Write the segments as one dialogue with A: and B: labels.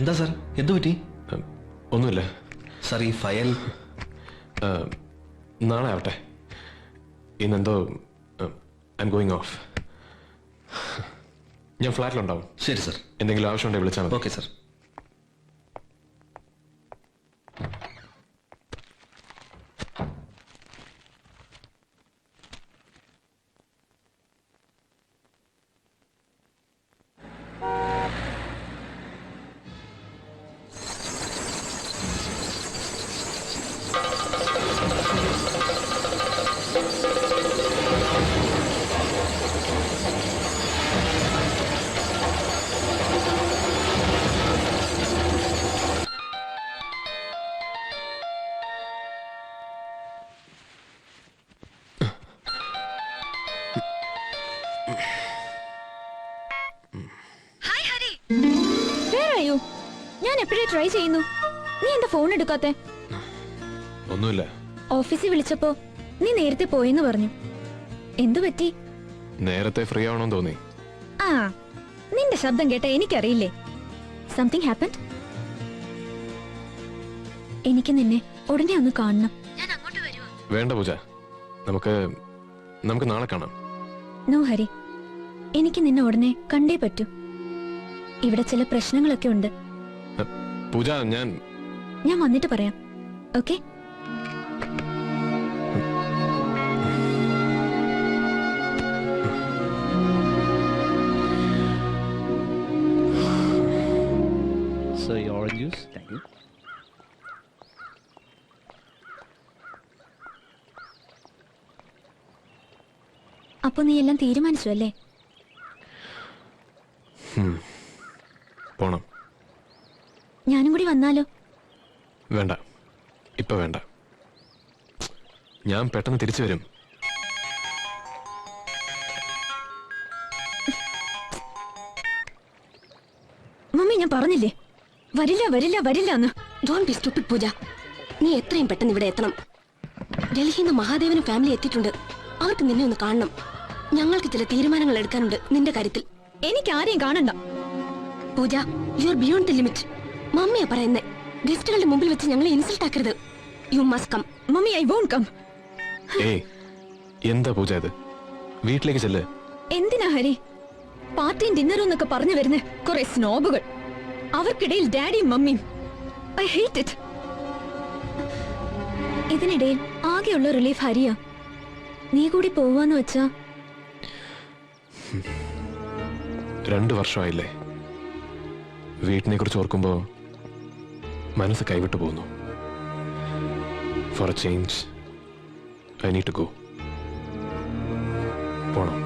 A: എന്താ സാർ, എന്തു പറ്റി?
B: ഒന്നുമില്ല
A: സാർ. ഈ ഫയൽ
B: നാളെ ആവട്ടെ. ഇന്നെന്തോ ഐ എം ഗോയിങ് ഓഫ്. ഞാൻ ഫ്ലാറ്റിലുണ്ടാവും.
A: ശരി സാർ.
B: എന്തെങ്കിലും ആവശ്യമുണ്ടെങ്കിൽ വിളിച്ചാൽ മതി.
A: Okay sir.
C: ഞാൻ എപ്പോഴേ ട്രൈ ചെയ്യുന്നു. നീ എന്താ ഫോൺ എടുക്കാത്തെ?
B: ഒന്നുമില്ല.
C: ഓഫീസിൽ വിളിച്ചപ്പോ നീ നേരത്തെ പോയെന്ന് പറഞ്ഞു. എന്തു പറ്റി?
B: നേരത്തെ ഫ്രീ ആവണമെന്ന് തോന്നി.
C: ആ, നിന്റെ ശബ്ദം കേട്ട എനിക്കറിയില്ലേ. Something happened. എനിക്ക് നിന്നെ ഉടനെ ഒന്ന് കാണണം. ഞാൻ അങ്ങോട്ട് വരുവാ.
B: വേണ്ട പൂജ, നമുക്ക് നാളെ കാണാം.
C: നോ ഹരി, എനിക്ക് നിന്നെ ഉടനെ കണ്ടേ പറ്റൂ. ഇവിടെ ചില പ്രശ്നങ്ങളൊക്കെ ഉണ്ട്.
B: പൂജ, ഞാൻ
C: വന്നിട്ട് പറയാം. Okay?
A: So your orange juice. Thank you.
C: അപ്പൊ നീ എല്ലാം തീരുമാനിച്ചു അല്ലേ?
B: പോണം.
C: ഞാനും കൂടി വന്നാലോ?
B: വേണ്ട, ഇപ്പൊ വേണ്ട. ഞാൻ പെട്ടെന്ന് തിരിച്ചു വരും.
C: മമ്മി, ഞാൻ പറഞ്ഞില്ലേ വരില്ല വരില്ല വരില്ല എന്ന്.
D: ഡോണ്ട് ബി സ്റ്റുപ്പിഡ് പൂജ. നീ എത്രയും പെട്ടെന്ന് ഇവിടെ എത്തണം. ഡൽഹിയിൽ നിന്ന് മഹാദേവനും ഫാമിലി എത്തിയിട്ടുണ്ട്. അവർക്ക് നിന്നെ ഒന്ന് കാണണം. ഞങ്ങൾക്ക് ചില തീരുമാനങ്ങൾ എടുക്കാനുണ്ട് നിന്റെ കാര്യത്തിൽ.
C: എനിക്ക് ആരെയും കാണണ്ട
D: Pooja. You are beyond the limit. മമ്മിയാ പറയുന്നേ. ഗസ്റ്റുകളുടെ മുമ്പിൽ വെച്ച് ഞങ്ങളെ ഇൻസൾട്ട് ആക്കരുത്. You must come.
C: Mummy, I won't come.
B: ഏയ്, എന്താ പൂജ ഇത്? വീട്ടിലേക്ക് ചെല്ല്.
C: എന്തിനാ ഹരി? പാർട്ടിയും ഡിന്നറും എന്നൊക്കെ പറഞ്ഞു വരുന്ന കുറെ സ്നോബുകൾ. അവർക്കിടയിൽ ഡാഡിയും മമ്മിയും. I hate it. ഇതിനിടയിൽ ആകെയുള്ള റിലീഫ് ഹരിയാ. നീ കൂടി പോവാന്ന് വെച്ചാ?
B: 2 വർഷമായില്ലേ. വീട്ടിനെ കുറിച്ച് ഓർക്കുമ്പോ മനസ്സ് കൈവിട്ടു പോകുന്നു. For a change I need to go. പോണം.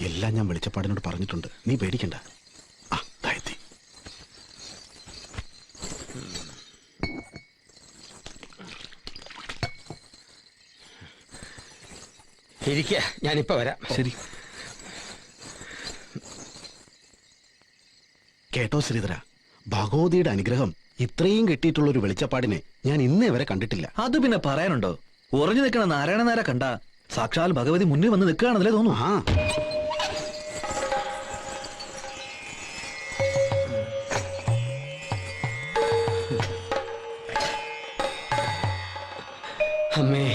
E: എല്ലാം ഞാൻ വെളിച്ചപ്പാടിനോട് പറഞ്ഞിട്ടുണ്ട്. നീ പേടിക്കണ്ട. ആ, താഴ്ത്തി.
A: ഇരിക്കുക, ഞാനിപ്പോ വരാം. ശരി.
E: കേട്ടോ ശ്രീധര, ഭഗവതിയുടെ അനുഗ്രഹം ഇത്രയും കിട്ടിയിട്ടുള്ള ഒരു വെളിച്ചപ്പാടിനെ ഞാൻ ഇന്നേ വരെ കണ്ടിട്ടില്ല.
A: അത് പിന്നെ പറയാനുണ്ടോ? ഉറഞ്ഞു നിൽക്കണ നാരായണ നേരെ കണ്ട സാക്ഷാൽ ഭഗവതി മുന്നിൽ വന്ന് നിൽക്കുകയാണെന്നല്ലേ തോന്നുന്നു.
E: ആ,
A: അമ്മേ,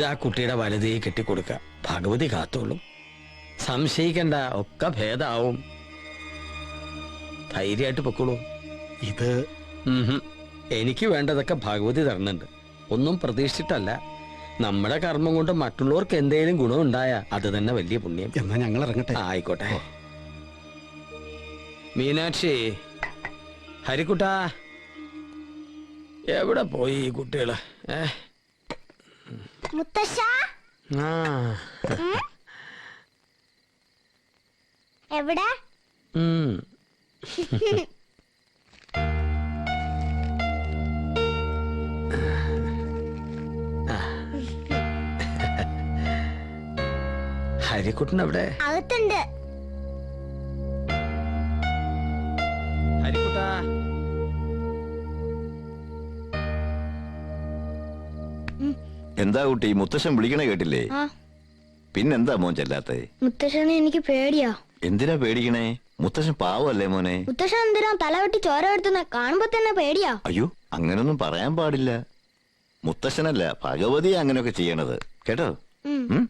F: ആ കുട്ടിയുടെ വലതേ കെട്ടിക്കൊടുക്ക. ഭഗവതി കാത്തോളും. സംശയിക്കണ്ട, ഒക്കെ ഭേദാവും. ധൈര്യമായിട്ട് പൊക്കോളൂ.
E: ഇത്
F: എനിക്ക് വേണ്ടതൊക്കെ ഭഗവതി തരണുണ്ട്. ഒന്നും പ്രതീക്ഷിച്ചിട്ടല്ല. നമ്മുടെ കർമ്മം കൊണ്ട് മറ്റുള്ളവർക്ക് എന്തെങ്കിലും ഗുണം ഉണ്ടായ അത് തന്നെ വലിയ പുണ്യം.
E: എന്നാ ഞങ്ങൾ ഇറങ്ങട്ടെ.
F: ആയിക്കോട്ടെ. മീനാക്ഷി, ഹരിക്കുട്ടാ, എവിടെ പോയി ഈ കുട്ടികള്?
G: മുത്തശ്ശ
F: ആ
G: എവിടെ?
F: ഉം. ഹരിക്കുട്ടൻ എവിടെ?
G: അകത്തുണ്ട്.
F: ഹരിക്കുട്ടാ,
H: എന്താ കുട്ടി മുത്തശ്ശൻ വിളിക്കണ കേട്ടില്ലേ?
G: ആ
H: പിന്നെന്താ മോൻ ചെല്ലാത്തെ?
G: മുത്തശ്ശനെ എനിക്ക് പേടിയാ.
H: എന്തിനാ പേടിക്കണേ? മുത്തശ്ശൻ പാവല്ലേ മോനെ?
G: മുത്തശ്ശൻ എന്തിനാ തലവെട്ടി ചോര എടുത്തുന്ന കാണുമ്പോ തന്നെ പേടിയാ.
H: അയ്യോ, അങ്ങനൊന്നും പറയാൻ പാടില്ല. മുത്തശ്ശനല്ല ഭഗവതി അങ്ങനെയൊക്കെ ചെയ്യണത് കേട്ടോ. ഉം?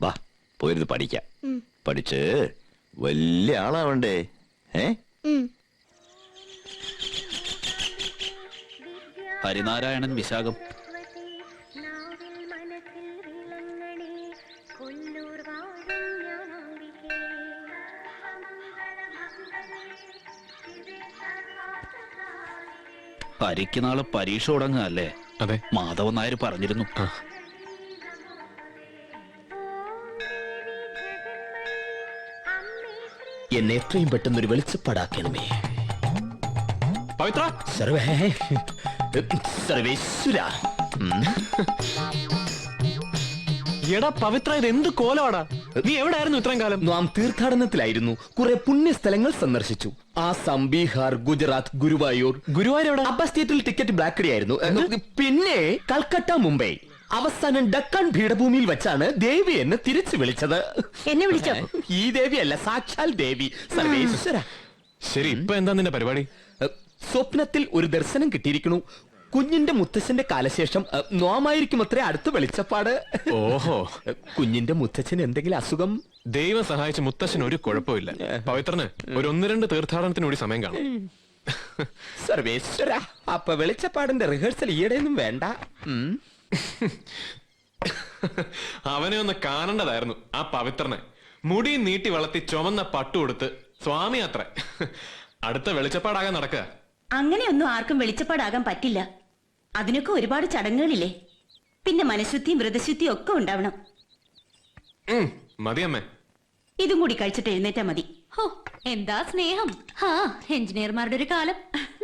H: വാ പോയിരുന്ന് പഠിക്കാം. പഠിച്ച് വലിയ ആളാവണ്ടേ?
A: ഹരിനാരായണൻ വിശാഖം. ഹരിക്ക് നാളെ പരീക്ഷ തുടങ്ങുകയല്ലേ?
B: അതെ.
A: മാധവൻ നായർ പറഞ്ഞിരുന്നു.
F: എന്നെ എത്രയും പെട്ടെന്ന് ഒരു വെളിച്ചപ്പാടാക്കണമേ.
B: പവിത്ര,
F: സർവേശ്വര.
B: എടാ പവിത്ര, ഇത് എന്ത് കോലമാടാ? നീ എവിടെയായിരുന്നു ഇത്രയും കാലം?
F: നാം തീർത്ഥാടനത്തിലായിരുന്നു. കുറെ പുണ്യസ്ഥലങ്ങൾ സന്ദർശിച്ചു. ആസാം, ബീഹാർ, ഗുജറാത്ത്, ഗുരുവായൂർ.
B: ഗുരുവായൂർ എവിടെ?
F: അബ്ബാസ് തിയേറ്ററിൽ ടിക്കറ്റ് ബ്ലാക്ക് ഡേ ആയിരുന്നു. പിന്നെ കൽക്കട്ട, മുംബൈ. അവസാനം ഡക്കാൻ പീഠഭൂമിയിൽ വെച്ചാണ് ദേവി എന്നെ തിരിച്ചു വിളിച്ചത്.
D: എന്നെ വിളിച്ചോ?
F: ഈ ദേവിയല്ല, സാക്ഷാൽ ദേവി. സർവേശ്വര.
B: ശരി, ഇപ്പൊ എന്താ നിന്റെ പരിപാടി?
F: സ്വപ്നത്തിൽ ഒരു ദർശനം കിട്ടിയിരിക്കണു. കുഞ്ഞിന്റെ മുത്തച്ഛന്റെ കാലശേഷം നോമായിരിക്കും അത്രേ അടുത്ത വെളിച്ചപ്പാട്.
B: ഓഹോ.
F: കുഞ്ഞിന്റെ മുത്തച്ഛന് എന്തെങ്കിലും അസുഖം?
B: ദൈവം സഹായിച്ച മുത്തശ്ശൻ ഒരു കുഴപ്പമില്ല. പവിത്രന് ഒരു 1-2 തീർത്ഥാടനത്തിന് കൂടി സമയം കാണും.
F: സർവേശ്വര, അപ്പൊ വെളിച്ചപ്പാടിന്റെ റിഹേഴ്സൽ ഈയിടെയൊന്നും വേണ്ട.
B: അവനെ ഒന്ന് കാണേണ്ടതായിരുന്നു ആ പവിത്രനെ. മുടി നീട്ടി വളർത്തി ചുമന്ന പട്ടു കൊടുത്ത് സ്വാമി അത്ര. അടുത്ത വെളിച്ചപ്പാടാകാൻ നടക്കുക.
I: അങ്ങനെയൊന്നും ആർക്കും വെളിച്ചപ്പാടാകാൻ പറ്റില്ല. അതിനൊക്കെ ഒരുപാട് ചടങ്ങുകളില്ലേ. പിന്നെ മനഃശുദ്ധിയും വ്രതശുദ്ധിയും ഒക്കെ ഉണ്ടാവണം.
B: മതിയമ്മേ.
I: ഇതും കൂടി കഴിച്ചിട്ട് എഴുന്നേറ്റാ മതി.
C: ഹോ, എന്താ സ്നേഹം. ഹാ, എഞ്ചിനീയർമാരുടെ ഒരു കാലം.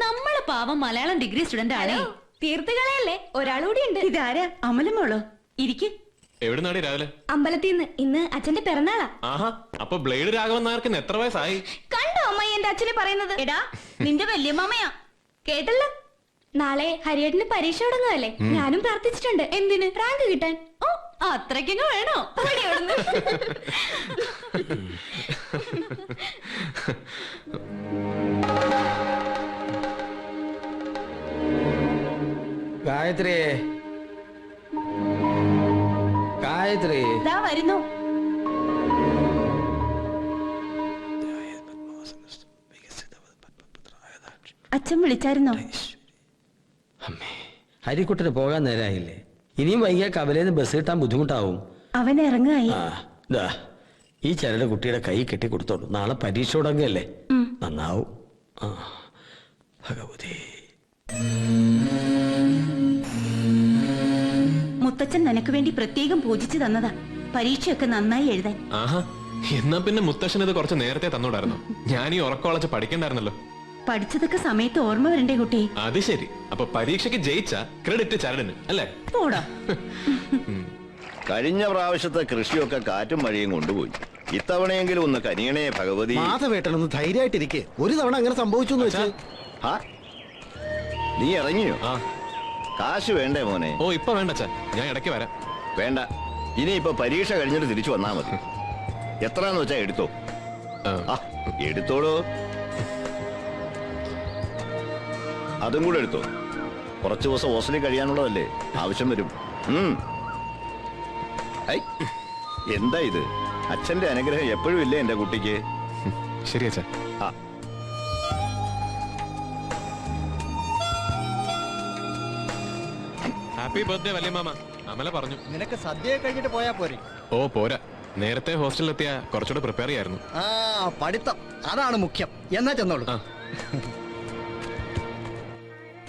C: നമ്മളെ പാവം മലയാളം ഡിഗ്രി സ്റ്റുഡന്റ് ആണ്. തീർത്തുകളയല്ലേ, ഒരാളുകൂടി ഉണ്ട്.
I: ഇതാരാ? അമലമോളോ? ഇരിക്ക്.
B: എവിടുന്നാടി രാവിലെ?
C: അമ്പലത്തിൽ നിന്ന്. ഇന്ന് അച്ഛന്റെ പിറന്നാളാ.
B: ആഹാ, അപ്പൊ ബ്ലേഡ് രാഘവൻ നായർക്ക് എത്ര വയസ്സായി?
C: കണ്ടോ അമ്മായി എന്റെ അച്ഛനെ പറയുന്നത്?
I: എടാ, നിന്റെ വല്യമ്മയാ.
C: കേട്ടല്ലോ. നാളെ ഹരിയേട്ടന് പരീക്ഷ തുടങ്ങുകയല്ലേ? ഞാനും പ്രാർത്ഥിച്ചിട്ടുണ്ട്. എന്തിന്? റാങ്ക് കിട്ടാൻ. ഓ, അത്രയ്ക്കങ്ങ് വേണോ?
F: ഗായത്രി, ഗായത്രി.
I: ദാ വരുന്നു. അച്ഛൻ വിളിച്ചായിരുന്നോ?
F: ഹരിക്കുട്ടന് പോകാൻ നേരായില്ലേ? ഇനിയും വൈകിയ കവലേന്ന് ബസ് കിട്ടാൻ ബുദ്ധിമുട്ടാവും.
I: അവൻ ഇറങ്ങായി.
F: ദാ ഈ ചരട് കുട്ടിയുടെ കൈ കെട്ടി കൊടുത്തോളൂ. നാളെ പരീക്ഷ തുടങ്ങല്ലേ? നന്നാവും. ഭഗവതി.
I: മുത്തച്ഛൻ നിനക്ക് വേണ്ടി പ്രത്യേകം പൂജിച്ചു തന്നതാ പരീക്ഷയൊക്കെ നന്നായി എഴുതാൻ.
B: ആഹാ, എന്നാ പിന്നെ മുത്തശ്ശൻ ഇത് കുറച്ച് നേരത്തെ തന്നോടായിരുന്നു. ഞാൻ ഈ ഉറക്കമുളച്ച് പഠിക്കണ്ടായിരുന്നല്ലോ.
I: പഠിച്ചതൊക്കെ സമയത്ത് ഓർമ്മ വരണ്ടേ കുട്ടി?
B: അത് ശരി. അപ്പൊ പരീക്ഷയ്ക്ക് ജയിച്ച ക്രെഡിറ്റ് ചരടിന് അല്ലേ?
I: പോടാ.
H: കഴിഞ്ഞ പ്രാവശ്യത്തെ കൃഷിയൊക്കെ കാറ്റും മഴയും കൊണ്ടുപോയി. ഇത്തവണയെങ്കിലും ഒന്ന് കനിയണേ ഭഗവതി.
E: മാധവേട്ടനൊന്ന് ധൈര്യമായിട്ടിരിക്കെ. ഒരു തവണ അങ്ങനെ സംഭവിച്ചു എന്ന് വെച്ച്.
H: നീ ഇറങ്ങിയോ?
B: ആ.
H: കാശ് വേണ്ടേ മോനെ?
B: ഓ, ഇപ്പൊ വേണ്ട അച്ഛാ, ഞാൻ ഇടയ്ക്ക് വരാം.
H: വേണ്ട, ഇനിയിപ്പൊ പരീക്ഷ കഴിഞ്ഞിട്ട് തിരിച്ചു വന്നാ മതി. എത്രാന്ന് വെച്ചാ എടുത്തോ. എടുത്തോളൂ. അതും കൂടെ എടുത്തോ. കുറച്ചു ദിവസം ഹോസ്റ്റലിൽ കഴിയാനുള്ളതല്ലേ, ആവശ്യം വരും. ഐ, എന്താ ഇത്? അച്ഛന്റെ അനുഗ്രഹം എപ്പോഴും ഇല്ലേ എന്റെ കുട്ടിക്ക്?
B: ശരി അച്ഛാ.
H: ആ,
B: ഹാപ്പി ബർത്ത്ഡേ വല്യ മാമ. അമല പറഞ്ഞു.
J: നിനക്ക് സദ്യ കഴിഞ്ഞിട്ട് പോയാ പോരെ?
B: ഓ പോരാ, നേരത്തെ ഹോസ്റ്റലിലെത്തിയ കുറച്ചുകൂടെ പ്രിപ്പയർ ചെയ്യായിരുന്നു.
J: ആ പഠിത്തം അതാണ് മുഖ്യം. എന്നാ ചെന്നോളൂ.
B: ആ.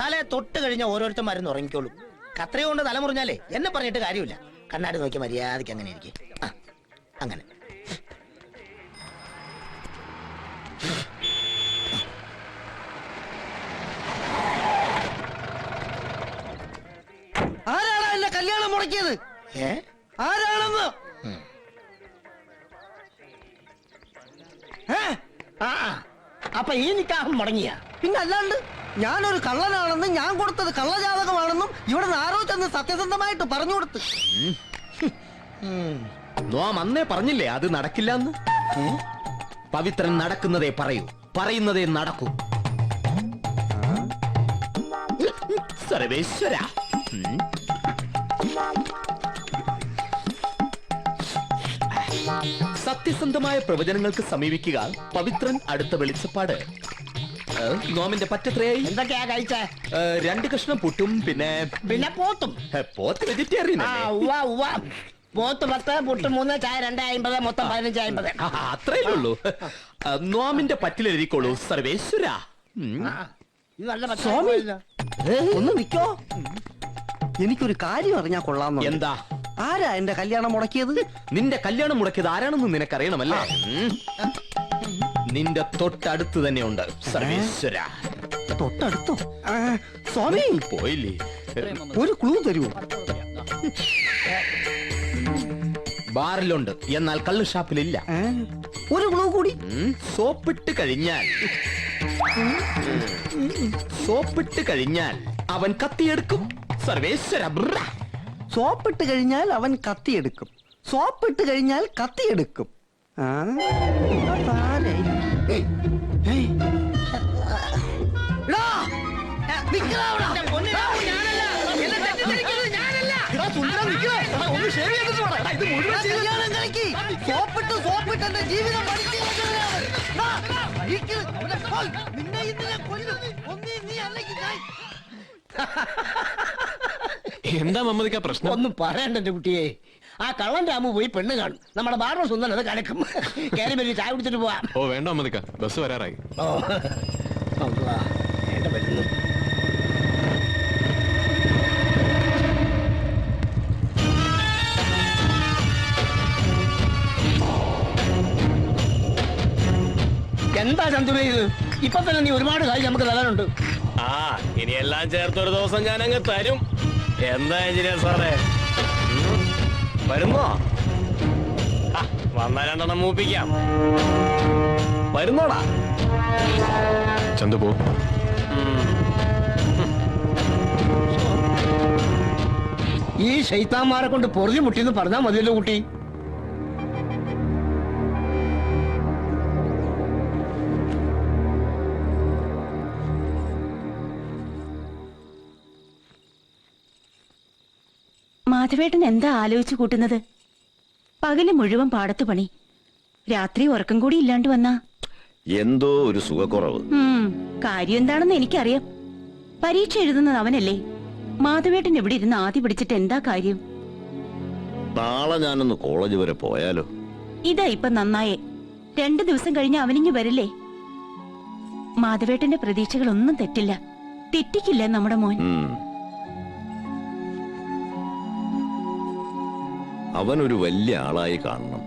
J: തലേ തൊട്ട് കഴിഞ്ഞ ഓരോരുത്തർ മരുന്ന് ഉറങ്ങിക്കോളൂ. കത്രയ കൊണ്ട് തല മുറിഞ്ഞാലേ എന്നെ പറഞ്ഞിട്ട് കാര്യമില്ല. കണ്ണാടി നോക്കി മര്യാദയ്ക്ക് അങ്ങനെ ഇരിക്കും. അങ്ങനെ ആരാണ് എന്റെ കല്യാണം മുടക്കിയത്? ആരാണെന്ന്? അപ്പൊ ഈ നിക്കാഹം മുടങ്ങിയ? പിന്നെ അല്ലാണ്ട് ഞാനൊരു കള്ളനാണെന്നും ഞാൻ കൊടുത്തത് കള്ളജാതകമാണെന്നും ഇവിടെ ആരോ ചെന്ന് സത്യസന്ധമായിട്ട് പറഞ്ഞു കൊടുത്ത്.
E: നോം അന്നേ പറഞ്ഞില്ലേ അത് നടക്കില്ലെന്ന്? പവിത്രൻ നടക്കുന്നതേ പറയൂ, പറയുന്നതേ നടക്കൂ. സർവേശ്വര, സത്യസന്ധമായ പ്രവചനങ്ങൾക്ക് സമീപിക്കുക. പവിത്രൻ അടുത്ത വെളിച്ചപ്പാട്. നോമിന്റെ പറ്റത്രയായി?
J: എന്തൊക്കെയാ കഴിച്ചേ?
E: 2 കഷ്ണം പുട്ടും പിന്നെ
J: പോത്തും.
E: പോത്ത് വെജിറ്റേറിയൻ
J: പോത്ത് 10, പുട്ട് 3, ചായ 2.50, മൊത്തം 15.50.
E: അത്രയല്ലേ ഉള്ളൂ. നോമിന്റെ പറ്റിലെഴുതിക്കോളൂ സർവേശ്വര.
J: സ്വാമി ഒന്ന് നിക്കോ, എനിക്കൊരു കാര്യം അറിഞ്ഞാ കൊള്ളാമോ?
E: എന്താ?
J: ആരാ എന്റെ കല്യാണം മുടക്കിയത്?
E: നിന്റെ കല്യാണം മുടക്കിയത് ആരാണെന്ന് നിനക്കറിയണമല്ലേ? നിന്റെ തൊട്ടടുത്ത് തന്നെ ഉണ്ട് സർവേശ്വര.
J: തൊട്ടടുത്തോ? സ്വാമി
E: പോയില്ലേ?
J: ഒരു ക്ലൂ തരൂ.
E: ബാറിലുണ്ട്, എന്നാൽ കള്ള് ഷാപ്പിലില്ല.
J: ഒരു ക്ലൂ കൂടി.
E: സോപ്പിട്ട് കഴിഞ്ഞാൽ അവൻ കത്തിയെടുക്കും സർവേശ്വര.
J: സോപ്പിട്ട് കഴിഞ്ഞാൽ അവൻ കത്തിയെടുക്കും. സോപ്പിട്ട് കഴിഞ്ഞാൽ കത്തിയെടുക്കും. സോപ്പിട്ട് എന്റെ ജീവിതം
B: എന്താ മമ്മദിക്ക പ്രശ്നം?
J: ഒന്നും പറയണ്ട എന്റെ കുട്ടിയെ. ആ കള്ളൻ രാമു പോയി പെണ്ണ് കാണും. നമ്മുടെ ബാർബർ സുന്ദരൻ അത് കലക്കും. കയറി വലിയ ചായ കുടിച്ചിട്ട് പോവാം.
B: ഓ വേണ്ട മമ്മദിക്ക, ബസ് വരാറായി.
J: എന്താ ചന്ദ്ര ഇത്? ഇപ്പൊ തന്നെ നീ ഒരുപാട് കാര്യം നമുക്ക് തരാനുണ്ട്.
F: ആ ഇനി എല്ലാം ചേർത്തൊരു ദിവസം ഞാൻ അങ്ങ് തരും. എന്താ എഞ്ചിനീയർ സാറേ, വരുന്നോ? വന്നാ 2 എണ്ണം മൂപ്പിക്കാം. വരുന്നോടാ?
B: ചന്തു പോ.
J: ഈ ശൈത്താന്മാരെ കൊണ്ട് പൊറുതി മുട്ടിന്ന് പറഞ്ഞാൽ മതിയല്ലോ കുട്ടി.
I: മാധവേട്ടൻ എന്താ ആലോചിച്ചു കൂട്ടുന്നത്? പകല് മുഴുവൻ പാടത്തു പണി, രാത്രി ഉറക്കം കൂടി ഇല്ലാണ്ട് വന്നാ
H: എന്തോ ഒരു സുഖക്കുറവ്.
I: കാര്യം എന്താണെന്ന് എനിക്കറിയാം. പരീക്ഷ എഴുതുന്നത് അവനല്ലേ. മാധവേട്ടൻ ഇവിടെ ഇരുന്ന് ആദ്യ പിടിച്ചിട്ട് എന്താ കാര്യം?
H: നാളെ ഞാനൊന്ന് കോളേജ് വരെ പോയാലോ?
I: ഇതാ ഇപ്പൊ നന്നായേ. 2 ദിവസം കഴിഞ്ഞ് അവനിങ്ങ് വരില്ലേ. മാധവേട്ടന്റെ പ്രതീക്ഷകളൊന്നും തെറ്റില്ല. തെറ്റിക്കില്ല നമ്മുടെ മോൻ.
H: അവനൊരു വലിയ ആളായി കാണണം,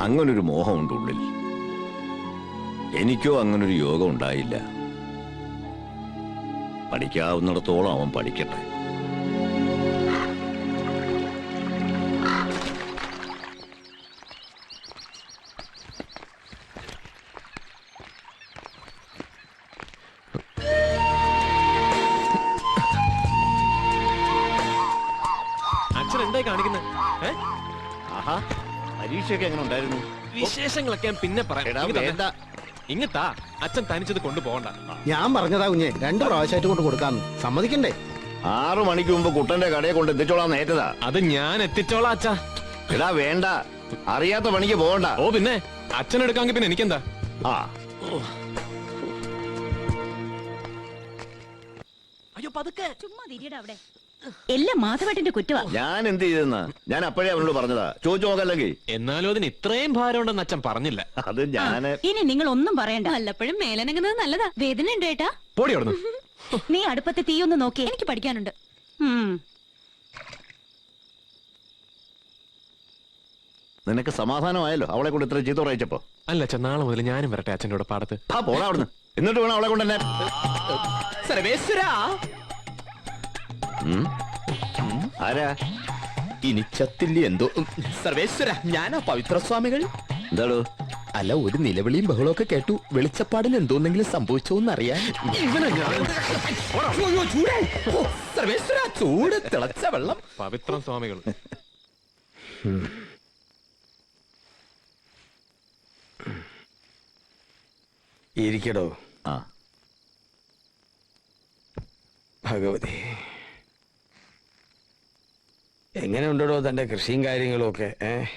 H: അങ്ങനൊരു മോഹമുണ്ട് ഉള്ളിൽ. എനിക്കോ അങ്ങനൊരു യോഗം ഉണ്ടായില്ല. പഠിക്കാവുന്നിടത്തോളം അവൻ പഠിക്കട്ടെ.
B: അച്ഛൻ എന്തായി കാണിക്കുന്നത്?
H: ആഹാ, പരീക്ഷയൊക്കെ എങ്ങനെ ഉണ്ടായിരുന്നു?
B: വിശേഷങ്ങളൊക്കെ ഞാൻ പിന്നെ പറയാം. ഇങ്ങത്താ, അച്ഛൻ തനിച്ചത് കൊണ്ടുപോകണ്ട.
E: ഞാൻ പറഞ്ഞതാ കുഞ്ഞെ, 2 പ്രാവശ്യമായിട്ട് കൊണ്ട് കൊടുക്കാന്ന്. സമ്മതിക്കണ്ടേ?
H: 6 മണിക്ക് മുമ്പ് കുട്ടന്റെ കടയെ കൊണ്ട് എത്തിച്ചോളാൻ നേറ്റതാ.
B: അത് ഞാൻ എത്തിച്ചോളാം അച്ഛാ.
H: എടാ വേണ്ട, അറിയാത്ത പണിക്ക് പോകണ്ട.
B: ഓ പിന്നെ അച്ഛൻ എടുക്കാമെങ്കിൽ പിന്നെ എനിക്കെന്താ?
H: ആ
I: ചുമ്മാ തിരിയടാ അവിടെ. എല്ലാം മാധവേട്ടന്റെ കുറ്റവാ.
H: ഞാൻ എന്ത് ചെയ്തെന്നാ? ഞാൻ അപ്പോഴേ അവനോട് പറഞ്ഞതാ, ചോദിച്ചു നോക്കല്ലെങ്കിൽ.
B: എന്നാലും അതിന് ഇത്രയും ഭാരം ഉണ്ടെന്ന് അച്ഛൻ പറഞ്ഞില്ല.
H: അത് ഞാന്
I: ഇനി നിങ്ങൾ ഒന്നും പറയണ്ട.
C: വല്ലപ്പോഴും മേലനങ്ങുന്നത് നല്ലതാ. വേദന ഉണ്ട് ഏട്ടാ.
B: പൊടി അവിടുന്ന്.
I: നീ അടുപ്പത്തെ തീയൊന്ന് നോക്കിയേ.
C: എനിക്ക് പഠിക്കാനുണ്ട്.
H: നിനക്ക് സമാധാനമായല്ലോ അവളെ കൊണ്ട് ഇത്ര ചീത്ത പറയിച്ചപ്പോ?
B: അല്ല അച്ഛൻ, നാളെ മുതൽ ഞാനും വരട്ടെ അച്ഛൻ്റെ കൂടെ പാടത്ത്.
H: ആ പോടാ അവിടുന്ന്. എന്നിട്ട് വേണം അവളെ കൊണ്ട് തന്നെ. ആരാ?
E: ഇനി ചത്തില്ലേ എന്തോ. സർവേശ്വര, ഞാനാ പവിത്രസ്വാമികൾ.
H: എന്താടോ?
E: അല്ല, ഒരു നിലവിളിയും ബഹളവും ഒക്കെ കേട്ടു. വെളിച്ചപ്പാടിന് എന്തോന്നെങ്കിലും സംഭവിച്ചോന്നറിയാൻ. സർവേശ്വര, ചൂട് തിളച്ച വെള്ളം.
B: പവിത്രം സ്വാമികൾ.
F: ഇരിക്കടോ.
H: ആ
F: ഭഗവതി, എങ്ങനെ ഉണ്ടോ തന്റെ കൃഷിയും കാര്യങ്ങളും ഒക്കെ?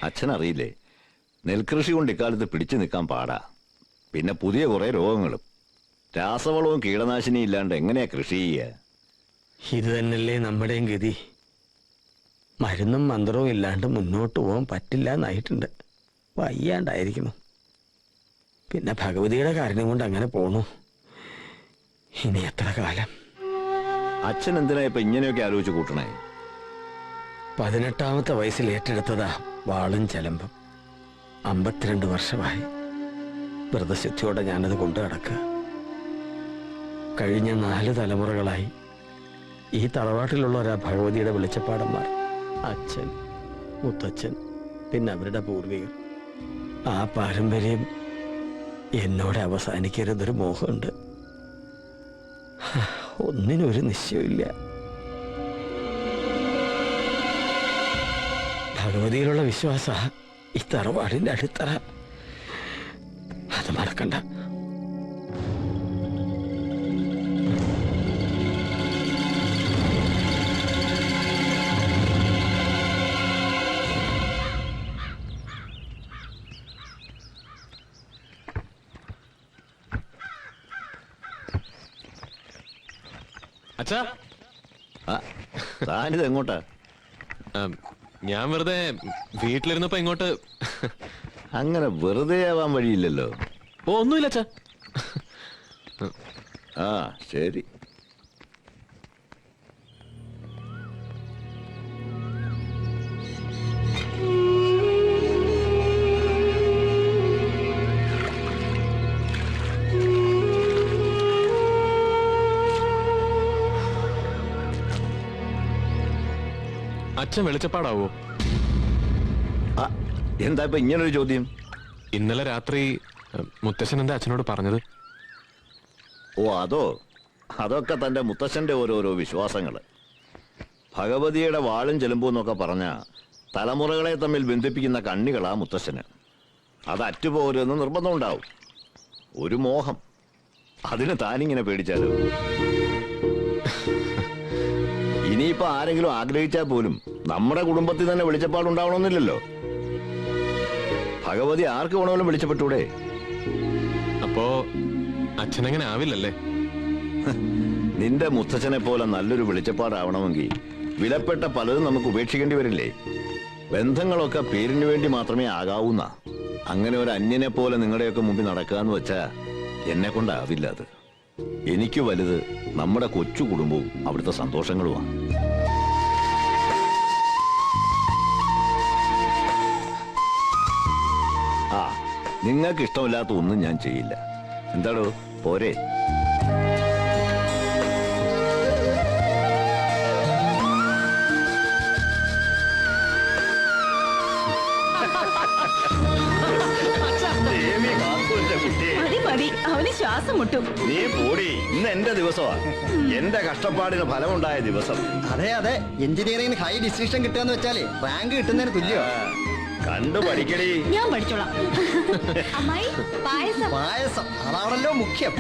H: അച്ഛനറിയില്ലേ, നെൽകൃഷി കൊണ്ട് ഇക്കാലത്ത് പിടിച്ചു നിൽക്കാൻ പാടാ. പിന്നെ പുതിയ കുറെ രോഗങ്ങളും. രാസവളവും കീടനാശിനിയും ഇല്ലാണ്ട് എങ്ങനെയാ കൃഷി ചെയ്യുക?
F: ഇത് തന്നെയല്ലേ നമ്മുടെയും ഗതി. മരുന്നും മന്ത്രവും ഇല്ലാണ്ട് മുന്നോട്ട് പോകാൻ പറ്റില്ല എന്നായിട്ടുണ്ട്. വയ്യാണ്ടായിരിക്കുന്നു. പിന്നെ ഭഗവതിയുടെ കാരണം കൊണ്ട് അങ്ങനെ പോണു. ഇനി എത്ര കാലം?
H: അച്ഛൻ എന്തിനാ ഇപ്പൊ ഇങ്ങനെയൊക്കെ ആലോചിച്ച് കൂട്ടണേ?
F: 18ാമത്തെ വയസ്സിൽ ഏറ്റെടുത്തതാ വാളും ചെലമ്പും. 52 വർഷമായി വ്രതശുദ്ധിയോടെ ഞാനത് കൊണ്ടു നടക്കുക. കഴിഞ്ഞ 4 തലമുറകളായി ഈ തറവാട്ടിലുള്ളവരാ ഭഗവതിയുടെ വെളിച്ചപ്പാടന്മാർ. അച്ഛൻ, മുത്തച്ഛൻ, പിന്നെ അവരുടെ പൂർവികർ. ആ പാരമ്പര്യം എന്നോട് അവസാനിക്കരുതൊരു മോഹമുണ്ട്. ഒന്നിനൊരു നിശ്ചയമില്ല. ഭഗവതിയിലുള്ള വിശ്വാസ ഈ തറവാടിന്റെ അടിത്തറ. അത് മറക്കണ്ട.
B: അച്ഛാ,
H: താനിത് എങ്ങോട്ടാ?
B: ഞാൻ വെറുതെ വീട്ടിലിരുന്നപ്പോ ഇങ്ങോട്ട്.
H: അങ്ങനെ വെറുതെ ആവാൻ വഴിയില്ലല്ലോ.
B: ഓ ഒന്നുമില്ല അച്ഛാ.
H: ആ ശരി.
B: അച്ഛൻ വെളിച്ചപ്പാടാവോ?
H: എന്താ ഇപ്പൊ ഇങ്ങനൊരു ചോദ്യം?
B: ഇന്നലെ രാത്രി മുത്തശ്ശൻ എന്താ അച്ഛനോട് പറഞ്ഞത്?
H: ഓ അതൊക്കെ തന്റെ മുത്തശ്ശന്റെ ഓരോരോ വിശ്വാസങ്ങള്. ഭഗവതിയുടെ വാളും ചെലുമ്പും എന്നൊക്കെ പറഞ്ഞ തലമുറകളെ തമ്മിൽ ബന്ധിപ്പിക്കുന്ന കണ്ണികളാ മുത്തശ്ശന്. അത് അറ്റുപോകരുതെന്ന് നിർബന്ധം ഉണ്ടാവും. ഒരു മോഹം. അതിന് താനിങ്ങനെ പേടിച്ചാലോ? ഇനിയിപ്പോ ആരെങ്കിലും ആഗ്രഹിച്ചാൽ പോലും നമ്മുടെ കുടുംബത്തിൽ തന്നെ വെളിച്ചപ്പാടുണ്ടാവണമെന്നില്ലല്ലോ. ഭഗവതി ആർക്ക് വേണമെങ്കിലും വെളിച്ചപ്പെട്ടൂടെ?
B: അപ്പോ അച്ഛനങ്ങനെ ആവില്ലല്ലേ?
H: നിന്റെ മുത്തച്ഛനെ പോലെ നല്ലൊരു വെളിച്ചപ്പാടാവണമെങ്കിൽ വിലപ്പെട്ട പലതും നമുക്ക് ഉപേക്ഷിക്കേണ്ടി വരില്ലേ? ബന്ധങ്ങളൊക്കെ പേരിന് വേണ്ടി മാത്രമേ ആകാവൂന്ന. അങ്ങനെ ഒരു അന്യനെ പോലെ നിങ്ങളുടെയൊക്കെ മുമ്പിൽ നടക്കാന്ന് വെച്ചാ എന്നെ കൊണ്ടാവില്ല. അത് എനിക്ക് വലുത് നമ്മുടെ കൊച്ചു കുടുംബവും അവിടുത്തെ സന്തോഷങ്ങളുമാണ്. ആ നിങ്ങൾക്ക് ഇഷ്ടമില്ലാത്ത ഒന്നും ഞാൻ ചെയ്യില്ല. എന്താടോ, പോരെ?
I: മതി മതി, അവന് ശ്വാസം മുട്ടും.
H: നീ പോടി. ഇന്ന് എന്റെ ദിവസമാ. എന്റെ കഷ്ടപ്പാടിന് ഫലമുണ്ടായ ദിവസം.
J: അതെ അതെ, എഞ്ചിനീയറിംഗിന് ഹൈ ഡിസ്റ്റിങ്ഷൻ കിട്ടുകയെന്ന് വെച്ചാലേ റാങ്ക് കിട്ടുന്നതിന് തുല്യോ.
H: കണ്ടു പഠിക്കടി.
I: ഞാൻ പഠിച്ചോളാം.
C: അമ്മായി പായസം.
J: പായസം അതാണല്ലോ മുഖ്യം.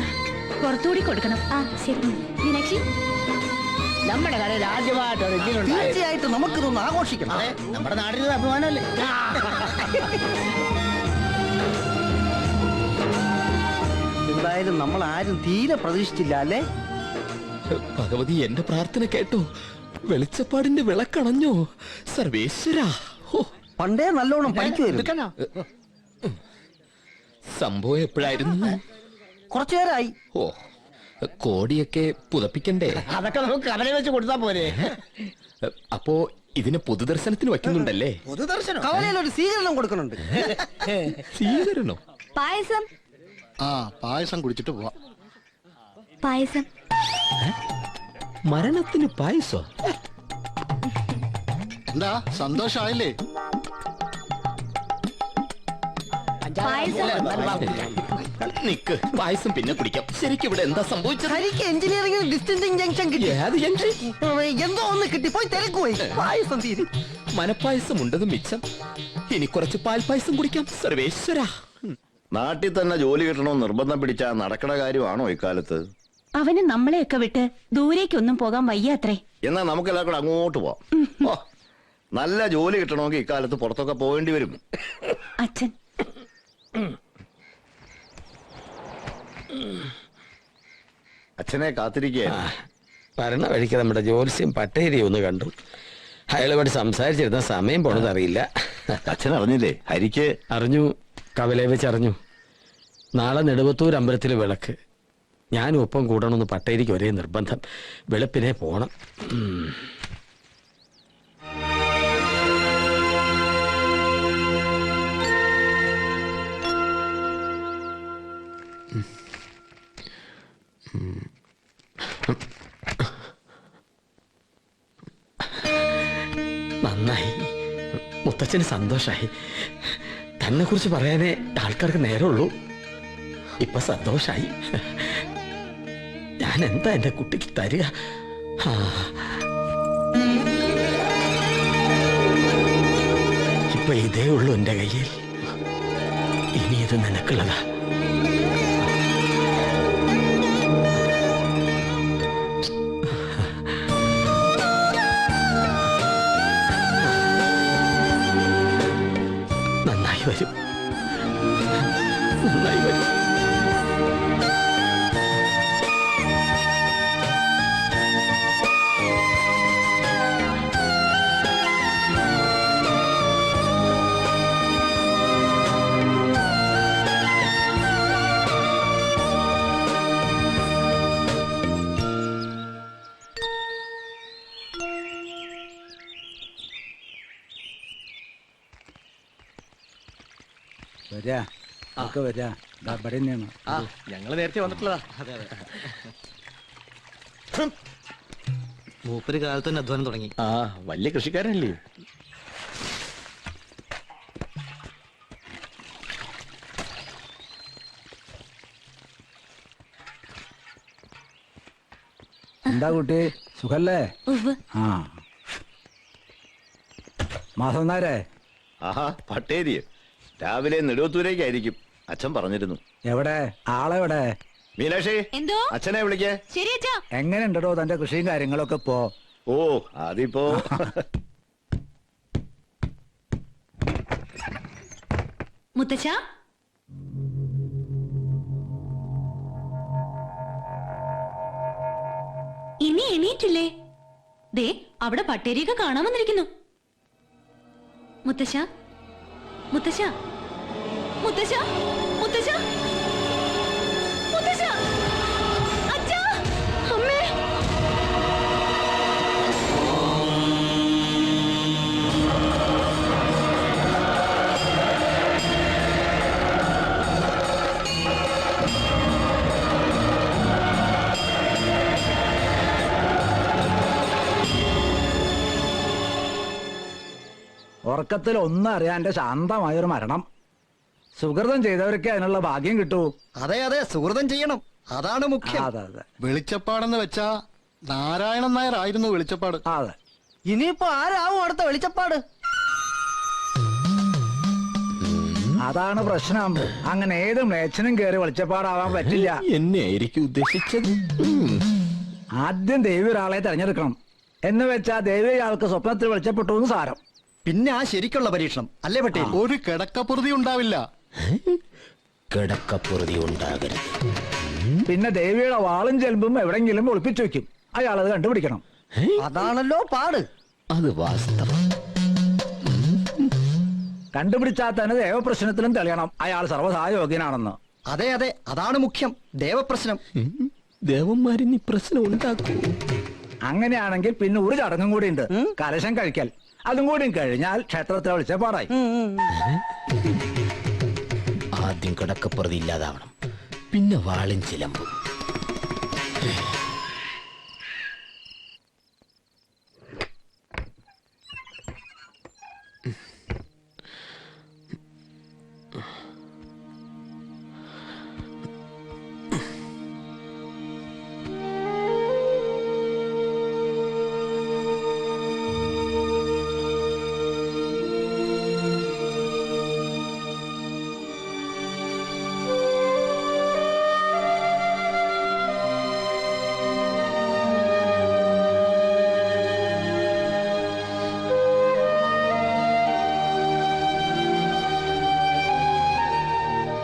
I: പുറത്തുകൂടി കൊടുക്കണം.
C: ആ ശരി. മീനാക്ഷി
J: നമ്മുടെ കടയിൽ ആദ്യമായിട്ട് തീർച്ചയായിട്ടും നമുക്കിതൊന്ന് ആഘോഷിക്കണം നമ്മുടെ നാടിന് അഭിമാനമല്ലേ. എന്തായാലും നമ്മൾ ആരും തീരെ പ്രതീക്ഷിച്ചില്ല അല്ലേ?
E: ഭഗവതി എന്റെ പ്രാർത്ഥന കേട്ടോ, വെളിച്ചപ്പാടിന്റെ വിളക്കണഞ്ഞോ സർവേശ്വരാ.
J: പണ്ടേ നല്ലോണം പഠിക്കുമായിരുന്നു.
E: സംഭവം എപ്പോഴായിരുന്നു?
J: കുറച്ചു നേരമായി.
E: ഓ, കോടിയൊക്കെ പുതപ്പിക്കണ്ടേ?
J: അതൊക്കെ നമുക്ക് കവലെ വെച്ച് കൊടുത്താ പോരെ.
E: അപ്പോ ഇതിനെ പൊതുദർശനത്തിന് വയ്ക്കുന്നുണ്ടല്ലേ?
J: പൊതുദർശനം കവലയിൽ ഒരു സ്വീകരണം കൊടുക്കുന്നുണ്ട്.
E: സ്വീകരണോ?
G: പായസം.
K: പായസം കുടിച്ചിട്ട് പോവാം.
G: പായസം.
E: മരണത്തിന് പായസോ?
K: എന്താ സന്തോഷായില്ലേ?
E: നിക്ക്, പായസം പിന്നെ കുടിക്കാം. ശരിക്കും ഇവിടെ എന്താ സംഭവിച്ചത്?
J: ഹരിക്ക് എഞ്ചിനീയറിംഗിൽ ഡിസ്റ്റൻസിങ് ജംഗ്ഷൻ കിട്ടി.
E: ഏത് ജംഗ്ഷൻ?
J: എന്തോ ഒന്ന് കിട്ടി, പോയി തിരക്കുപോയി. പായസം തീരും.
E: മനപ്പായസം ഉണ്ടത് മിച്ചം. ഇനി കുറച്ച് പാൽപ്പായസം കുടിക്കാം. സർവേശ്വരാ.
H: നാട്ടിൽ തന്നെ ജോലി കിട്ടണമെന്ന് നിർബന്ധം പിടിച്ചാ നടക്കണ കാര്യമാണോ ഇക്കാലത്ത്?
I: അവന് നമ്മളെയൊക്കെ വിട്ട് ദൂരേക്കൊന്നും പോകാൻ വയ്യാത്രേ.
H: എന്നാ നമുക്കെല്ലാം കൂടെ അങ്ങോട്ട് പോവാം. ഓ, നല്ല ജോലി കിട്ടണമെങ്കിൽ ഇക്കാലത്ത് പുറത്തൊക്കെ പോകേണ്ടി വരും.
I: അച്ഛൻ
H: അച്ഛനെ കാത്തിരിക്കുകയായിരുന്നു.
F: വരണ വഴിക്ക് നമ്മുടെ ജോത്സ്യം പട്ടേരി ഒന്ന് കണ്ടു. അയാളുമായിട്ട് സംസാരിച്ചിരുന്ന സമയം പോണത് അറിയില്ല.
H: അച്ഛൻ അറിഞ്ഞില്ലേ? ഹരിക്ക്
F: അറിഞ്ഞു, കവലയെ വെച്ച് അറിഞ്ഞു. നാളെ നെടുവത്തൂർ അമ്പലത്തിലെ വിളക്ക്. ഞാനും ഒപ്പം കൂടണമെന്ന് പട്ടേരിക്ക് ഒരേ നിർബന്ധം. വെളുപ്പിനെ പോണം. നന്നായി, മുത്തച്ഛന് സന്തോഷായി. തന്നെ കുറിച്ച് പറയാനേ ആൾക്കാർക്ക് നേരമുള്ളൂ. ഇപ്പൊ സന്തോഷായി. ഞാൻ എന്താ എന്റെ കുട്ടിക്ക് തരിക? ഇപ്പൊ ഇതേ ഉള്ളൂ എന്റെ കയ്യിൽ. ഇനി ഇത് നിനക്കുള്ളതാ. നന്നായി വരും, നന്നായി വരും.
E: ഞങ്ങള് നേരത്തെ വന്നിട്ടുള്ളതാ.
A: മൂപ്പര് കാലത്ത് തന്നെ അധ്വാനം തുടങ്ങി.
E: ആ, വലിയ കൃഷിക്കാരനല്ലേ?
L: എന്താ കുട്ടി, സുഖല്ലേ? ആ, മാസം നേരെ.
H: ആഹാ, പട്ടേരി രാവിലെ നെടുവത്തൂരേക്കായിരിക്കും. അച്ഛൻ പറഞ്ഞിരുന്നു.
L: എവിടെ ആളെവിടെ?
H: മീനാക്ഷി,
C: എന്തോ?
H: അച്ഛനെ വിളിക്കേ.
C: ശരി അച്ഛാ.
L: എങ്ങനെയുണ്ടോ തന്റെ കൃഷിയും കാര്യങ്ങളൊക്കെ ഇപ്പോ?
H: ഓ, അതിപ്പോ
C: മുത്തച്ഛ, ഇനി എണീറ്റില്ലേ? ദേ അവിടെ പട്ടേരിയൊക്കെ കാണാൻ വന്നിരിക്കുന്നു. മുത്തശ്ശ, മുത്തശ്ശ, മുത്തശ്ശ, മുത്തശ്ശ, മുത്തശ്ശ, അച്ഛാ, അമ്മേ.
L: ഉറക്കത്തിൽ ഒന്നും അറിയാന്റെ ശാന്തമായൊരു മരണം. സുഹൃതം ചെയ്തവർക്ക് അതിനുള്ള ഭാഗ്യം കിട്ടൂ.
K: അതെ അതെ, സുഹൃതം ചെയ്യണം, അതാണ് മുഖ്യം.
L: അതെ അതെ
K: വെളിച്ചപ്പാടെന്ന് വെച്ചാ നാരായണൻ നായർ ആയിരുന്നു വെളിച്ചപ്പാട്.
L: അതെ.
J: ഇനിയിപ്പോ ആരാവും അടുത്ത വെളിച്ചപ്പാട്?
L: അതാണ് പ്രശ്നം. അങ്ങനെ ഏത് മ്ലേച്ഛനും കയറി വെളിച്ചപ്പാടാവാൻ പറ്റില്ല.
E: എന്നെ ആയിരിക്കും ഉദ്ദേശിച്ചത്.
L: ആദ്യം ദേവി ഒരാളെ തെരഞ്ഞെടുക്കണം. എന്ന് വെച്ചാ ദേവി ആൾക്ക് സ്വപ്നത്തിൽ വെളിച്ചപ്പെട്ടു എന്ന് സാരം.
J: പിന്നെ ആ ശരിക്കുള്ള പരീക്ഷണം അല്ലേ പട്ടേൽ?
K: ഒരു കിടക്കപ്പുറതി ഉണ്ടാവില്ല.
E: കിടക്കപ്പുറതി ഉണ്ടാകരുത്.
L: പിന്നെ ദേവിയുടെ വാളും ചെലമ്പും എവിടെങ്കിലും ഒളിപ്പിച്ചു വെക്കും. അയാളത് കണ്ടുപിടിക്കണം.
J: അതാണല്ലോ പാട്.
E: അത് വാസ്തവം.
L: കണ്ടുപിടിച്ചാൽ തന്നെ ദേവപ്രശ്നത്തിലും തെളിയണം അയാൾ സർവ്വസായോഗ്യനാണെന്ന്.
J: അതെ അതെ, അതാണ് മുഖ്യം. ദേവപ്രശ്നം.
E: ദേവന്മാരിനി പ്രശ്നം ഉണ്ടാക്കൂ.
L: അങ്ങനെയാണെങ്കിൽ പിന്നെ ഒരു ചടങ്ങും കൂടി ഉണ്ട്, കലശം കഴിക്കൽ. അതും കൂടി കഴിഞ്ഞാൽ ക്ഷേത്രത്തിൽ വെളിച്ചപ്പാടായി.
E: ആദ്യം കിടക്കപ്പുറതി ഇല്ലാതാവണം, പിന്നെ വാളും ചിലമ്പും.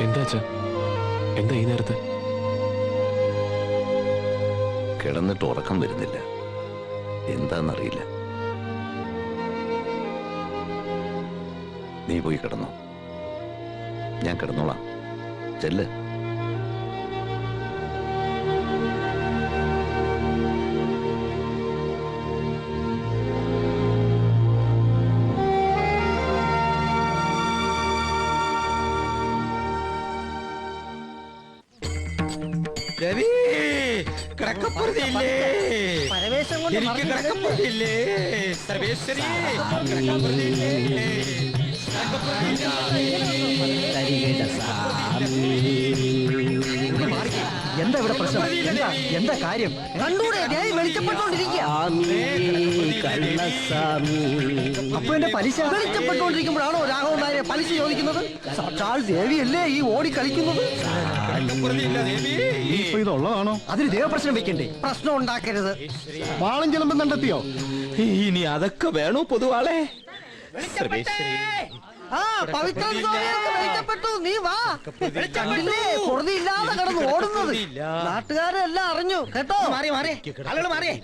B: എന്താ അച്ഛാ, എന്താ ഈ നേരത്തെ?
H: കിടന്നിട്ട് ഉറക്കം വരുന്നില്ല, എന്താന്നറിയില്ല. നീ പോയി കിടന്നോ, ഞാൻ കിടന്നോളാം. ചെല്ല്.
F: കിടക്കപ്പുറതിയില്ലേ?
J: പരവേശം കൊണ്ട്
F: എനിക്ക് കിടക്കപ്പുറതിയില്ലേ? സർവേശ്വരി, കിടക്കപ്പുറതിയില്ലേ?
J: എന്താ ഇവിടെ പ്രശ്നം? എന്താ എന്താ കാര്യം? കണ്ടൂടെ, ദേവി വെളിച്ചപ്പെട്ടോണ്ടിരിക്കുക. അപ്പൊ എന്റെ പലിശ വെളിച്ചപ്പെട്ടോണ്ടിരിക്കുമ്പോഴാണോ രാഘവൻ നായരെ പലിശ ചോദിക്കുന്നത്? സാക്ഷാൽ ദേവിയല്ലേ ഈ ഓടി കളിക്കുന്നത്?
K: ഇപ്പൊ ഇതുള്ളതാണോ?
J: അതിന് ദേവപ്രശ്നം വെക്കണ്ടേ? പ്രശ്നം ഉണ്ടാക്കരുത്.
K: വാളും ചിലമ്പും കണ്ടെത്തിയോ?
E: ഇനി അതൊക്കെ വേണോ പൊതുവാളെ?
J: ആ പവിത്രൻ സ്വാമിയൊക്കെ വെളിച്ചപ്പെട്ടു. നീ വാ. കണ്ടില്ലേ, പൊറുതി ഇല്ലാതെ കിടന്ന് ഓടുന്നത്. നാട്ടുകാരെല്ലാം അറിഞ്ഞു കേട്ടോ.
E: മാറി മാറി ആളുകൾ മാറിയേ.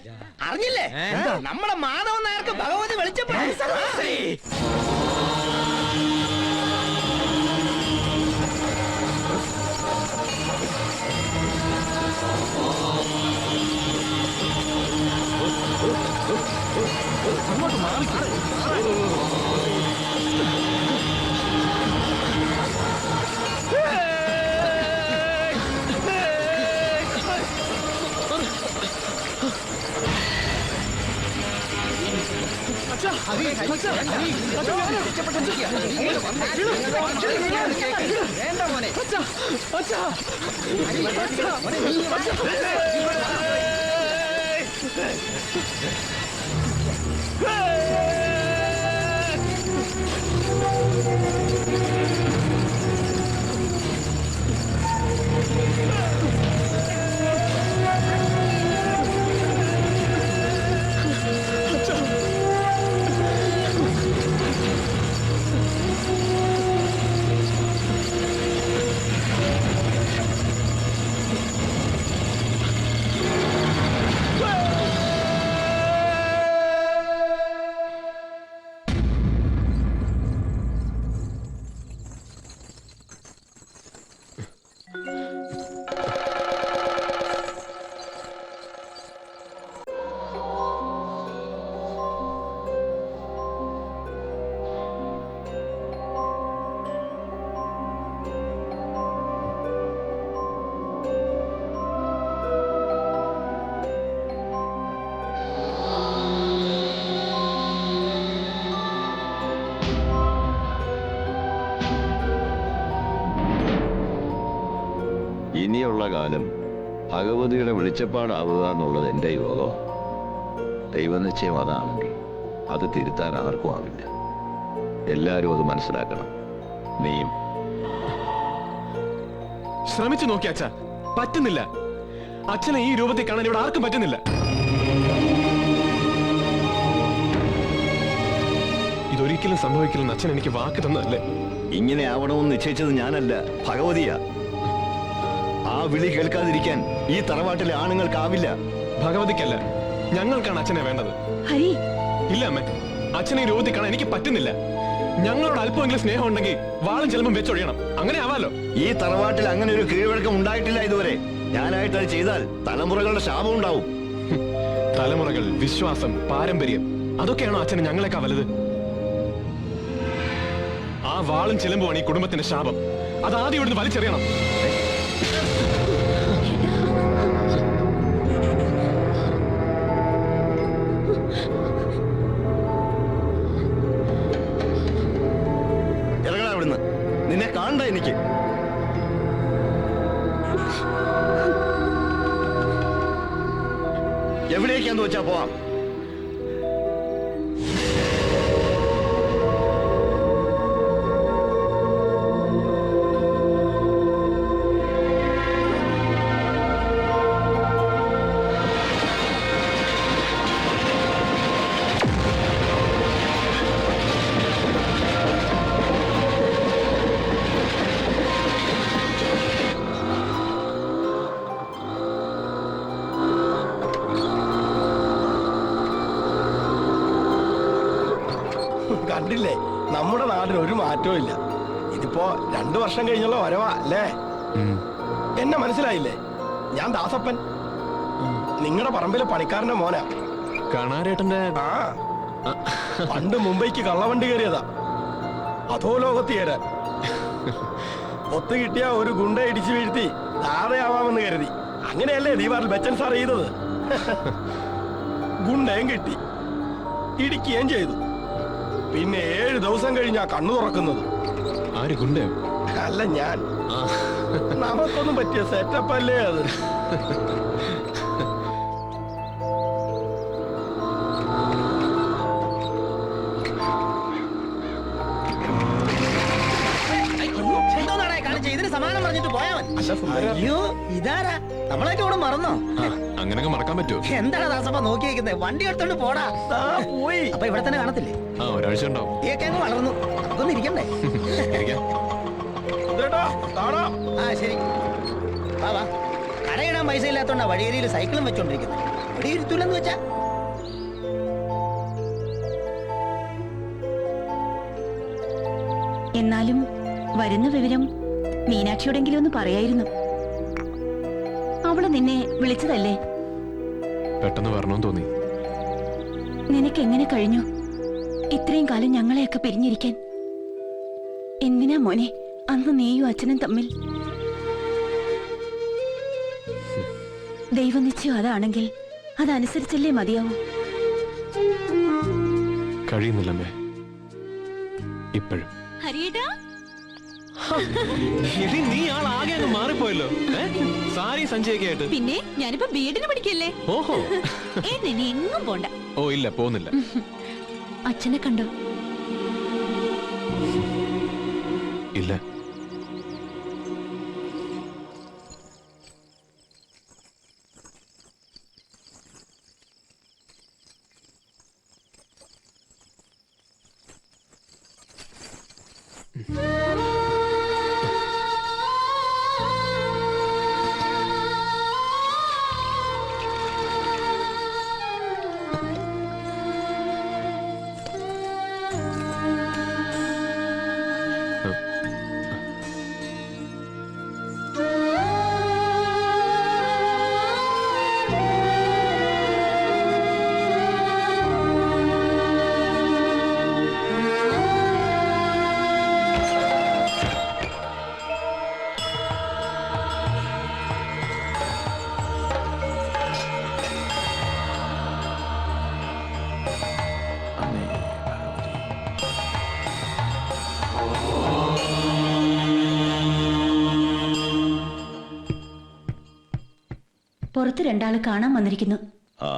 E: അറിഞ്ഞില്ലേ നമ്മളെ മാധവൻ നായർക്ക് ഭഗവതി വെളിച്ചപ്പെട്ടു.
J: അങ്ങോട്ട് മാറി. വേണ്ട മോനെ.
H: ഇനിയുള്ള കാലം ഭഗവതിയുടെ വെളിച്ചപ്പാടാവുക എന്നുള്ളത് എൻ്റെ യോഗം. ദൈവനിശ്ചയം അതാണെങ്കിൽ അത് തിരുത്താൻ ആർക്കും ആവില്ല. എല്ലാവരും അത് മനസ്സിലാക്കണം. നീയും
B: ശ്രമിച്ചു നോക്കി അച്ഛാ, പറ്റുന്നില്ല. അച്ഛനെ ഈ രൂപത്തിൽ കാണാൻ ഇവിടെ ആർക്കും പറ്റുന്നില്ല. ഇതൊരിക്കലും സംഭവിക്കില്ലെന്ന് അച്ഛൻ എനിക്ക് വാക്ക് തന്നതല്ലേ?
H: ഇങ്ങനെ ആവണമെന്ന് നിശ്ചയിച്ചത് ഞാനല്ല, ഭഗവതിയാ. ആ വിളി കേൾക്കാതിരിക്കാൻ ഈ തറവാട്ടിലെ ആണുങ്ങൾക്കാവില്ല.
B: ഭഗവതിക്കല്ല, ഞങ്ങൾക്കാണ് അച്ഛനെ വേണ്ടത്.
I: ഹരി,
B: ഇല്ല അമ്മേ, അച്ഛനെ ഈ രൂപത്തിൽ കാണാൻ എനിക്ക് പറ്റുന്നില്ല. ഞങ്ങളോട് അല്പമെങ്കിലും സ്നേഹം ഉണ്ടെങ്കിൽ വാളും ചെലമ്പും വെച്ചൊഴിയണം. അങ്ങനെ ആവാലോ.
H: ഈ തറവാട്ടിൽ അങ്ങനെ ഒരു കീഴ്വഴക്കം ഉണ്ടായിട്ടില്ല ഇതുവരെ. ഞാനായിട്ട് അത് ചെയ്താൽ തലമുറകളുടെ ശാപം ഉണ്ടാവും.
B: തലമുറകൾ, വിശ്വാസം, പാരമ്പര്യം, അതൊക്കെയാണോ അച്ഛന് ഞങ്ങളെക്കാ വലുത്? ആ വാളും ചെലമ്പുമാണ് ഈ കുടുംബത്തിന്റെ ശാപം. അത് ആദ്യം ഇവിടുന്ന് വലിച്ചെറിയണം.
H: ഇറങ്ങടാ ഇവിടുന്ന്. നിന്നെ കാണണ്ട എനിക്ക്. എവിടേക്കാന്ന് വെച്ചാ പോവാം.
J: കണ്ടില്ലേ, നമ്മുടെ നാടിന് ഒരു മാറ്റവും ഇല്ല. ഇതിപ്പോ 2 വർഷം കഴിഞ്ഞുള്ള വരവാ അല്ലേ? എന്നെ മനസ്സിലായില്ലേ? ഞാൻ ദാസപ്പൻ, നിങ്ങളുടെ പറമ്പിലെ പണിക്കാരന്റെ മോനാ.
B: കാണാരേട്ടന്റെ
J: ആ, പണ്ട് മുംബൈക്ക് കള്ളവണ്ടി കയറിയതാ, അധോ ലോകത്ത് കയറാൻ. ഒത്തു കിട്ടിയ ഒരു ഗുണ്ട ഇടിച്ചു വീഴ്ത്തി താഴെയാവാമെന്ന് കരുതി. അങ്ങനെയല്ലേ ദീപാറിൽ ബച്ചൻ സാർ ചെയ്തത്? ഗുണ്ടയും കിട്ടി, ഇടിക്കുകയും ചെയ്തു. പിന്നെ 7 ദിവസം കഴിഞ്ഞാ കണ്ണു തുറക്കുന്നത്.
B: ആര് ഗുണ്ടയോ?
J: അല്ല, ഞാൻ. നമുക്കൊന്നും പറ്റിയ സെറ്റപ്പ് അല്ലേ അത്? ഇതിന് സമാനം പറഞ്ഞിട്ട് പോയാ മതി. അയ്യോ, ഇതാരാ? നമ്മളൊക്കെ ഇവിടെ മറന്നോ?
B: അങ്ങനൊക്കെ മറക്കാൻ പറ്റുമോ?
J: എന്താണ് ദാസപ്പ നോക്കിയിരിക്കുന്നത്? വണ്ടി എടുത്തോണ്ട് പോടാ. പോയി. അപ്പൊ ഇവിടെ തന്നെ കാണത്തില്ലേ?
B: ആ, ഒരാഴ്ച ഉണ്ടാവും.
J: ഈയൊക്കെ അങ്ങ് വളർന്നു, നമുക്കൊന്ന് ഇരിക്കണ്ടേ? ആ, ശരി. വാ വാ. കടയിടാൻ പൈസ ഇല്ലാത്തോണ്ടാ വഴിയേരിയിൽ സൈക്കിളും വെച്ചോണ്ടിരിക്കുന്നത്. ഇവിടെ ഇരുത്തൂലെന്ന് വെച്ചാ.
I: എന്നാലും വരുന്ന വിവരം മീനാക്ഷിയോടെങ്കിലും ഒന്ന് പറയായിരുന്നു. അവള് നിന്നെ വിളിച്ചതല്ലേ?
B: പെട്ടെന്ന് വരണമെന്ന് തോന്നി.
I: നിനക്ക് എങ്ങനെ കഴിഞ്ഞു ഇത്രയും കാലം ഞങ്ങളെയൊക്കെ പിരിഞ്ഞിരിക്കാൻ? എന്തിനാ മോനെ അന്ന് നീയും അച്ഛനും തമ്മിൽ? ദൈവനിശ്ചയം അതാണെങ്കിൽ അതനുസരിച്ചല്ലേ മതിയാവൂ.
B: കഴിയുന്നില്ലമ്മേ ഇപ്പോഴും.
C: ഹരിയേട്ടാ,
B: നീ ആളാകെ അങ്ങ് മാറിപ്പോയല്ലോ. സാരി സഞ്ചയൊക്കെ ആയിട്ട്.
C: പിന്നെ ഞാനിപ്പോ ബിഎഡിന് പഠിക്കല്ലേ.
B: ഓഹോ.
C: എന്നെ എങ്ങും പോണ്ട.
B: ഓ ഇല്ല, പോകുന്നില്ല.
C: അച്ഛനെ കണ്ടോ?
B: ഇല്ല.
I: പുറത്ത് 2 ആള് കാണാൻ വന്നിരിക്കുന്നു.
H: ആ,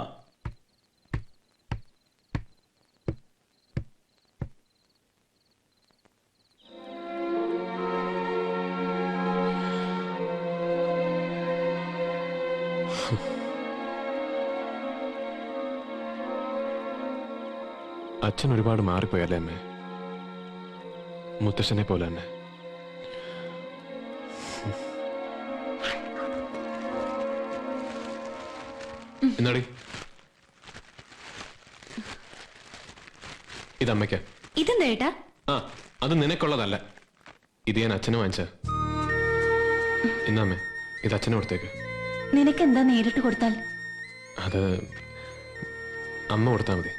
B: അച്ഛൻ ഒരുപാട് മാറിപ്പോയല്ലേ അമ്മേ? മുത്തശ്ശനെ പോലെ തന്നെ. എന്നാടി ഇതമ്മയ്ക്ക.
C: ഇതെന്താ ഏട്ടാ?
B: ആ, അത് നിനക്കുള്ളതല്ല. ഇത് ഞാൻ അച്ഛന് വാങ്ങിച്ച. എന്നാമ്മേ, ഇത് അച്ഛന് കൊടുത്തേക്ക്.
I: നിനക്കെന്താ നേരിട്ട് കൊടുത്താൽ?
B: അത് അമ്മ കൊടുത്താൽ മതി.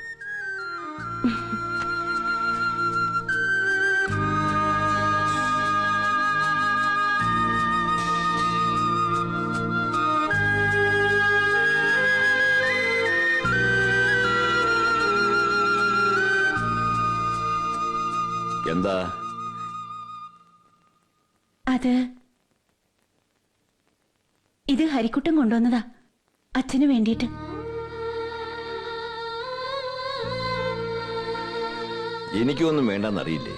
H: എന്താ
I: അത് ഇത് ഹരിക്കുട്ടൻ കൊണ്ടുവന്നതാ അച്ഛന് വേണ്ടിയിട്ട്.
H: എനിക്കൊന്നും വേണ്ടെന്നറിയില്ലേ?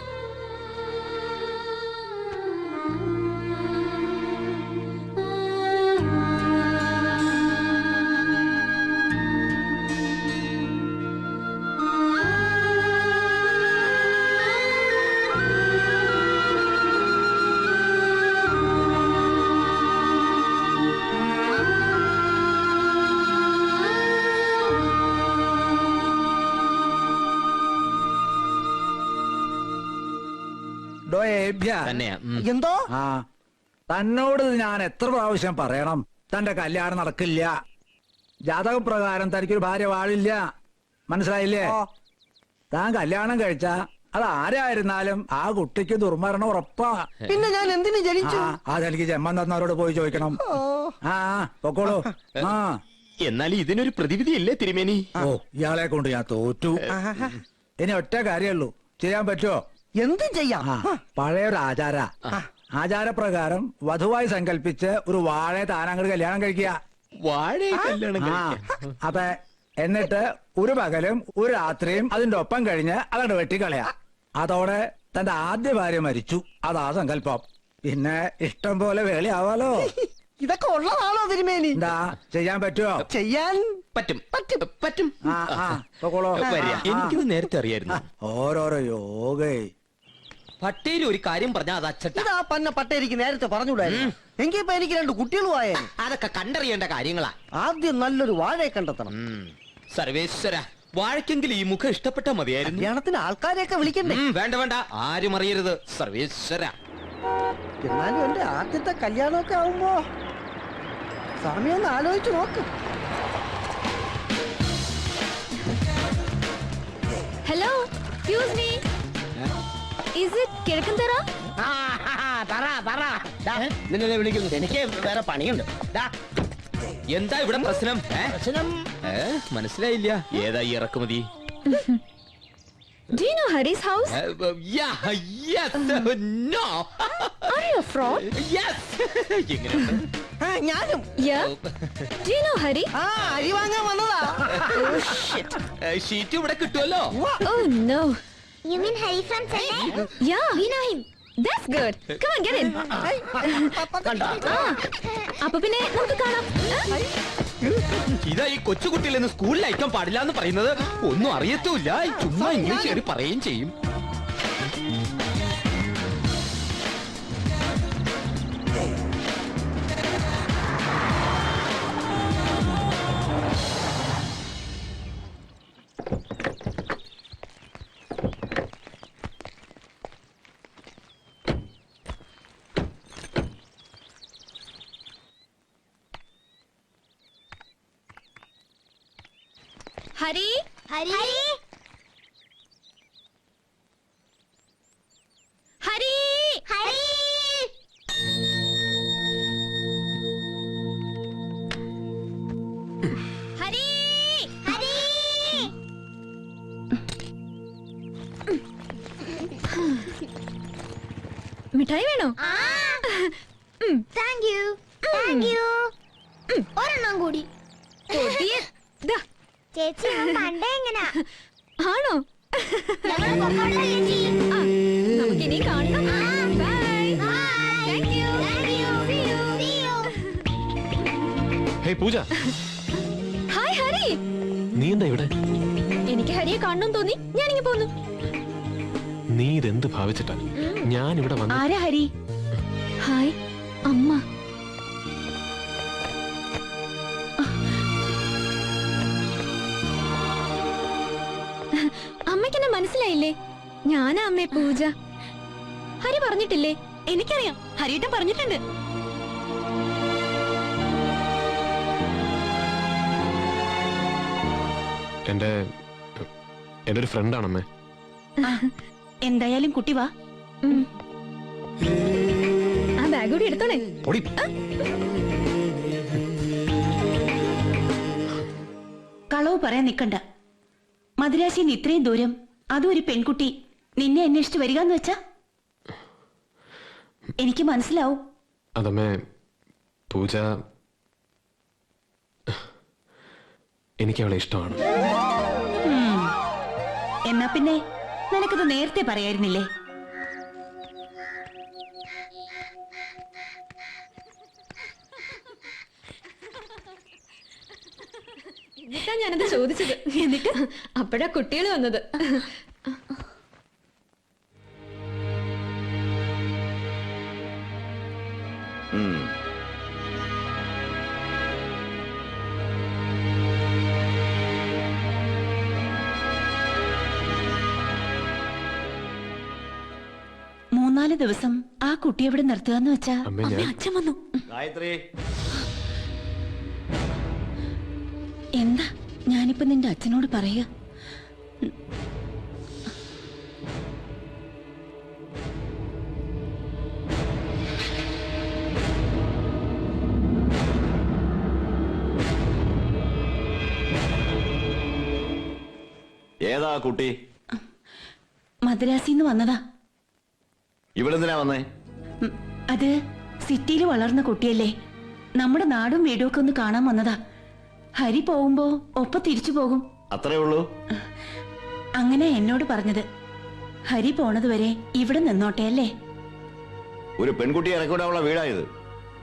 E: തന്നെയാ.
L: എന്തോ ആ തന്നോട് ഞാൻ എത്ര പ്രാവശ്യം പറയണം തന്റെ കല്യാണം നടക്കില്ല, ജാതകപ്രകാരം തനിക്കൊരു ഭാര്യ വാഴില്ല, മനസ്സിലായില്ലേ? താൻ കല്യാണം കഴിച്ച അത് ആരായിരുന്നാലും ആ കുട്ടിക്ക് ദുർമരണം ഉറപ്പാ.
J: പിന്നെ ഞാൻ എന്തിനു ജനിച്ചു?
L: അതെനിക്ക് ജന്മം തന്നവരോട് പോയി ചോദിക്കണം. ആ പൊക്കോളൂ. ആ
E: എന്നാൽ ഇതിനൊരു പ്രതിവിധിയല്ലേ തിരുമേനി?
L: ഓ ഇയാളെ കൊണ്ട് ഞാൻ തോറ്റു. ഇനി ഒറ്റ കാര്യമുള്ളൂ, ചെയ്യാൻ പറ്റുമോ?
J: എന്ത് ചെയ്യാം?
L: പഴയൊരു ആചാരപ്രകാരം വധുവായി സങ്കല്പിച്ച് ഒരു വാഴയെ താനങ്ങോട്ട് കല്യാണം കഴിക്കുക.
E: വാഴയെ കല്യാണം
L: ആ അപ്പൊ എന്നിട്ട് ഒരു പകലും ഒരു രാത്രിയും അതിന്റെ ഒപ്പം കഴിഞ്ഞ് അതങ്ങോട്ട് വെട്ടിക്കളയാ. അതോടെ തന്റെ ആദ്യ ഭാര്യ മരിച്ചു. അതാ സങ്കല്പം. പിന്നെ ഇഷ്ടം പോലെ വേളയാവാലോ.
J: ഇതൊക്കെ ഉള്ളതാണോ തിരുമേനി?
L: എന്താ ചെയ്യാൻ പറ്റുമോ?
J: ചെയ്യാൻ
E: പറ്റും പറ്റും പറ്റും.
L: പൊക്കോളൂ.
E: എനിക്കിത് നേരത്തെ അറിയായിരുന്നു.
L: ഓരോരോ യോഗേ.
E: പട്ടേല് ഒരു കാര്യം പറഞ്ഞാൽ അത് അച്ചട്ട.
J: ഇതാ പന്ന പട്ടേരിക്ക് നേരത്തെ പറഞ്ഞുകൂടായിരുന്നു. എങ്കിപ്പോ എനിക്ക് 2 കുട്ടികളും ആയേ.
E: അതൊക്കെ കണ്ടറിയേണ്ട കാര്യങ്ങളാ.
J: ആദ്യം നല്ലൊരു വാഴയെ കണ്ടെത്തണം.
E: സർവേശ്വര, വാഴയ്ക്കെങ്കിലും ഈ മുഖം ഇഷ്ടപ്പെട്ടാ മതിയായിരുന്നു.
J: കല്യാണത്തിന് ആൾക്കാരെയൊക്കെ വിളിക്കണ്ടേ?
E: വേണ്ട വേണ്ട, ആരും അറിയരുത്. സർവേശ്വര,
J: എന്നാലും എന്റെ ആദ്യത്തെ കല്യാണമൊക്കെ ആവുമ്പോ സമയം ഒന്ന് ആലോചിച്ച് നോക്ക്.
D: Hello, excuse me, is it Kizhakkanthara?
J: നിന്നെ വിളിക്കുന്നു. എനിക്ക് വേറെ പണിയുണ്ട്.
E: എന്താ ഇവിടെ പ്രശ്നം? മനസ്സിലായില്ല. ഏതാ ഈ ഇറക്കുമതി?
D: Do you know Hari's house?
E: Yes. No.
D: Are you a fraud?
E: Yes.
J: ഞാനും.
D: Yeah. Do you know Hari?
J: അരി വാങ്ങാൻ വന്നതാ.
D: Oh shit.
E: ഷീറ്റ് ഇവിടെ കിട്ടുമല്ലോ.
D: Oh no.
G: You mean Hari from Chennai?
D: Yeah.
G: We know him.
D: That's good. Come on, get in. അപ്പൊ പിന്നെ നമുക്ക് കാണാം.
E: ഇതാ ഈ കൊച്ചുകുട്ടിയിലെന്ന് സ്കൂളിൽ അയക്കാൻ പാടില്ല എന്ന് പറയുന്നത്. ഒന്നും അറിയത്തുമില്ല, ചുമ്മാ ഇംഗ്ലീഷ് കയറി പറയുകയും ചെയ്യും.
D: Hari,
G: Hari?
D: Hari,
G: Hari?
D: Hari.
G: Hari?
D: മിഠായി വേണോ?
G: Thank you. Thank you. ഒരെണ്ണം കൂടി.
D: ദാ.
G: ചേച്ചി ഞാൻ പണ്ടേ എങ്ങനാ?
D: ആണോ?
G: ഞങ്ങൾ പൊക്കോട്ടെ ചേച്ചി.
D: നമുക്കിനി കാണണം. Bye.
G: Thank you. Thank you. See you. See you.
B: Hey Pooja,
D: hi Hari.
B: നീ എന്താ ഇവിടെ?
D: എനിക്ക് ഹരിയെ കാണണം തോന്നി ഞാനിങ്ങി പോന്നു.
B: നീ ഇതെന്ത് ഭാവിച്ചിട്ടാ ഞാൻ ഇവിടെ വന്നു?
I: ആരാ ഹരി?
D: ഹായ് അമ്മ. അമ്മയ്ക്കെന്നെ മനസ്സിലായില്ലേ? ഞാനാ അമ്മേ പൂജ. ഹരി പറഞ്ഞിട്ടില്ലേ?
C: എനിക്കറിയാം, ഹരിയേട്ടൻ പറഞ്ഞിട്ടുണ്ട്.
B: എന്റെ ഒരു ഫ്രണ്ടാണമ്മേ.
I: എന്തായാലും കുട്ടി വാ.
D: ആ ബാഗ് കൂടി എടുത്തോളേ.
I: കളവ് പറയാൻ നിക്കണ്ട. മദിരാശിന്ന് ഇത്രയും ദൂരം, അതും ഒരു പെൺകുട്ടി നിന്നെ അന്വേഷിച്ച് വരികന്ന് വെച്ചാ എനിക്ക് മനസ്സിലാവും.
B: അതമ്മേ, പൂജ എനിക്ക് അവളെ ഇഷ്ടമാണ്.
I: എന്നാ പിന്നെ നിനക്കത് നേരത്തെ പറയായിരുന്നില്ലേ?
D: എന്നിട്ടാ ഞാനത് ചോദിച്ചത്. എന്നിട്ട് അപ്പോഴാ കുട്ടികൾ വന്നത്.
I: മൂന്നാല് ദിവസം ആ കുട്ടി എവിടെ നിർത്തുകന്ന് വെച്ചാ
B: അമ്മേ, ഞാൻ
I: അച്ഛൻ വന്നു.
H: ഗായത്രി,
I: എന്താ ഞാനിപ്പോ നിന്റെ അച്ഛനോട് പറയുക?
H: ഏതാ കുട്ടി?
I: മദ്രാസിന്ന് വന്നതാ.
H: ഇവിടെന്തിനാ വന്നേ?
I: അത് സിറ്റിയിൽ വളർന്ന കുട്ടിയല്ലേ, നമ്മുടെ നാടും വീടും ഒക്കെ ഒന്ന് കാണാൻ വന്നതാ. ഹരി പോകുമ്പോ ഒപ്പം തിരിച്ചു പോകും.
H: അത്രേ ഉള്ളൂ?
I: അങ്ങനെ എന്നോട് പറഞ്ഞത്. ഹരി പോണതുവരെ ഇവിടെ നിന്നോട്ടെ അല്ലേ?
H: ഒരു പെൺകുട്ടിയെ ഇറക്കിവിടാനുള്ള വീടായത്.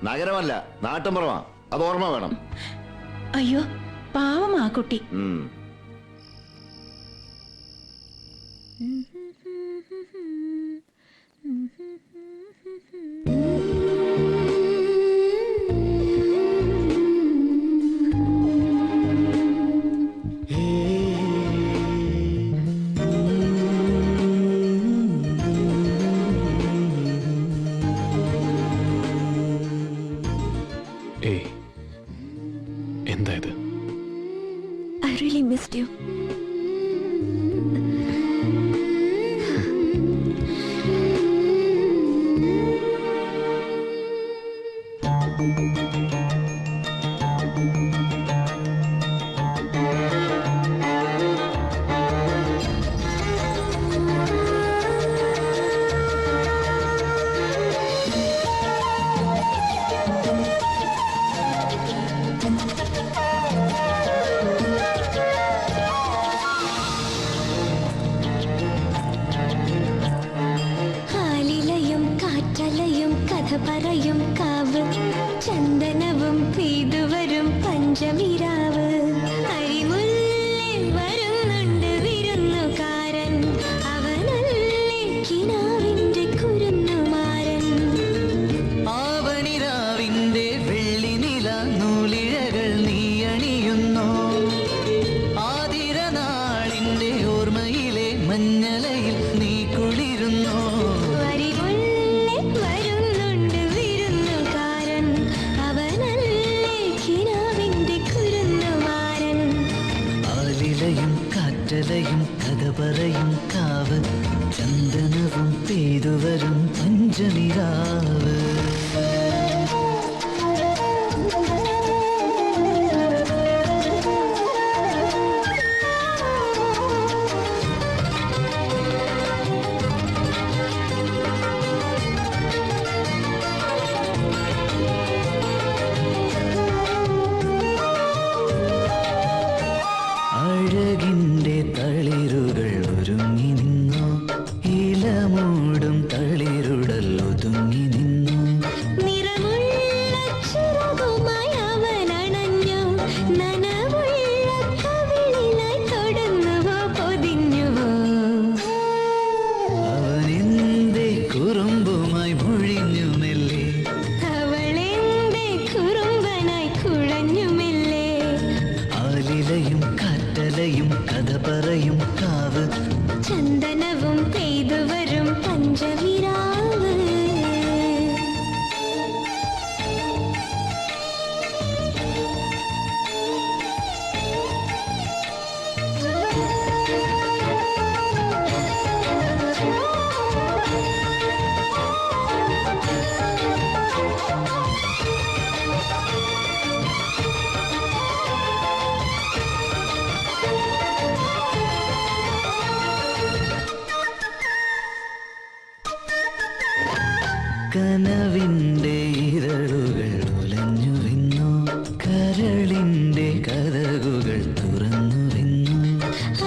H: നഗരമല്ല, നാട്ടിൻപുറമാ. അത് ഓർമ്മ വേണം.
I: അയ്യോ പാവം ആ കുട്ടി.
B: എന്താ ഇത്?
D: I really missed you. പറയും കാവ് ചന്ദനവും പെയ്തുവരും പഞ്ചമിരാവ് അരിമുല്ലിൽ വരുന്നുണ്ട് വിരുന്നുകാരൻ അവനല്ലേ കിനാവിന്റെ കുരുന്നുമാരൻ
M: ആവണിരാവിന്റെ വെള്ളിനില നൂലിഴകൾ നീയണിയുന്നോ ആതിരനാളിന്റെ ഓർമ്മയിലെ മഞ്ഞലയിൽ നീ കുളിരുന്നോ കാറ്റലയും കഥ പറയും കാവ് ചന്ദനവും പെയ്തുവരും പഞ്ചമിരാവ് അഴകിന്റെ തളിരുകൾ ഒരുങ്ങി നിന്നോ ഇലമൂടും തളിരുടൽ ഒതുങ്ങി നിന്നോ കനവിൻ്റെ ഇരളുകൾ ഉലഞ്ഞുവെന്നു, കരളിൻ്റെ കഥകുകൾ തുറന്നുവെന്നു.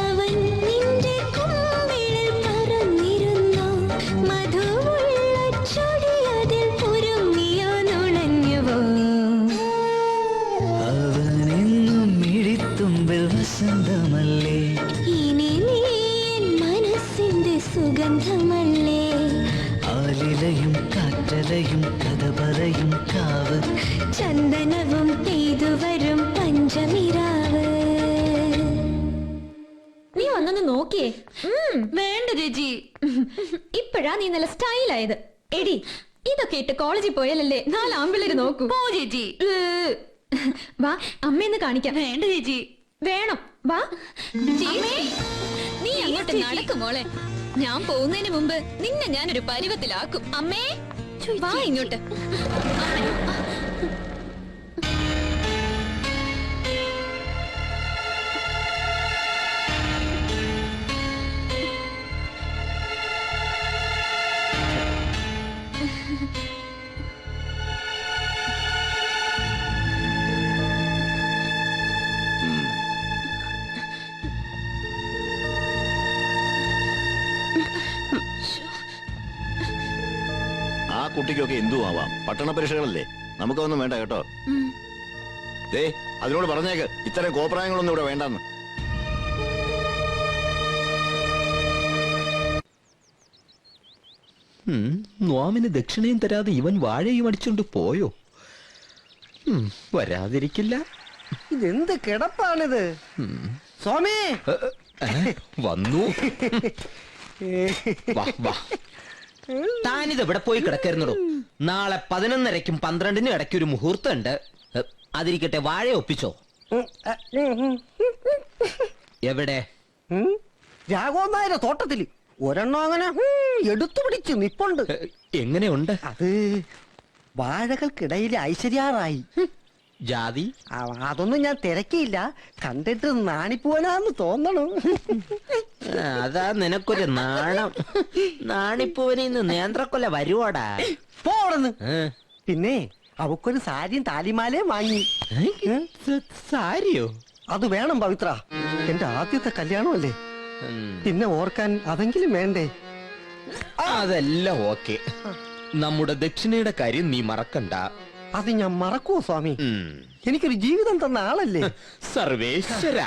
D: അവൻ നിന്റെ കുമ്പിളിൽ പറന്നിരുന്നു, മധുവുള്ള ചൊടിയതിൽ പൊരുങ്ങിയോ നുണഞ്ഞുവോ.
M: അവനെന്നും മിഴിത്തുമ്പിൽ വസന്തമല്ലേ,
D: ഇനി നീ എൻ മനസ്സിന്റെ സുഗന്ധമല്ലേ.
M: ആലിലയും കാറ്റലയും കഥ പറയും കാവ്,
D: ചന്ദനവും പെയ്തുവരും പഞ്ചമിരാവ്. നീ വന്നൊന്ന് നോക്കിയേ.
C: വേണ്ട ചേച്ചി.
D: ഇപ്പഴാ നീ നല്ല സ്റ്റൈലായത്. എടി, ഇതൊക്കെ ഇട്ട് കോളേജിൽ പോയാലല്ലേ 4 ആമ്പിള്ളേര് നോക്കൂ.
C: പോ ചേച്ചി.
D: വാ, അമ്മയെന്ന് കാണിക്കാം.
C: വേണ്ട ചേച്ചി.
D: വേണം, വാ. നീ അങ്ങോട്ട് നടക്കും മോളെ. ഞാൻ പോകുന്നതിന് മുമ്പ് നിന്നെ ഞാനൊരു പരുവത്തിലാക്കും. അമ്മേ, വാ ഇങ്ങോട്ട്.
H: ആ കുട്ടിക്കൊക്കെ എന്തും ആവാം, പട്ടണ പരീക്ഷകളല്ലേ, നമുക്കൊന്നും വേണ്ട കേട്ടോ. ദേ അതിനോട് പറഞ്ഞേക്ക് ഇത്തരം കോപ്രായങ്ങളൊന്നും ഇവിടെ വേണ്ടെന്ന്.
E: നോമിന് ദക്ഷിണയും തരാതെ ഇവൻ വാഴയും അടിച്ചോണ്ട് പോയോ? വരാതിരിക്കില്ല.
J: ഇതെന്ത് കിടപ്പാണിത് സ്വാമി?
E: വന്നു. വാ വാ. താനിത് എവിടെ പോയി കിടക്കരുന്നടോ? നാളെ 11:30ക്കും 12നും ഇടയ്ക്ക് ഒരു മുഹൂർത്തം ഉണ്ട്. അതിരിക്കട്ടെ, വാഴ ഒപ്പിച്ചോ? എവിടെ?
J: രാഘവനായരുടെ തോട്ടത്തില് ഒരെണ്ണം അങ്ങനെ എടുത്തു പിടിച്ചു നിപ്പുണ്ട്.
E: എങ്ങനെയുണ്ട്?
J: അത് വാഴകൾക്കിടയിൽ ഐശ്വര്യാറായി.
E: ജാതി
J: അതൊന്നും ഞാൻ തിരക്കിയില്ല, കണ്ടിട്ട് നാണിപ്പോനാന്ന് തോന്നണു.
E: അതാ നിനക്കൊരു നാണം. നാണിപ്പൂവനിന്ന് നേന്ത്രക്കൊല വരുവാടാ.
J: പോടന്ന്. പിന്നെ അവക്കൊരു സാരിയും താലിമാലയും വാങ്ങി.
E: സാരിയോ?
J: അത് വേണം പവിത്ര, എന്റെ ആദ്യത്തെ കല്യാണമല്ലേ, പിന്നെ ഓർക്കാൻ അതെങ്കിലും വേണ്ടേ?
E: അതെല്ലാം ഓക്കെ. നമ്മുടെ ദക്ഷിണയുടെ കാര്യം നീ മറക്കണ്ട.
J: അത് ഞാൻ മറക്കുവോ സ്വാമി? എനിക്കൊരു ജീവിതം തന്ന ആളല്ലേ.
E: സർവേശ്വര.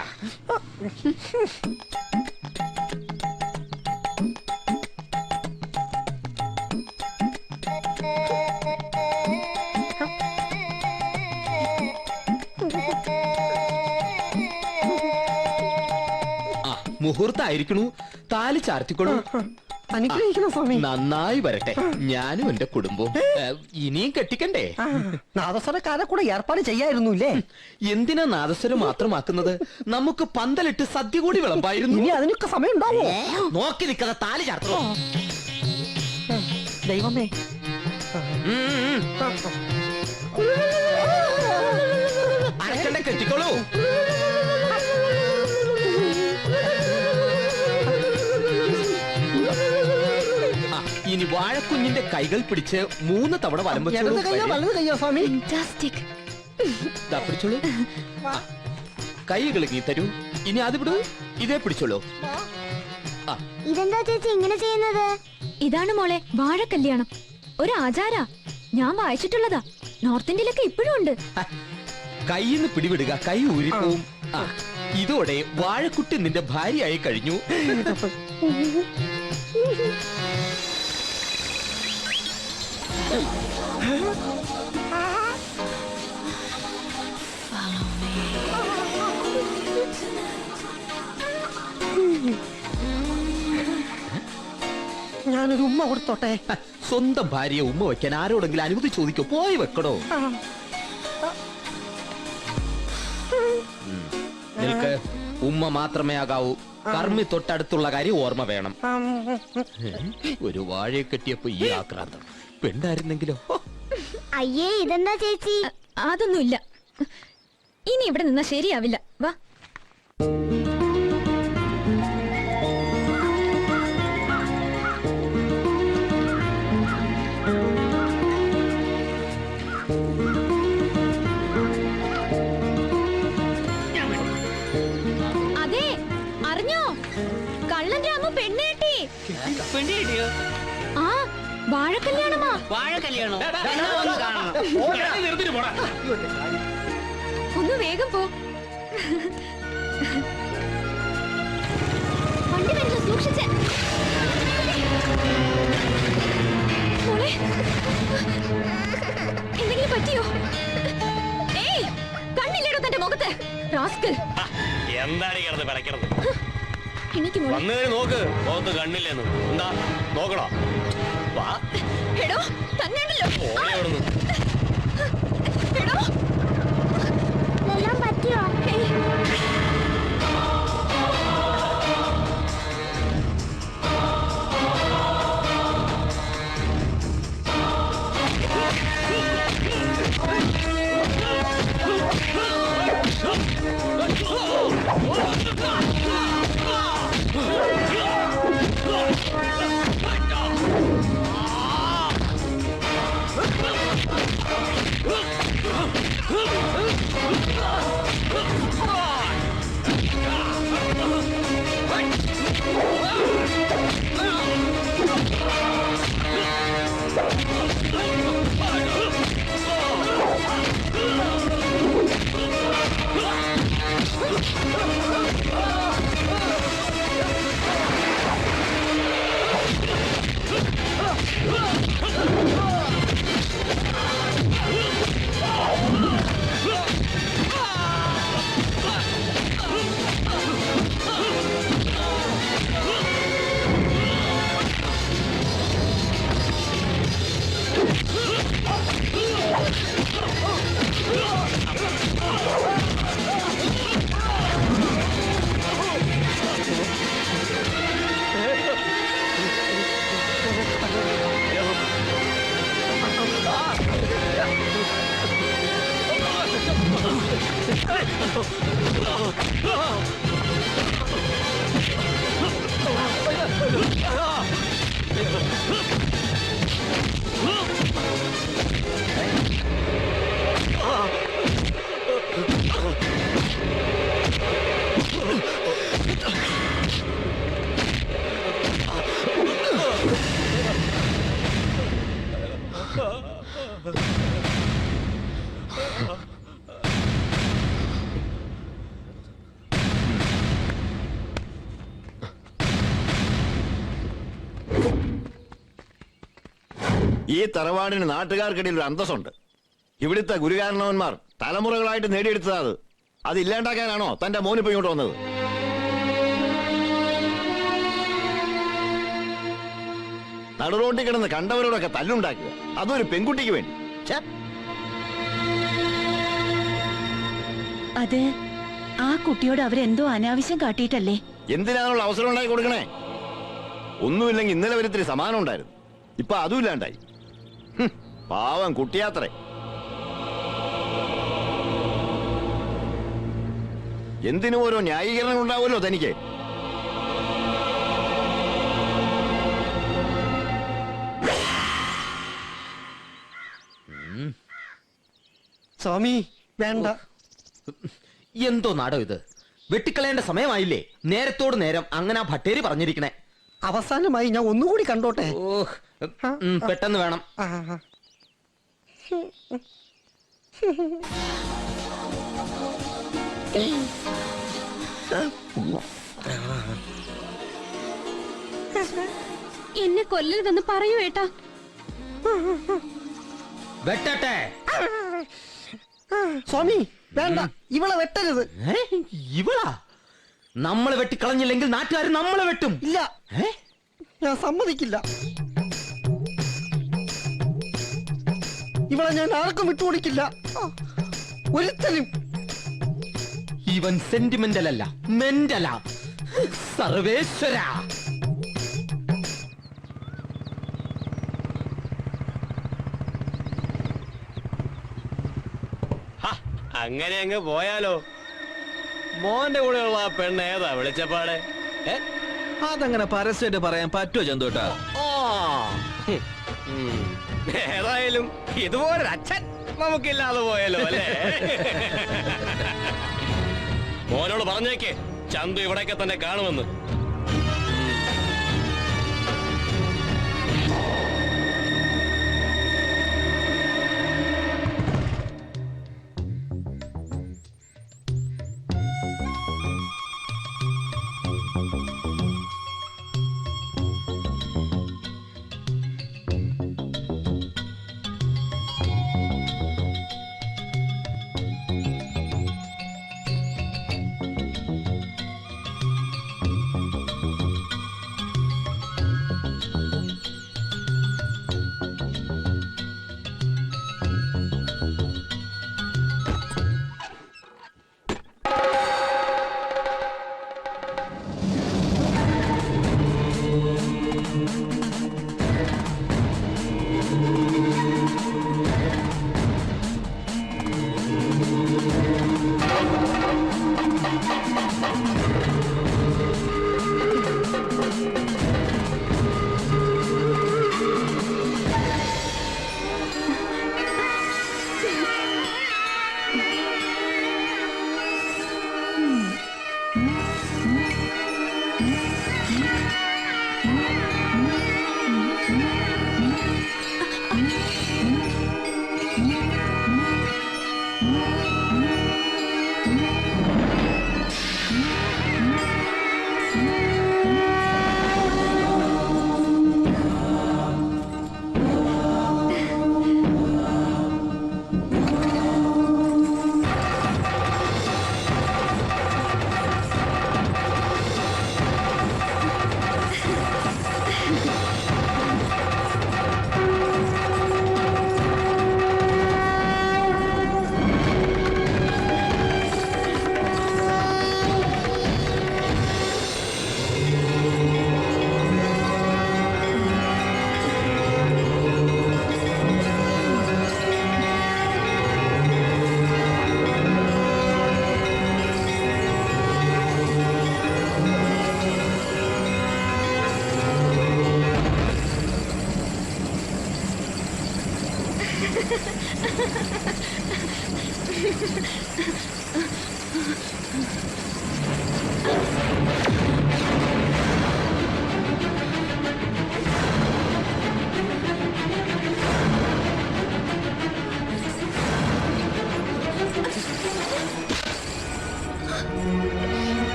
E: മുഹൂർത്തായിരിക്കണു. താലി ചാർത്തിക്കൊള്ളു.
J: അനുഗ്രഹിക്കണം സ്വാമി.
E: നന്നായി വരട്ടെ. ഞാനും എന്റെ കുടുംബവും. ഇനിയും കെട്ടിക്കണ്ടേ?
J: നാദസ്വരക്കാരെ കൂടെ ഏർപ്പാട് ചെയ്യായിരുന്നുല്ലേ?
E: എന്തിനാ നാദസ്വരം മാത്രമാക്കുന്നത്? നമുക്ക് പന്തലിട്ട് സദ്യ കൂടി വിളമ്പായിരുന്നു.
J: ഇനി അതിനൊക്കെ സമയം ഉണ്ടാവോ?
E: നോക്കി നിൽക്കാതെ താലി ചാർത്തോ.
J: ദൈവമേ.
E: അരക്കണ്ട, കെട്ടിക്കോളൂ. ഇനി വാഴക്കുഞ്ഞിന്റെ കൈകൾ പിടിച്ച് 3 തവണ വലം വെച്ചോളൂ. പിടിച്ചോളൂ. കൈകൾ നീ തരൂ. ഇനി അത് വിടൂ. ഇതേ പിടിച്ചോളൂ.
G: ഇതെന്താ ചേച്ചി ഇങ്ങനെ ചെയ്യുന്നത്?
D: ഇതാണ് മോളെ വാഴ കല്യാണം. ഒരു ആചാരാ, ഞാൻ വായിച്ചിട്ടുള്ളതാ. നോർത്ത് ഇന്ത്യയിലൊക്കെ ഇപ്പോഴും ഉണ്ട്.
E: കൈന്ന് പിടിവിടുക, കൈ ഊരിപ്പോവും. ഇതോടെ വാഴക്കുട്ടി നിന്റെ ഭാര്യയായി കഴിഞ്ഞു.
J: ഞാനൊരു ഉമ്മ കൊടുത്തോട്ടെ?
E: സ്വന്തം ഭാര്യയെ ഉമ്മ വെക്കാൻ ആരോടെങ്കിലും അനുമതി ചോദിക്കോ? പോയി വെക്കടോ. നിനക്ക് ഉമ്മ മാത്രമേ ആകാവൂ. കർമ്മി തൊട്ടടുത്തുള്ള കാര്യം ഓർമ്മ വേണം. ഒരു വാഴയെ കെട്ടിയപ്പോ ഈ ആക്രാന്തം. പെണ്ണായിരുന്നെങ്കിലോ?
G: അയ്യേ, ഇതെന്താ ചേച്ചി?
D: അതൊന്നുമില്ല. ഇനി ഇവിടെ നിന്നാ ശരിയാവില്ല. വാ.
C: കല്യാണമാ.
F: വാഴ കല്യാണം
B: നിർത്തിട്ട് പോടാ.
C: ഒന്ന് വേഗം പോ. വണ്ടി വരുന്നു, സൂക്ഷിച്ച്. മോളെ, എന്തെങ്കിലും പറ്റിയോ? ഏയ്, കണ്ണില്ലേടോ തന്റെ മുഖത്ത്? റാസ്കൽ.
F: എന്താണ് കിടന്ന് പിടയ്ക്കണത്?
C: എനിക്ക് മോളെ.
F: വന്നു നോക്ക്, മുഖത്ത് കണ്ണില്ലെന്ന്. എന്താ നോക്കണോ? വാ.
C: എടോ, തന്നെയുണ്ടല്ലോ.
F: ഓടി അവിടുന്ന്.
C: എടോ,
G: എല്ലാം പറ്റിയോ?
C: ഏയ്.
H: ഈ തറവാടിന് നാട്ടുകാർക്കിടയിൽ ഒരു അന്തസ്സുണ്ട്. ഇവിടുത്തെ ഗുരുകാരണവന്മാർ തലമുറകളായിട്ട് നേടിയെടുത്തത് അത് ഇല്ലാണ്ടാക്കാനാണോ തന്റെ മോനിപ്പോ ഇങ്ങോട്ട് വന്നത്? നടുറോട്ടിൽ കിടന്ന് കണ്ടവരോടൊക്കെ തല്ലുണ്ടാക്കുക, അതൊരു പെൺകുട്ടിക്ക് വേണ്ടി.
I: അത് ആ കുട്ടിയോട് അവരെന്തോ അനാവശ്യം കാട്ടിയിട്ടല്ലേ?
H: എന്തിനാണുള്ള അവസരം ഉണ്ടാക്കി കൊടുക്കണേ? ഒന്നുമില്ലെങ്കിൽ ഇന്നലെ വരെ ഇത്തിരി സമാനം ഉണ്ടായിരുന്നു, ഇപ്പൊ അതും ഇല്ലാണ്ടായി. പാവം കുട്ടിയാത്രേ. എന്തിനും ഓരോ ന്യായീകരണം ഉണ്ടാവുമല്ലോ തനിക്ക്.
F: സ്വാമി വേണ്ട. എന്തോ നാടോ ഇത്? വെട്ടിക്കളയേണ്ട സമയമായില്ലേ? നേരത്തോട് നേരം അങ്ങനെ ആ ഭട്ടേരി പറഞ്ഞിരിക്കണേ.
J: അവസാനമായി ഞാൻ ഒന്നുകൂടി കണ്ടോട്ടെ.
F: ഓഹ്, പെട്ടെന്ന് വേണം.
C: എന്നെ കൊല്ലരുതെന്ന് പറയൂ ഏട്ടാ.
F: വെട്ടട്ടെ?
J: സ്വാമി വേണ്ട, ഇവളെ വെട്ടരുത്.
F: ഇവളാ? നമ്മളെ വെട്ടിക്കളഞ്ഞില്ലെങ്കിൽ നാട്ടുകാർ നമ്മളെ വെട്ടും.
J: ഇല്ല, ഞാൻ സമ്മതിക്കില്ല. ഇവളെ ഞാൻ ആർക്കും വിട്ടുകൊടുക്കില്ല, ഒരുത്തനും.
F: ഇവൻ സെന്റിമെന്റൽ അല്ല, മെന്റല. സർവേശ്വര,
E: അങ്ങനെ അങ്ങ് പോയാലോ? മോന്റെ കൂടെയുള്ള ആ പെണ്ണ് ഏതാ വിളിച്ചപ്പാടെ?
A: അതങ്ങനെ പരസ്യമായിട്ട് പറയാൻ പറ്റുമോ ചന്തോട്ടാ?
E: ഏതായാലും ഇതുപോലൊരു അച്ഛൻ നമുക്കില്ലാതെ പോയല്ലോ അല്ലേ? മോനോട് പറഞ്ഞേക്കേ ചന്തു ഇവിടെയൊക്കെ തന്നെ കാണുമെന്ന്.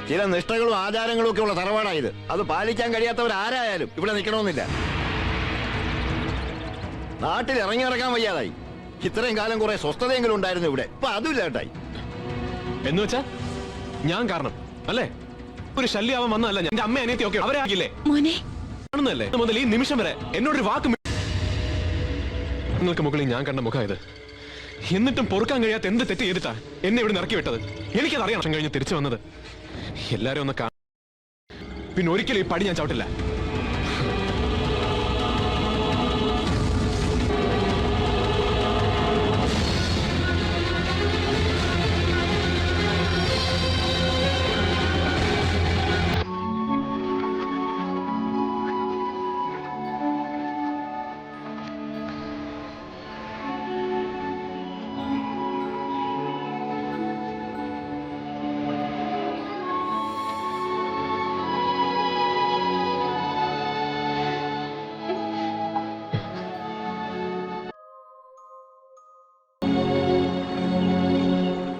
H: ചില നിഷ്ഠകളും ആചാരങ്ങളും ഒക്കെ ഉള്ള തറവാടായത്. അത് പാലിക്കാൻ കഴിയാത്തവരാരായാലും ഇവിടെ നിൽക്കണമെന്നില്ല. നാട്ടിൽ ഇറങ്ങി നടക്കാൻ വയ്യാതായി. ഇത്രയും കാലം കുറെ സ്വസ്ഥതയെങ്കിലും ഉണ്ടായിരുന്നു ഇവിടെ. ഇപ്പൊ അതുമില്ല കേട്ടായി.
B: എന്ന് വെച്ചാ ഞാൻ കാരണം അല്ലേ? ഒരു ശല്യാവൻ വന്നല്ല. എന്റെ അമ്മ അനിയത്തി ഒക്കെ അവരെ ആകില്ലേ കാണുന്നല്ലേ മുതൽ ഈ നിമിഷം വരെ എന്നോടൊരു വാക്ക് നിങ്ങൾക്ക് മുകളിൽ ഞാൻ കണ്ട മുഖം ഇത്. എന്നിട്ടും പൊറുക്കാൻ കഴിയാത്ത എന്ത് തെറ്റ് ചെയ്തിട്ടാ എന്നെ ഇവിടെ ഇറക്കി വിട്ടത്? എനിക്കത് അറിയാം. വർഷം കഴിഞ്ഞ് തിരിച്ചു വന്നത് എല്ലാരും ഒന്ന് പിന്നെ ഒരിക്കലും ഈ പടി ഞാൻ ചവിട്ടില്ല.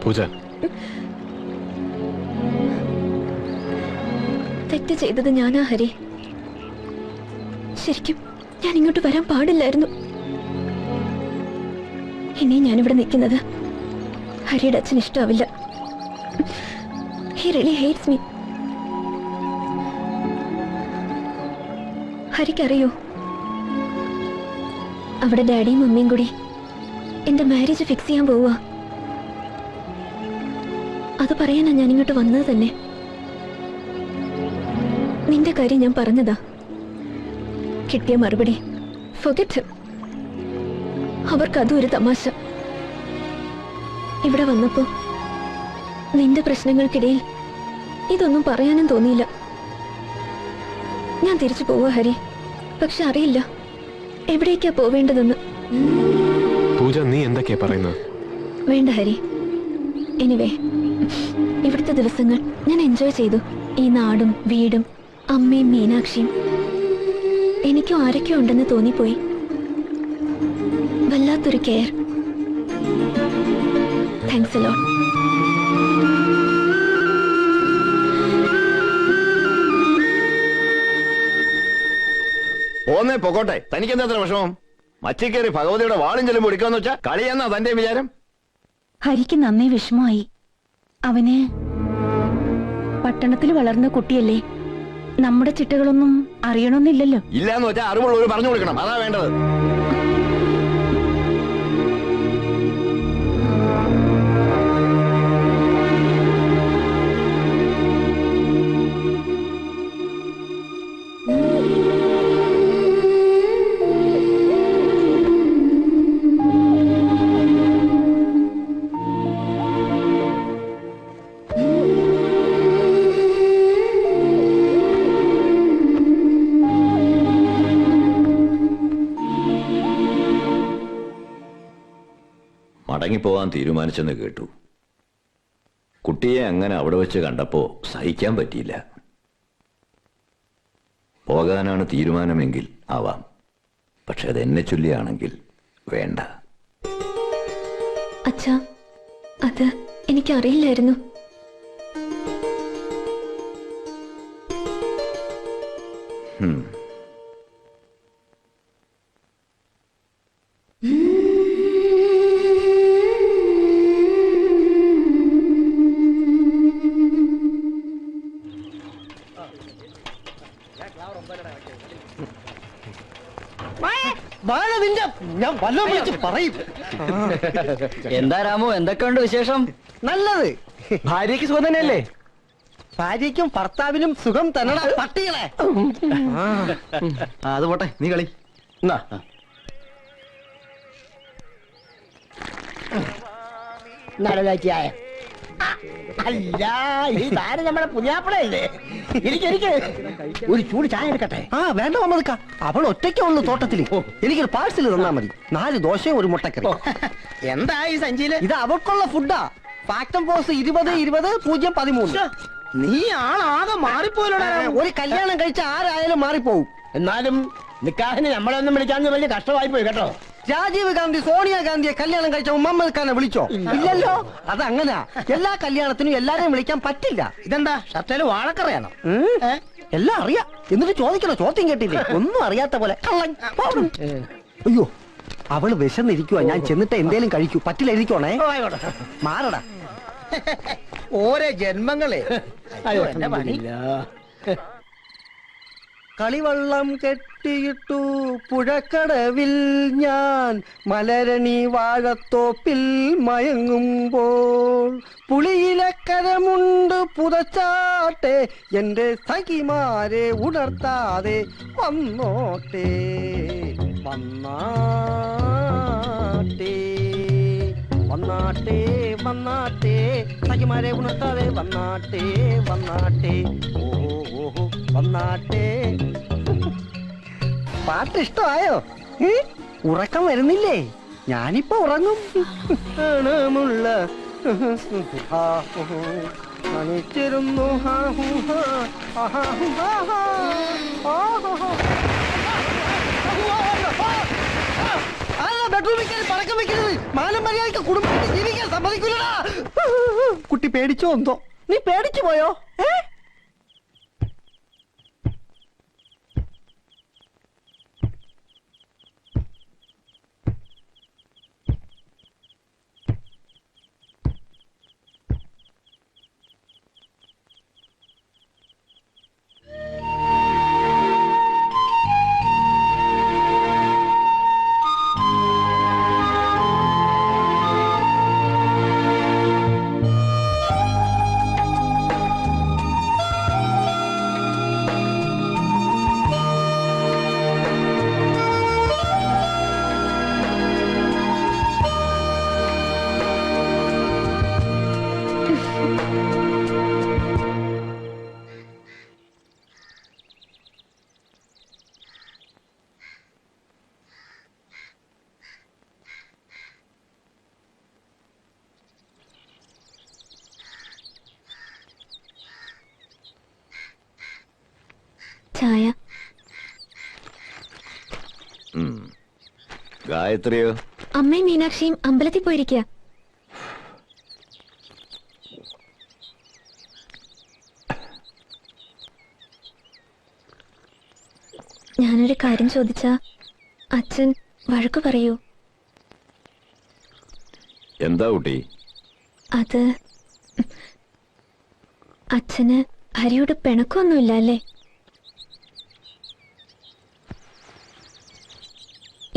B: പൂജ,
D: തെറ്റ് ചെയ്തത് ഞാനാ ഹരി. ശരിക്കും ഞാൻ ഇങ്ങോട്ട് വരാൻ പാടില്ലായിരുന്നു. ഇനി ഞാനിവിടെ നിൽക്കുന്നത് ഹരിയുടെ അച്ഛൻ ഇഷ്ടാവില്ല. He really hates me. ഹരിക്കറിയോ, അവിടെ ഡാഡിയും മമ്മിയും കൂടി എന്റെ മാരേജ് ഫിക്സ് ചെയ്യാൻ പോവുക. അത് പറയാനാ ഞാൻ ഇങ്ങോട്ട് വന്നത് തന്നെ. നിന്റെ കാര്യം ഞാൻ പറഞ്ഞതാ. കിട്ടിയ മറുപടി forget him. അവർക്കതും ഒരു തമാശ. ഇവിടെ വന്നപ്പോ നിന്റെ പ്രശ്നങ്ങൾക്കിടയിൽ ഇതൊന്നും പറയാനും തോന്നിയില്ല. ഞാൻ തിരിച്ചു പോവാ ഹരി. പക്ഷെ അറിയില്ല എവിടേക്കാ പോവേണ്ടതെന്ന്.
B: പൂജ, നീ എന്തൊക്കെയാ പറയുന്നത്?
D: വേണ്ട ഹരി. എനിവേ, ഇവിടുത്തെ ദിവസങ്ങൾ ഞാൻ എൻജോയ് ചെയ്തു. ഈ നാടും വീടും അമ്മയും മീനാക്ഷിയും. എനിക്കും ആരൊക്കെയോ ഉണ്ടെന്ന് തോന്നിപ്പോയി. വല്ലാത്തൊരു കെയർ. Thanks a lot.
H: പോന്നേ പൊക്കോട്ടെ. തനിക്കെന്താ അത്ര വിഷമം? മച്ചിക്കേറി ഭഗവതിയുടെ വാളും ചെല്ലുമ്പോൾ എടുക്കാന്ന് വെച്ചാ കളിയെന്നാ തന്റെ വിചാരം?
I: ഹരിക്ക് നന്നേ വിഷമമായി. അവന് പട്ടണത്തിൽ വളർന്ന കുട്ടിയല്ലേ, നമ്മുടെ ചിട്ടകളൊന്നും അറിയണമെന്നില്ലല്ലോ.
H: ഇല്ലാന്ന് വെച്ചാൽ അറിവുള്ളവർ പറഞ്ഞു കൊടുക്കണം. അതാ വേണ്ടത്. പോവാൻ തീരുമാനിച്ചെന്ന് കേട്ടു. കുട്ടിയെ അങ്ങനെ അവിടെ വെച്ച് കണ്ടപ്പോ സഹിക്കാൻ പറ്റിയില്ല. പോകാനാണ് തീരുമാനമെങ്കിൽ ആവാം, പക്ഷെ അത് എന്നെ ചൊല്ലിയാണെങ്കിൽ വേണ്ട.
D: അച്ഛാ, അത് എനിക്കറിയില്ലായിരുന്നു.
J: ഞാൻ വല്ലതും വിളിച്ച് പറയും.
M: എന്താ രാമു, എന്തൊക്കെയുണ്ട് വിശേഷം?
J: നല്ലത്. ഭാര്യയ്ക്ക് സുഖം തന്നെയല്ലേ? ഭാര്യയ്ക്കും ഭർത്താവിനും സുഖം തന്നെടാ പട്ടികളെ.
A: അത് പോട്ടെ, നീ കളി.
J: നടലാക്കിയായ അല്ല, ഈ താരം നമ്മുടെ പുതിയാപ്പിളയല്ലേ? എനിക്ക് ഒരു ചൂട് ചായ എടുക്കട്ടെ. വേണ്ട മമ്മദ്ക്ക, അവൾ ഒറ്റയ്ക്കേ ഉള്ളു തോട്ടത്തില്. എനിക്കൊരു പാഴ്സൽ തന്നാ മതി. 4 ദോശയും ഒരു മുട്ടക്കറി. എന്താ ഈ സഞ്ചിയില്? ഇത് അവൾക്കുള്ള ഫുഡാ. ഫാക്ടം പോസ് 20-20-0-13. നീ ആളാകെ മാറിപ്പോയല്ലോ. ഒരു കല്യാണം കഴിച്ച ആരായാലും മാറിപ്പോവും. എന്നാലും നിക്കാഹിന് നമ്മളൊന്നും വിളിക്കാന്ന് വലിയ കഷ്ടമായി പോയി കേട്ടോ. രാജീവ് ഗാന്ധി സോണിയാഗാന്ധിയെ കല്യാണം കഴിച്ച മുഹമ്മദ് ഖാനെ വിളിച്ചോ? ഇല്ലല്ലോ. അതങ്ങനാ, എല്ലാ കല്യാണത്തിനും എല്ലാരെയും വിളിക്കാൻ പറ്റില്ല. ഇതെന്താ ഷർട്ടേല് വാഴക്കറയാണോ? എല്ലാം അറിയാം, എന്നിട്ട് ചോദിക്കണോ? ചോദ്യം കേട്ടില്ലേ? ഒന്നും അറിയാത്ത പോലെ. അയ്യോ, അവള് വിശന്നിരിക്കുവാ. ഞാൻ ചെന്നിട്ട് എന്തേലും കഴിക്കൂ. പറ്റില്ല, ഇരിക്കണേ. മാറടാ. ഓരോ ജന്മങ്ങളെ. കളിവള്ളം കെട്ടിയിട്ടു പുഴക്കടവിൽ ഞാൻ മലരണി വാഴത്തോപ്പിൽ മയങ്ങുമ്പോൾ പുളിയിലക്കരമുണ്ട് പുതച്ചാട്ടെ എന്റെ സഖിമാരെ ഉണർത്താതെ വന്നോട്ടെ വന്നാട്ടെ വന്നാട്ടെ വന്നാട്ടെ സഖിമാരെ ഉണർത്താതെ വന്നാട്ടെ വന്നാട്ടെ ഓഹോ വന്നാട്ടെ. പാട്ട് ഇഷ്ടമായോ? ഉറക്കം വരുന്നില്ലേ? ഞാനിപ്പോ ഉറങ്ങും. അണിച്ചിരുന്നു ബെഡ്റൂമിൽ കയറി പടക്കം വെക്കരുത്. മാനം മര്യാദയ്ക്ക് കുടുംബത്തിൽ ജീവിക്കാൻ സമ്മതിക്കില്ലടാ. കുട്ടി പേടിച്ചോ എന്തോ? നീ പേടിച്ചു പോയോ?
D: ചായ.
H: ഗായത്രിയോ?
D: അമ്മയും മീനാക്ഷിയും അമ്പലത്തിൽ പോയിരിക്കുക. ഞാനൊരു കാര്യം ചോദിച്ചാ അച്ഛൻ വഴക്കു പറയൂ?
H: എന്താ കുട്ടി?
D: അത് അച്ഛന് ഹരിയോട് പിണക്കൊന്നുമില്ല അല്ലേ?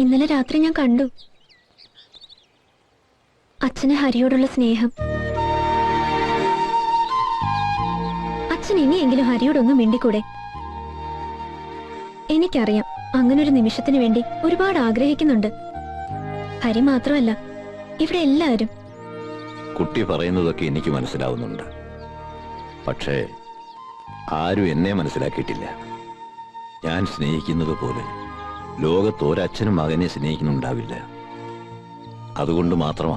D: ഇന്നലെ രാത്രി ഞാൻ കണ്ടു അച്ഛന് ഹരിയോടുള്ള സ്നേഹം. അച്ഛൻ ഇനിയെങ്കിലും ഹരിയോടൊന്നും മിണ്ടിക്കൂടെ? എനിക്കറിയാം അങ്ങനൊരു നിമിഷത്തിന് വേണ്ടി ഒരുപാട് ആഗ്രഹിക്കുന്നുണ്ട്. ഹരി മാത്രമല്ല, ഇവിടെ എല്ലാവരും.
H: കുട്ടി പറയുന്നതൊക്കെ എനിക്ക് മനസ്സിലാവുന്നുണ്ട്. പക്ഷേ ആരും എന്നെ മനസ്സിലാക്കിയിട്ടില്ല. ഞാൻ സ്നേഹിക്കുന്നത് പോലെ ലോകത്ത് ഒരച്ഛനും മകനെ സ്നേഹിക്കുന്നുണ്ടാവില്ല. അതുകൊണ്ട് മാത്രമാ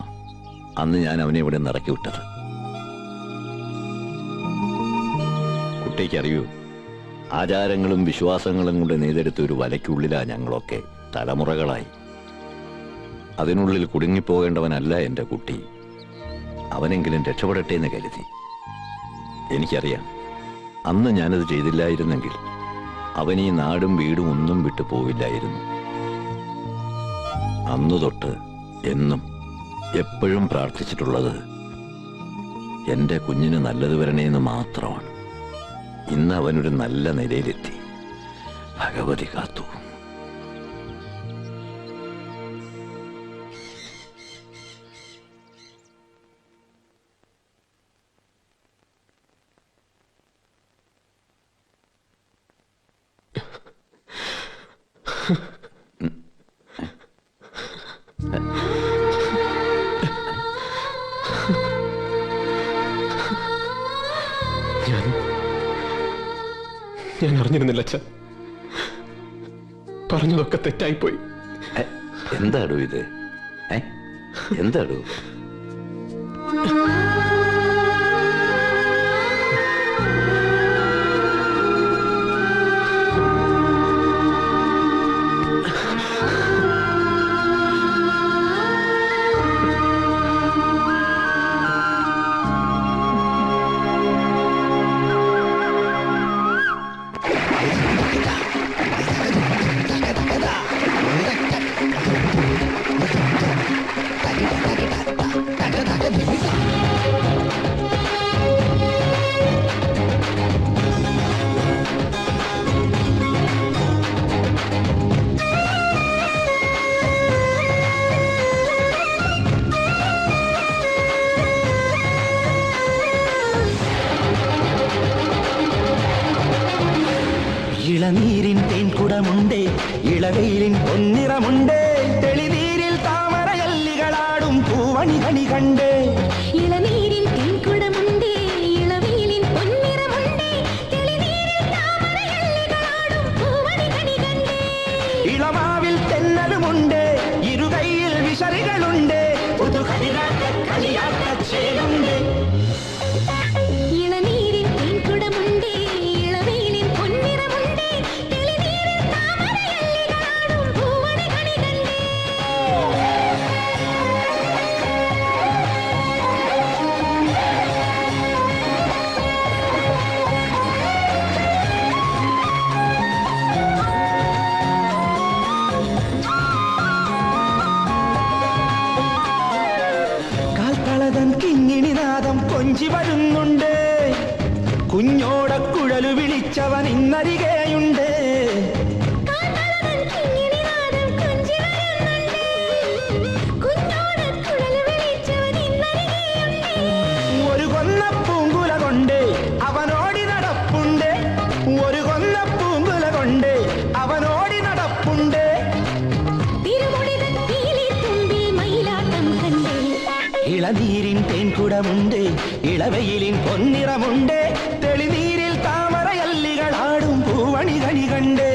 H: അന്ന് ഞാൻ അവനെ ഇവിടെ നിന്ന് ഇറക്കി വിട്ടത്. കുട്ടിക്കറിയൂ, ആചാരങ്ങളും വിശ്വാസങ്ങളും കൊണ്ട് നെയ്തെടുത്ത ഒരു വലയ്ക്കുള്ളിലാ ഞങ്ങളൊക്കെ തലമുറകളായി. അതിനുള്ളിൽ കുടുങ്ങിപ്പോകേണ്ടവനല്ല എൻ്റെ കുട്ടി. അവനെങ്കിലും രക്ഷപ്പെടട്ടെ എന്ന് കരുതി. എനിക്കറിയാം, അന്ന് ഞാനത് ചെയ്തില്ലായിരുന്നെങ്കിൽ അവൻ ഈ നാടും വീടും ഒന്നും വിട്ടു പോവില്ലായിരുന്നു. അന്നു തൊട്ട് എന്നും എപ്പോഴും പ്രാർത്ഥിച്ചിട്ടുള്ളത് എൻ്റെ കുഞ്ഞിന് നല്ലത് വരണേന്ന് മാത്രമാണ്. ഇന്ന് അവനൊരു നല്ല നിലയിലെത്തി. ഭഗവതി കാത്തു.
B: ഞാൻ അറിഞ്ഞിരുന്നില്ല അച്ഛ. പറഞ്ഞതൊക്കെ തെറ്റായിപ്പോയി.
H: എന്താടോ ഇത്? എന്താടോ?
N: ഇളനീരിൻ തേൻകുടമുണ്ടേ, ഇളവെയിലിൻ പൊന്നിറമുണ്ടേ, തെളിനീരിൽ താമരയല്ലികളാടും പൂവണികണി കണ്ടേ.
D: ഇളനീരിൻ തേൻകുടമുണ്ടേ, ഇളവെയിലിൻ പൊന്നിറമുണ്ടേ, തെളിനീരിൽ താമരയല്ലികളാടും പൂവണികണി കണ്ടേ.
N: ഇളമാവിൽ തെന്നലുമുണ്ട്, ഇരുകൈയിൽ വിശറികളുണ്ട്, പുതുകളിയാട്ട കളിയാട്ട ചേലുണ്ട്.
D: ഇളനീരിൻ തേൻകുടമുണ്ടേ, ഇളവെയിലിൻ പൊന്നിറമുണ്ടേ, തെളിനീരിൽ താമരയല്ലികളാടും പൂവണികണി കണ്ടേ.
N: കാൽത്തളതൻ കിങ്ങിണിനാദം കൊഞ്ചി വരുന്നുണ്ട്, കുഞ്ഞോടക്കുഴലു വിളിച്ചവൻ ഇന്നരികെയുണ്ട്.
D: കാൽത്തളതൻ കിങ്ങിണിനാദം കൊഞ്ചി വരുന്നുണ്ട്, കുഞ്ഞോടക്കുഴലു വിളിച്ചവൻ ഇന്നരികെയുണ്ട്.
N: ഒരു കൊന്ന പൂങ്കുല കൊണ്ട് അവനോടി നടപ്പുണ്ട്, ഒരു കൊന്ന പൂങ്കുല കൊണ്ട് അവനോടി നടപ്പുണ്ട്.
D: തിരുമുടിതൻ പീലിത്തുമ്പിൽ മയിലാട്ടം കണ്ടേ.
N: ഇളനീരിൻ തേൻകുടമുണ്ട്, ഇളവെയിലിൻ പൊന്നിറമുണ്ട്, തെളിനീരിൽ താമരയല്ലികളാടും പൂവണികണി കണ്ടേ.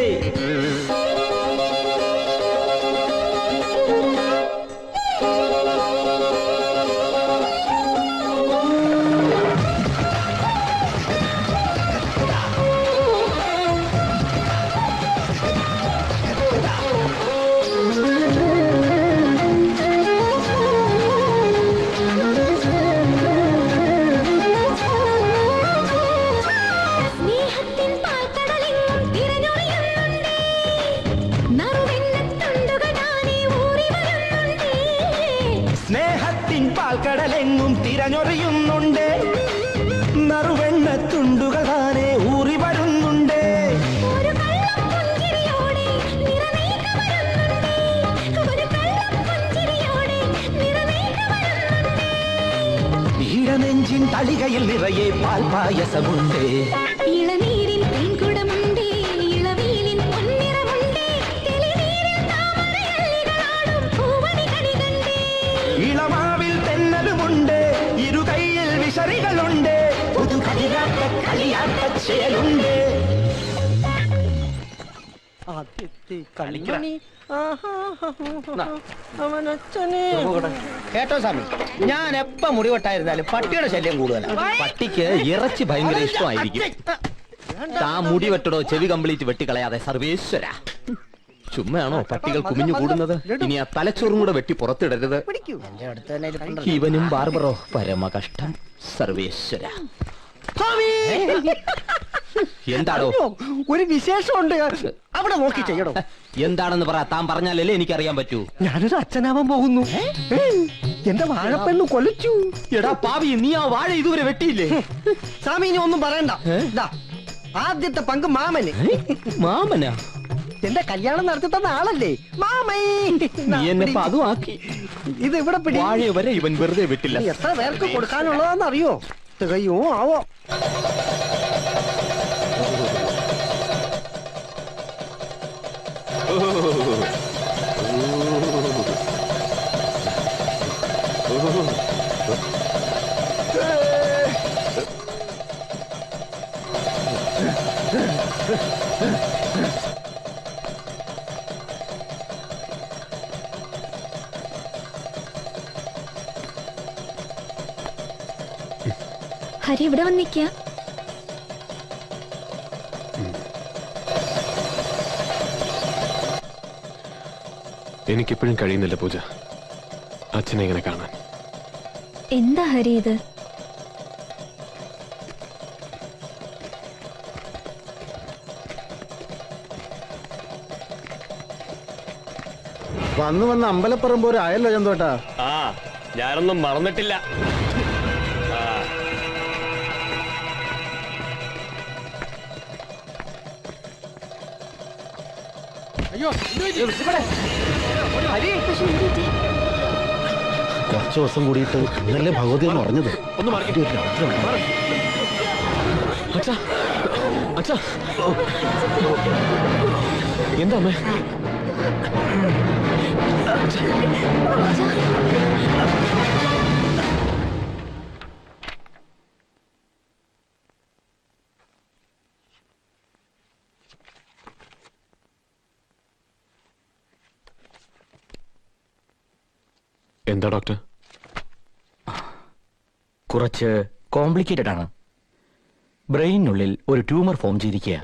D: സ്നേഹത്തിൻ പാൽക്കടലെങ്ങും തിരഞ്ഞൊറിയുന്നുണ്ടേ, നറുവെണ്ണത്തുണ്ടുകൾ താനേ ഊറി വരുന്നുണ്ടേ.
N: സ്നേഹത്തിൻ പാൽക്കടലെങ്ങും തിരഞ്ഞൊറിയുന്നുണ്ട്, നറുവെണ്ണത്തുണ്ടുകൾ താനേ ഊറി വരുന്നുണ്ട്.
D: ഒരു കള്ളപ്പുഞ്ചിരിയോടെ നിറവേക വരുന്നുണ്ടേ, ഒരു കള്ളപ്പുഞ്ചിരിയോടെ നിറവേക വരുന്നുണ്ടേ.
N: ഈഴനെഞ്ചിൻ തളികയിൽ നിറയെ പാൽപായസമുണ്ട്.
D: ഇളനീരിൻ തേൻകുടമുണ്ടേ, ഇളവെയിലിൻ പൊന്നിറമുണ്ടേ, തെളിനീരിൽ താമരയല്ലികളാടും പൂവണികണി കണ്ടേ.
N: ഇളമാവിൽ തെന്നലുമുണ്ട്, ഇരുകൈയിൽ വിശറികളുണ്ട്, പുതുകളിയാട്ട കളിയാട്ട ചേലുണ്ട്.
M: കേട്ടോ സ്വാമി, ഞാൻ എപ്പ മുടിവെട്ടായിരുന്നാലും പട്ടിയുടെ ശല്യം കൂടുതലാണ്.
E: പട്ടിക്ക് ഇറച്ചി ഭയങ്കര ഇഷ്ടമായിരിക്കും. താ മുടി വെട്ടടോ, ചെവി കംപ്ലീറ്റ് വെട്ടിക്കളയാതെ സർവേശ്വര. ചുമ്മയാണോ പട്ടികൾ കുമിഞ്ഞു കൂടുന്നത്? ഇനി ആ തലച്ചോറും കൂടെ വെട്ടി പുറത്തിടരുത്.
M: എന്റെ അടുത്ത് തന്നെ ഇരിപ്പുണ്ട്.
E: ഇവനും ബാർബറോ പരമ കഷ്ടം. സർവേശ്വര. എന്താണോ?
M: ഒരു വിശേഷമുണ്ട്, അവിടെ നോക്കി ചെയ്യണോ?
E: എന്താണെന്ന് പറ. താൻ പറഞ്ഞാലല്ലേ എനിക്കറിയാൻ പറ്റൂ.
M: ഞാനൊരു അച്ഛനാവാൻ പോകുന്നു. എന്റെ വാഴപ്പെന്ന് കൊലച്ചു.
E: എടാ പാവി, നീ ആ വാഴ ഇതുവരെ വെട്ടിയില്ലേ?
M: സ്വാമി ഇനി ഒന്നും പറയണ്ട. ദാ, ആദ്യത്തെ പങ്ക് മാമന്.
E: മാമനാ?
M: എന്റെ കല്യാണം നടത്തി തന്ന ആളല്ലേ മാമൈ.
E: നീ എന്നെ ഇപ്പൊ അതും ആക്കി.
M: ഇത് ഇവിടെ പിടി.
E: വാഴ വരെ ഇവൻ വെറുതെ വിട്ടില്ല.
M: എത്ര പേർക്ക് കൊടുക്കാനുള്ളതാന്ന് അറിയോ? തികയോ ആവോ?
D: ഹരി ഇവിടെ വന്നിക്ക.
B: എനിക്കിപ്പോഴും കഴിയുന്നില്ല പൂജ അച്ഛനെ ഇങ്ങനെ കാണാൻ.
D: എന്താ ഹരി ഇത്?
K: വന്ന് അമ്പലപ്പറമ്പ് ആയല്ലോ ചന്തോട്ടാ.
F: ആ, ഞാനൊന്നും മറന്നിട്ടില്ല.
K: കുറച്ചു ദിവസം കൂടിയിട്ട് ഇന്നലെ ഭഗവതി എന്ന് പറഞ്ഞത്.
B: ഒന്ന് മാറി. അച്ഛാ, അച്ഛാ, എന്താ അമ്മേ? എന്താ ഡോക്ടർ?
F: കുറച്ച് കോംപ്ലിക്കേറ്റഡ് ആണ്. ബ്രെയിനിനുള്ളിൽ ഒരു ട്യൂമർ ഫോം ചെയ്തിരിക്കുക.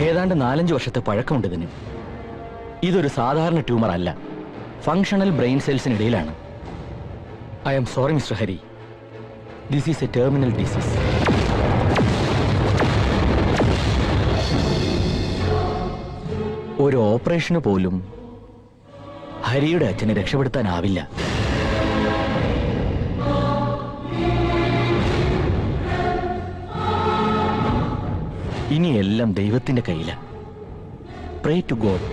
F: ഏതാണ്ട് 4-5 വർഷത്തെ പഴക്കമുണ്ട് ഇതിന്. ഇതൊരു സാധാരണ ട്യൂമർ അല്ല, ഫങ്ഷണൽ ബ്രെയിൻ സെൽസിനിടയിലാണ്. I am sorry mister Hari, this is a terminal disease. ഒരു ഓപ്പറേഷന് പോലും ഹരിയുടെ അച്ഛനെ രക്ഷപ്പെടുത്താനാവില്ല. ഇനിയെല്ലാം ദൈവത്തിന്റെ കയ്യിലാണ്. Pray to God.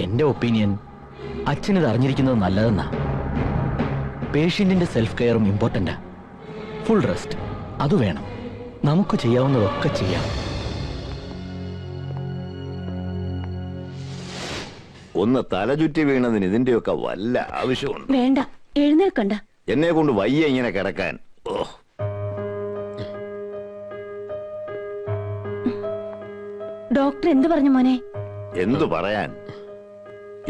F: എന്റെ ഒപ്പീനിയൻ, അച്ഛനിത് അറിഞ്ഞിരിക്കുന്നത് നല്ലതെന്നാ. പേഷ്യന്റിന്റെ സെൽഫ് കെയറും ഇമ്പോർട്ടന്റാ. ഫുൾ റെസ്റ്റ് അത് വേണം. നമുക്ക് ചെയ്യാവുന്നതൊക്കെ ചെയ്യാം.
H: ഒന്ന് തലചുറ്റി വീണതിന് ഇതിന്റെയൊക്കെ വല്ല ആവശ്യമുണ്ട്?
I: വേണ്ട, എഴുന്നേൽക്കണ്ട.
H: എന്നെ കൊണ്ട് വയ്യ ഇങ്ങനെ കിടക്കാൻ. ഓ,
I: ഡോക്ടർ എന്ത് പറഞ്ഞു മോനെ?
H: എന്തു പറയാൻ,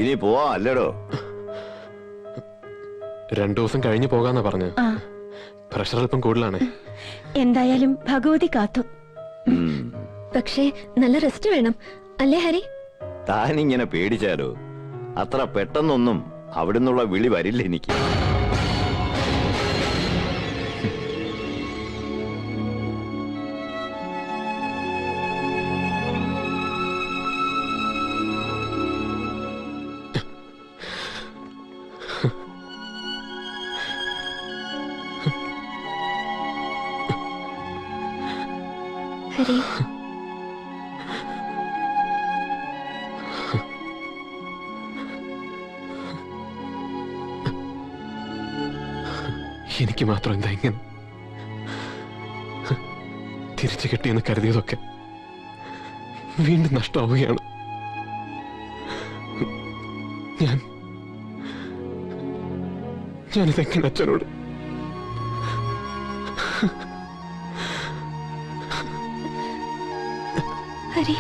H: ഇനി പോവാ അല്ലേടോ?
B: 2 ദിവസം കഴിഞ്ഞ് പോകാന്നാ പറഞ്ഞു. പ്രഷർ അല്പം കൂടുതലാണ്.
I: എന്തായാലും ഭഗവതി കാത്തു.
D: പക്ഷേ നല്ല റെസ്റ്റ് വേണം അല്ലേ ഹരി?
H: താനിങ്ങനെ പേടിച്ചാലോ? അത്ര പെട്ടെന്നൊന്നും അവിടുന്നുള്ള വിളി വരില്ല എനിക്ക്.
D: ഹരി,
B: എനിക്ക് മാത്രം എന്താ ഇങ്ങനെ? തിരിച്ചു കിട്ടിയെന്ന് കരുതിയതൊക്കെ വീണ്ടും നഷ്ടമാവുകയാണ്. ഞാനിതെങ്ങനെ അച്ഛനോട്?
D: ഹരി,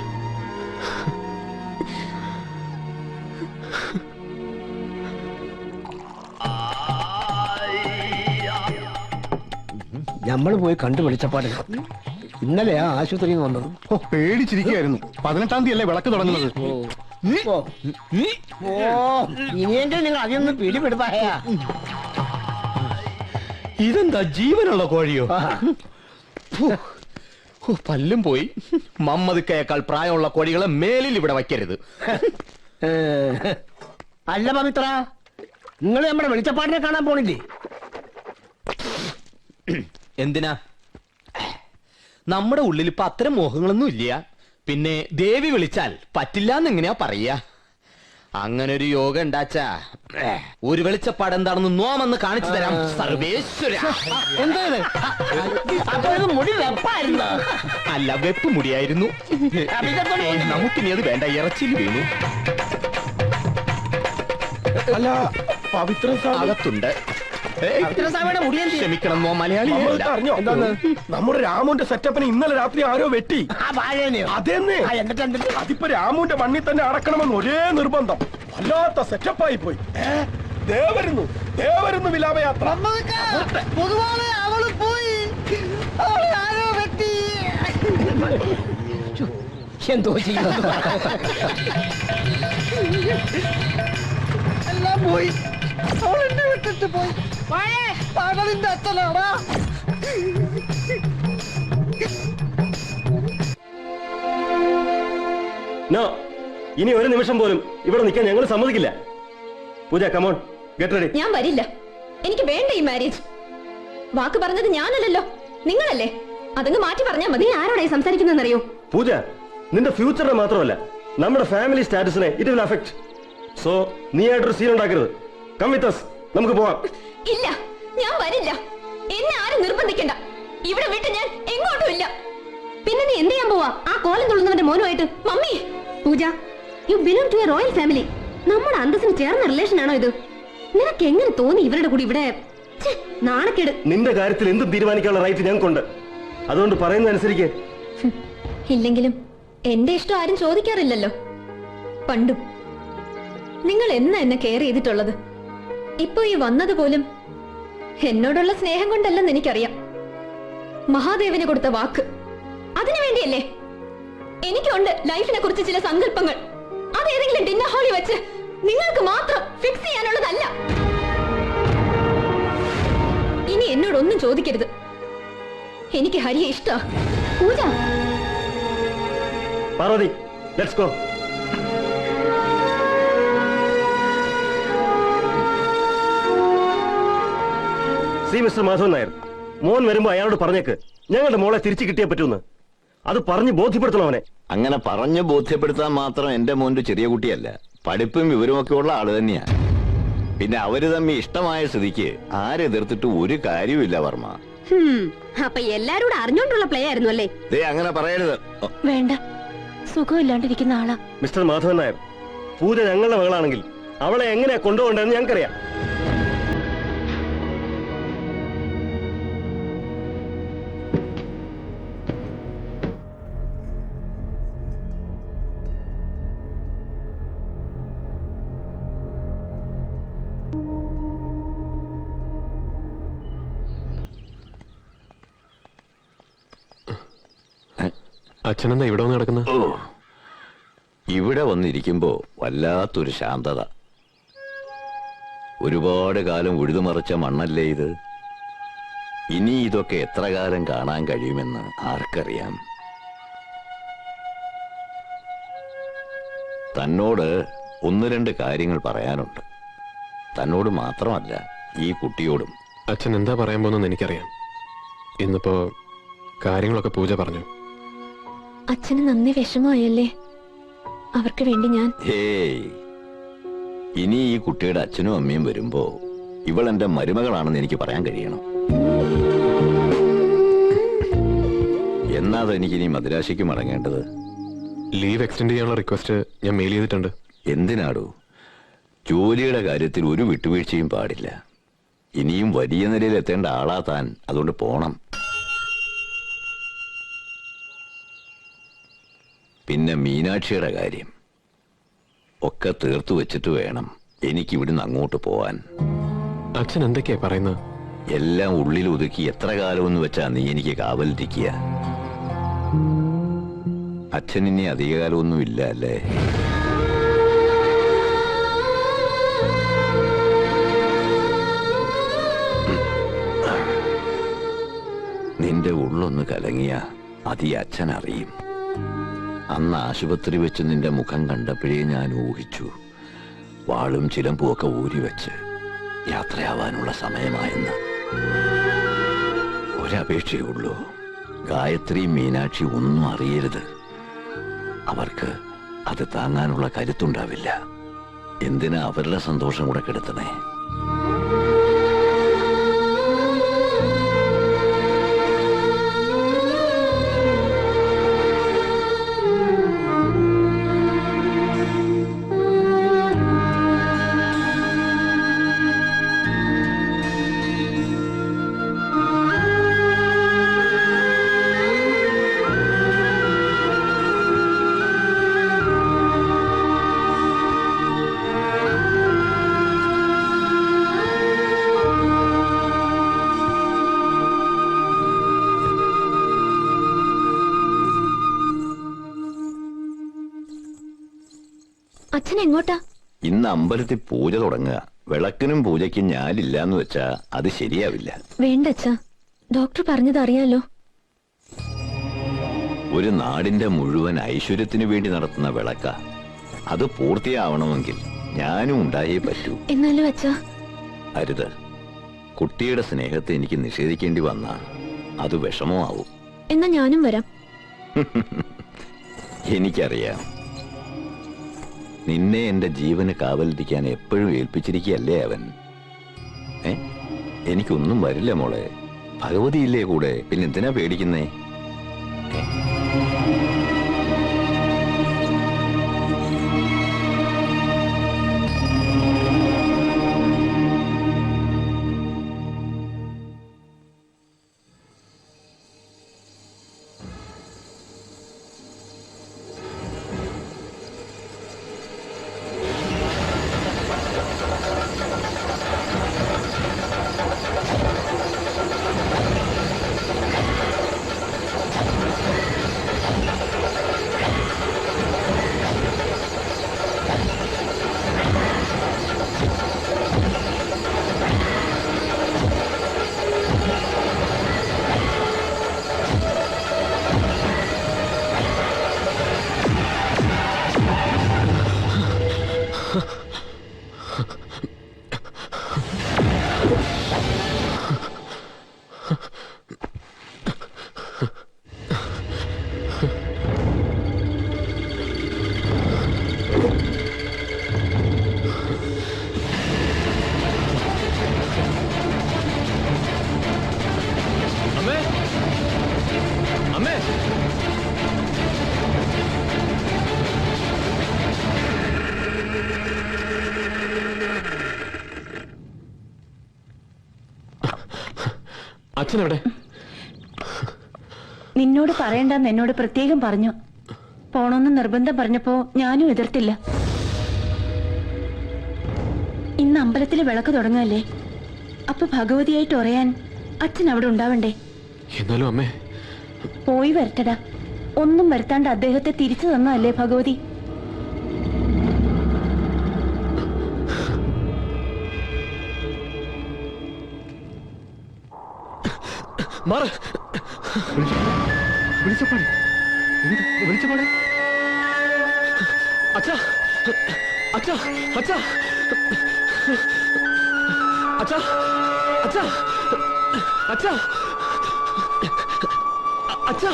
M: നമ്മൾ പോയി കണ്ടു വിളിച്ചപ്പാട് ഇന്നലെയാ ആശുപത്രിയിൽ നിന്ന് വന്നത്.
K: പേടിച്ചിരിക്കുകയായിരുന്നു. 18-ാം തീയതി അല്ലേ വിളക്ക് തുടങ്ങുന്നത്.
M: ഇനിയെങ്കിലും നിങ്ങൾ അതിനൊന്ന് പിടിപെടുത്തായ.
E: ഇതെന്താ ജീവനുള്ള കോഴിയോ? പല്ലും പോയി. മമ്മദിക്കയേക്കാൾ പ്രായമുള്ള കോഴികളെ മേലിൽ ഇവിടെ വയ്ക്കരുത്.
M: അല്ല പവിത്ര, നിങ്ങൾ നമ്മുടെ വെളിച്ചപ്പാടിനെ കാണാൻ പോണില്ലേ?
E: എന്തിനാ? നമ്മുടെ ഉള്ളിൽ ഇപ്പൊ അത്തരം മോഹങ്ങളൊന്നും ഇല്ല. പിന്നെ ദേവി വിളിച്ചാൽ പറ്റില്ല എന്നെങ്ങനെയാ പറയാ? അങ്ങനെ ഒരു യോഗ ഉണ്ടാച്ചാ ഒരു വെളിച്ചപ്പാട് എന്താണെന്ന് നോമെന്ന് കാണിച്ചു തരാം സർവേശ്വര.
M: മുടി വെപ്പായിരുന്നു.
E: അല്ല, വെപ്പ് മുടിയായിരുന്നു. നമുക്കിനി അത് വേണ്ട, ഇറച്ചിൽ വീണു.
J: അല്ല പവിത്ര
E: അകത്തുണ്ട്. ക്ഷമിക്കണം, മലയാളി
J: അറിഞ്ഞോ നമ്മുടെ രാമുന്റെ സെറ്റപ്പിന് ഇന്നലെ രാത്രി ആരോ വെട്ടി. അതെന്നെ അതിപ്പോ രാമുന്റെ മണ്ണിൽ തന്നെ അടക്കണമെന്ന് ഒരേ നിർബന്ധം. വല്ലാത്ത സെറ്റപ്പായി പോയി. ദേവരുന്നു ദേവരുന്നു വിലാപയാത്ര.
M: എന്തോ ചെയ്യും, എല്ലാം പോയി. അവൾ എന്നെ വിട്ടിട്ട് പോയി. പകലിന്റെ അച്ഛനാടാ.
O: ഇനി ഒരു നിമിഷം പോലും ഇവിടെ നിൽക്കാൻ ഞങ്ങൾ സമ്മതിക്കില്ല. പൂജ, കമോൺ, ഗെറ്റ് റെഡി.
D: ഞാൻ വരില്ല. എനിക്ക് വേണ്ട ഈ മാരേജ്. വാക്ക് പറഞ്ഞത് ഞാനല്ലല്ലോ, നിങ്ങളല്ലേ. അതങ്ങ് മാറ്റി പറഞ്ഞാൽ മതി. ആരോടായി സംസാരിക്കുന്നറിയോ?
O: പൂജ, നിന്റെ ഫ്യൂച്ചറിനെ മാത്രമല്ല നമ്മുടെ ഫാമിലി സ്റ്റാറ്റസിനെ ഇറ്റ് വിൽ അഫക്ട്. സോ നീ ആയിട്ടൊരു സീൻ ഉണ്ടാക്കരുത്. കം വിത്ത് us, നമുക്ക് പോവാം.
D: ഇല്ല, ഞാൻ വരില്ല. എന്നെ ആരും നിർബന്ധിക്കണ്ട. ഇവിടെ വിട്ട് ഞാൻ എങ്ങോട്ടും ഇല്ല. പിന്നെ നീ എന്ത് ചെയ്യാൻ പോവാ ആ കോലം തുള്ളുന്നവന്റെ മോനുമായിട്ട്? Mummy, Pooja, you belong to a royal family. നമ്മുടെ അന്തസ്സിന് ചേർന്ന റിലേഷൻ ആണോ ഇത്? നിനക്ക് എങ്ങനെ തോന്നി ഇവരുടെ കൂടി ഇവിടെ? നാണക്കേട്.
O: നിന്റെ കാര്യത്തിൽ എന്തും തീരുമാനിക്കാനുള്ള റൈറ്റ് ഞങ്ങൾക്കുണ്ട്. അതുകൊണ്ട് പറയുന്നതനുസരിക്ക്.
D: ഇല്ലെങ്കിലും എന്റെ ഇഷ്ടം ആരും ചോദിക്കാറില്ലല്ലോ. പണ്ടും നിങ്ങൾ എന്നാ എന്നെ കെയർ ചെയ്തിട്ടുള്ളത്? ഇപ്പൊ ഈ വന്നത് പോലും എന്നോടുള്ള സ്നേഹം കൊണ്ടല്ലെന്ന് എനിക്കറിയാം. മഹാദേവന് കൊടുത്ത വാക്ക്, അതിനു വേണ്ടിയല്ലേ? എനിക്കുണ്ട് ലൈഫിനെ കുറിച്ച് ചില സങ്കല്പങ്ങൾ. അതേതെങ്കിലും ഡിന്നർ ഹാളിൽ വെച്ച് നിങ്ങൾക്ക് മാത്രം ഫിക്സ് ചെയ്യാനുള്ളതല്ല. ഇനി എന്നോടൊന്നും ചോദിക്കരുത്. എനിക്ക് ഹരിയെ ഇഷ്ടാ. Pooja,
O: Parvathi, let's go. Shri mister Madhavan Nair, മോൻ വരുമ്പോ അയാളോട് പറഞ്ഞേക്ക് ഞങ്ങളുടെ മോളെ തിരിച്ചു കിട്ടിയേ പറ്റൂന്ന്. അത് പറഞ്ഞ് ബോധ്യപ്പെടുത്തണം അവനെ.
H: അങ്ങനെ പറഞ്ഞു ബോധ്യപ്പെടുത്താൻ മാത്രം എന്റെ മോന്റെ ചെറിയ കുട്ടിയല്ല, പഠിപ്പും വിവരമൊക്കെ ഉള്ള ആള് തന്നെയാ. പിന്നെ അവര് തമ്മിൽ ഇഷ്ടമായ സ്ഥിതിക്ക് ആരെതിർത്തിട്ട് ഒരു കാര്യമില്ല വർമ്മ.
D: അപ്പൊ എല്ലാരോടും അറിഞ്ഞോണ്ടുള്ള പ്ലേ ആയിരുന്നു അല്ലേ?
H: അങ്ങനെ പറയരുത്.
I: വേണ്ട, സുഖമില്ലാണ്ടിരിക്കുന്ന ആളാ.
O: മിസ്റ്റർ മാധവൻ നായർ, പൂജ ഞങ്ങളുടെ മകളാണെങ്കിൽ അവളെ എങ്ങനെയാ കൊണ്ടുപോകേണ്ടതെന്ന് ഞങ്ങൾക്കറിയാം.
B: അച്ഛനെന്താ ഇവിടെ വന്ന് കിടക്കുന്നത്?
H: ഇവിടെ വന്നിരിക്കുമ്പോ വല്ലാത്തൊരു ശാന്തത. ഒരുപാട് കാലം ഉഴുതുമറിച്ച മണ്ണല്ലേ ഇത്. ഇനി ഇതൊക്കെ എത്ര കാലം കാണാൻ കഴിയുമെന്ന് ആർക്കറിയാം. തന്നോട് ഒന്ന് രണ്ട് കാര്യങ്ങൾ പറയാനുണ്ട്. തന്നോട് മാത്രമല്ല, ഈ കുട്ടിയോടും.
B: അച്ഛൻ എന്താ പറയാൻ പോകുന്നെന്ന് എനിക്കറിയാം. ഇന്നിപ്പോ കാര്യങ്ങളൊക്കെ പൂജ പറഞ്ഞു.
D: അച്ഛന് നന്ദി വിഷമമായല്ലേ? അവർക്ക് വേണ്ടി ഞാൻ
H: ഇനി ഈ കുട്ടിയുടെ അച്ഛനും അമ്മയും വരുമ്പോ ഇവൾ എന്റെ മരുമകളാണെന്ന് എനിക്ക് പറയാൻ കഴിയണം. എന്നാ എനിക്കിനി മദ്രാശിക്ക് മടങ്ങേണ്ടത്.
B: ലീവ് എക്സ്റ്റെൻഡ് ചെയ്യാനുള്ള റിക്വസ്റ്റ് ഞാൻ മെയിൽ ചെയ്തിട്ടുണ്ട്.
H: എന്തിനാടോ? ജോലിയുടെ കാര്യത്തിൽ ഒരു വിട്ടുവീഴ്ചയും പാടില്ല. ഇനിയും വലിയ നിലയിൽ എത്തേണ്ട ആളാ താൻ. അതുകൊണ്ട് പോണം. പിന്നെ മീനാക്ഷിയുടെ കാര്യം ഒക്കെ തീർത്തു വെച്ചിട്ട് വേണം എനിക്കിവിടുന്ന് അങ്ങോട്ട് പോവാൻ.
B: അച്ഛൻ എന്തൊക്കെയാ പറയുന്നത്?
H: എല്ലാം ഉള്ളിൽ ഒതുക്കി എത്ര കാലമെന്ന് വെച്ചാ നീ എനിക്ക് കാവലിരിക്കുക. അച്ഛൻ ഇനി അധികകാലമൊന്നും ഇല്ല അല്ലേ? നിന്റെ ഉള്ളൊന്ന് കലങ്ങിയ അത് ഈ അച്ഛൻ അറിയും. അന്ന് ആശുപത്രി വെച്ച് നിന്റെ മുഖം കണ്ടപ്പോഴേ ഞാൻ ഊഹിച്ചു വാളും ചിലമ്പും ഒക്കെ ഊരിവെച്ച് യാത്രയാവാനുള്ള സമയമായെന്ന്. ഒരപേക്ഷയേ ഉള്ളൂ, ഗായത്രി മീനാക്ഷി ഒന്നും അറിയരുത്. അവർക്ക് അത് താങ്ങാനുള്ള കരുത്തുണ്ടാവില്ല. എന്തിനാ അവരുടെ സന്തോഷം കൂടെ കെടുത്തണേ?
D: അച്ഛൻ എങ്ങോട്ടാ?
H: ഇന്ന് അമ്പലത്തിൽ പൂജ തുടങ്ങുക. വിളക്കിനും പൂജയ്ക്കും ഞാനില്ലാന്ന് വെച്ചാ അത് ശരിയാവില്ല.
D: വേണ്ട അച്ഛാ, ഡോക്ടർ പറഞ്ഞത് അറിയാലോ.
H: ഒരു നാടിന്റെ മുഴുവൻ ഐശ്വര്യത്തിനു വേണ്ടി നടത്തുന്ന വിളക്ക. അത് പൂർത്തിയാവണമെങ്കിൽ ഞാനും ഉണ്ടായേ പറ്റൂ.
D: എന്നാലും അച്ഛാ.
H: അരുത്. കുട്ടിയുടെ സ്നേഹത്തെ എനിക്ക് നിഷേധിക്കേണ്ടി വന്നാ അത് വിഷമമാവും.
D: എന്നാ ഞാനും വരാം.
H: എനിക്കറിയാം, നിന്നെ എന്റെ ജീവന് കാവലിരിക്കാൻ എപ്പോഴും ഏൽപ്പിച്ചിരിക്കുകയല്ലേ അവൻ. എനിക്കൊന്നും വരില്ല മോളെ. ഭഗവതി ഇല്ലേ കൂടെ, പിന്നെ എന്തിനാ പേടിക്കുന്നേ?
B: അച്ഛനെവിടെ?
I: നിന്നോട് പറയണ്ടെന്ന് എന്നോട് പ്രത്യേകം പറഞ്ഞു. പോണോന്ന് നിർബന്ധം പറഞ്ഞപ്പോ ഞാനും എതിർത്തില്ല. ഇന്ന് അമ്പലത്തില് വിളക്ക് തുടങ്ങല്ലേ, അപ്പൊ ഭഗവതിയായിട്ട് ഉറയാൻ അച്ഛൻ അവിടെ ഉണ്ടാവണ്ടേ?
B: എന്നാലും അമ്മേ.
I: പോയി വരട്ടടാ. ഒന്നും വരുത്താണ്ട് അദ്ദേഹത്തെ തിരിച്ചു തന്നല്ലേ ഭഗവതി.
B: വിളിച്ചപ്പാടെ അച്ഛാ, അച്ഛാ, അച്ഛാ, അച്ഛാ, അച്ഛാ, അച്ഛാ, അച്ഛാ.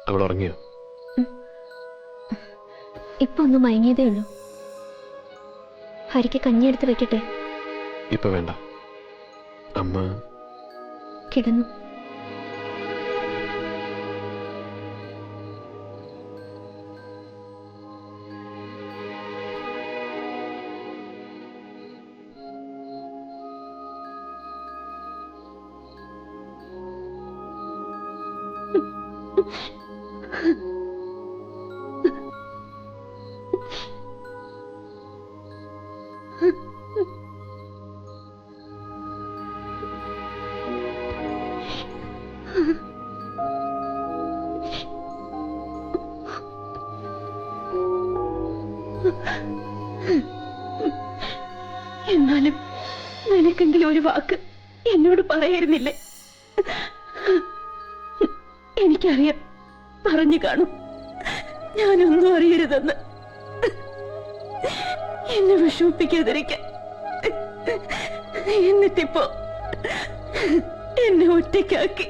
B: അവൾ ഉറങ്ങിയോ?
D: ഇപ്പൊ ഒന്ന് മയങ്ങിയതേ ഉള്ളൂ. ഹരിക്ക് കഞ്ഞിയെടുത്ത് വെക്കട്ടെ?
B: ഇപ്പൊ വേണ്ട, അമ്മ
D: കിടന്നു.
I: എന്നാലും നിനക്കെങ്കിലും ഒരു വാക്ക് എന്നോട് പറയായിരുന്നില്ലേ? എനിക്കറിയാം, പറഞ്ഞു കാണും ഞാനൊന്നും അറിയരുതെന്ന്. എന്നെ വിഷമിപ്പിക്കാതിരിക്കാൻ. എന്നിട്ടിപ്പോ എന്നെ ഒറ്റയ്ക്കാക്കി.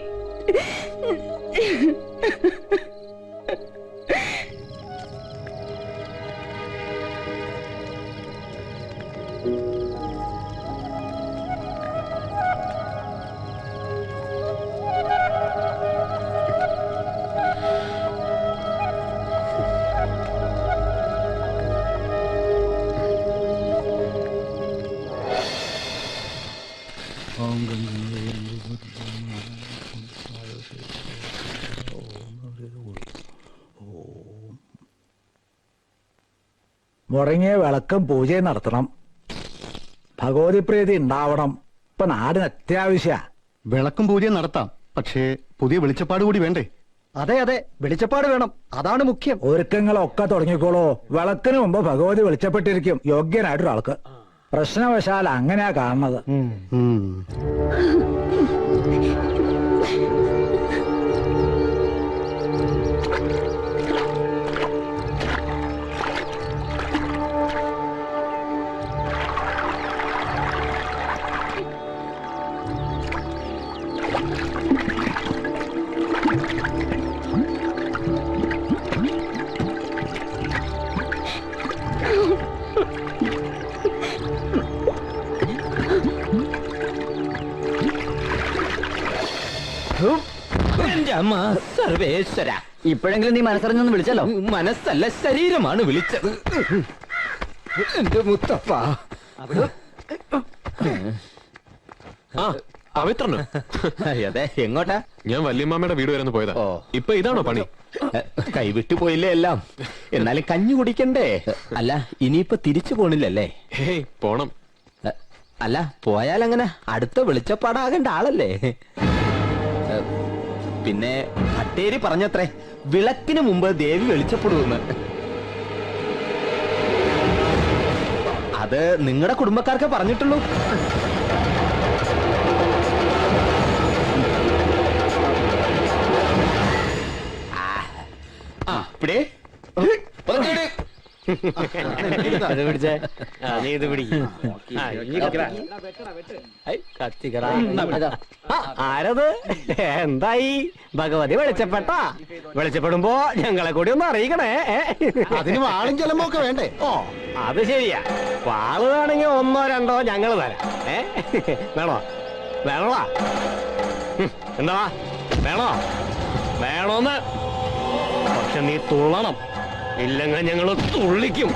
L: മുടങ്ങിയ വിളക്കും പൂജയും നടത്തണം. ഭഗവതി പ്രീതി ഉണ്ടാവണം. ഇപ്പൊ നാടിന് അത്യാവശ്യ.
K: വിളക്കും പൂജയും നടത്താം, പക്ഷേ പുതിയ വെളിച്ചപ്പാട് കൂടി വേണ്ടേ?
M: അതെ അതെ, വെളിച്ചപ്പാട് വേണം, അതാണ് മുഖ്യം.
L: ഒരുക്കങ്ങളൊക്കെ തുടങ്ങിക്കോളൂ. വിളക്കിന് മുമ്പ് ഭഗവതി വെളിച്ചപ്പെട്ടിരിക്കും, യോഗ്യനായിട്ടൊരാൾക്ക്. പ്രശ്നവശാൽ അങ്ങനെയാ കാണുന്നത്.
E: സർവേശ്വര,
M: ഇപ്പോഴെങ്കിലും നീ മനസ്സറിഞ്ഞൊന്ന് വിളിച്ചല്ലോ.
E: മനസ്സല്ല, ശരീരമാണ് വിളിച്ചത്. എന്റെ മുത്തപ്പ.
B: പവിത്രനോ?
E: അതെ, എങ്ങോട്ടാ?
B: ഞാൻ വല്യമ്മാമ്മയുടെ വീട് വരെ ഒന്ന് പോയതാ. ഇപ്പൊ ഇതാണോ പണി?
E: കൈവിട്ടു പോയില്ലേ എല്ലാം. എന്നാലും കഞ്ഞി കുടിക്കണ്ടേ? അല്ല, ഇനിയിപ്പൊ തിരിച്ചു പോണില്ലല്ലേ?
B: ഹേയ്, പോണം.
E: അല്ല, പോയാലങ്ങനെ അടുത്ത വെളിച്ചപ്പാടാകേണ്ട ആളല്ലേ? പിന്നെ ഭട്ടേരി പറഞ്ഞത്രേ, വിളക്കിന് മുമ്പ് ദേവി വെളിച്ചപ്പെടുമെന്ന്. അത് നിങ്ങളുടെ കുടുംബക്കാർക്ക് പറഞ്ഞിട്ടുള്ളൂ. ഇപ്പഴേ
M: ആരത്? എന്തായി? ഭഗവതി വെളിച്ചപ്പെട്ട? വെളിച്ചപ്പെടുമ്പോ ഞങ്ങളെ കൂടി ഒന്ന് അറിയിക്കണേ.
K: അതിന് വാളും ചെലമ്പൊക്കെ വേണ്ടേ?
M: ഓ, അത് ശരിയാ. വാള് വേണമെങ്കിൽ 1 2 ഞങ്ങൾ തരാം. വേണോ? വേണോടാ? എന്താ വേണോ? വേണോന്ന്? പക്ഷെ നീ തുള്ളണം, ഇല്ലെങ്കിൽ ഞങ്ങൾ തുള്ളിക്കും.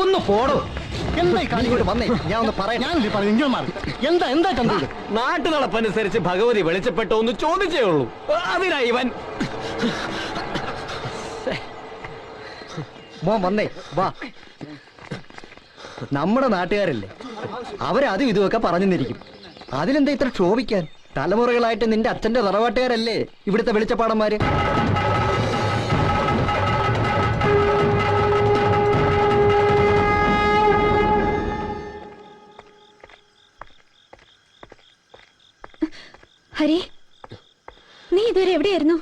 E: ഒന്ന് പോടോ.
M: എന്തായി കാണിക്കൊണ്ട് വന്നേ? ഞാൻ ഒന്ന് പറയാം.
K: എന്താ എന്താ കണ്ടു?
M: നാട്ടു നടപ്പനുസരിച്ച് ഭഗവതി വെളിച്ചപ്പെട്ടോ ഒന്ന് ചോദിച്ചേ ഉള്ളൂ. അതിനാ ഇവൻ. മോൻ വന്നേ, വാ. നമ്മുടെ നാട്ടുകാരല്ലേ, അവരതും ഇതുമൊക്കെ പറഞ്ഞിരിക്കും. അതിലെന്താ ഇത്ര ക്ഷോഭിക്കാൻ? തലമുറകളായിട്ട് നിന്റെ അച്ഛന്റെ തറവാട്ടുകാരല്ലേ ഇവിടുത്തെ വെളിച്ചപ്പാടന്മാര്.
D: ഹരി, നീ ഇതുവരെ എവിടെയായിരുന്നു?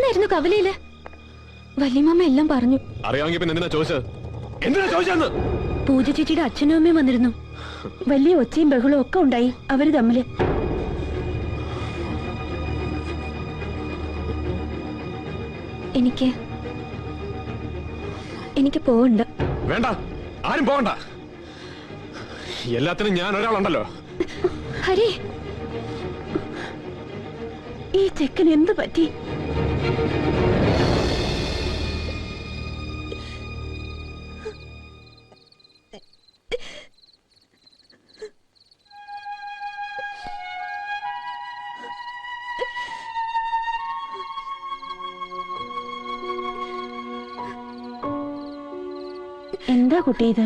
D: എന്തായിരുന്നു കവലയില്? വല്യമ്മ എല്ലാം പറഞ്ഞു.
B: അറിയാമെങ്കിൽ പിന്നെ എന്തിനാ ചോദിച്ചത്? എന്തിനാ ചോദിച്ചെന്ന്?
I: പൂജ ചേച്ചിയുടെ അച്ഛനും അമ്മയും വന്നിരുന്നു. വലിയ ഒച്ചയും ബഹളവും ഒക്കെ ഉണ്ടായി അവര് തമ്മില്.
D: എനിക്ക് പോവണ്ട.
B: വേണ്ട, ആരും പോകണ്ട. എല്ലാത്തിനും ഞാൻ ഒരാളുണ്ടല്ലോ.
I: ഹരി, ഈ ചെക്കൻ എന്ത് പറ്റി? എന്താ കുട്ടി ഇത്?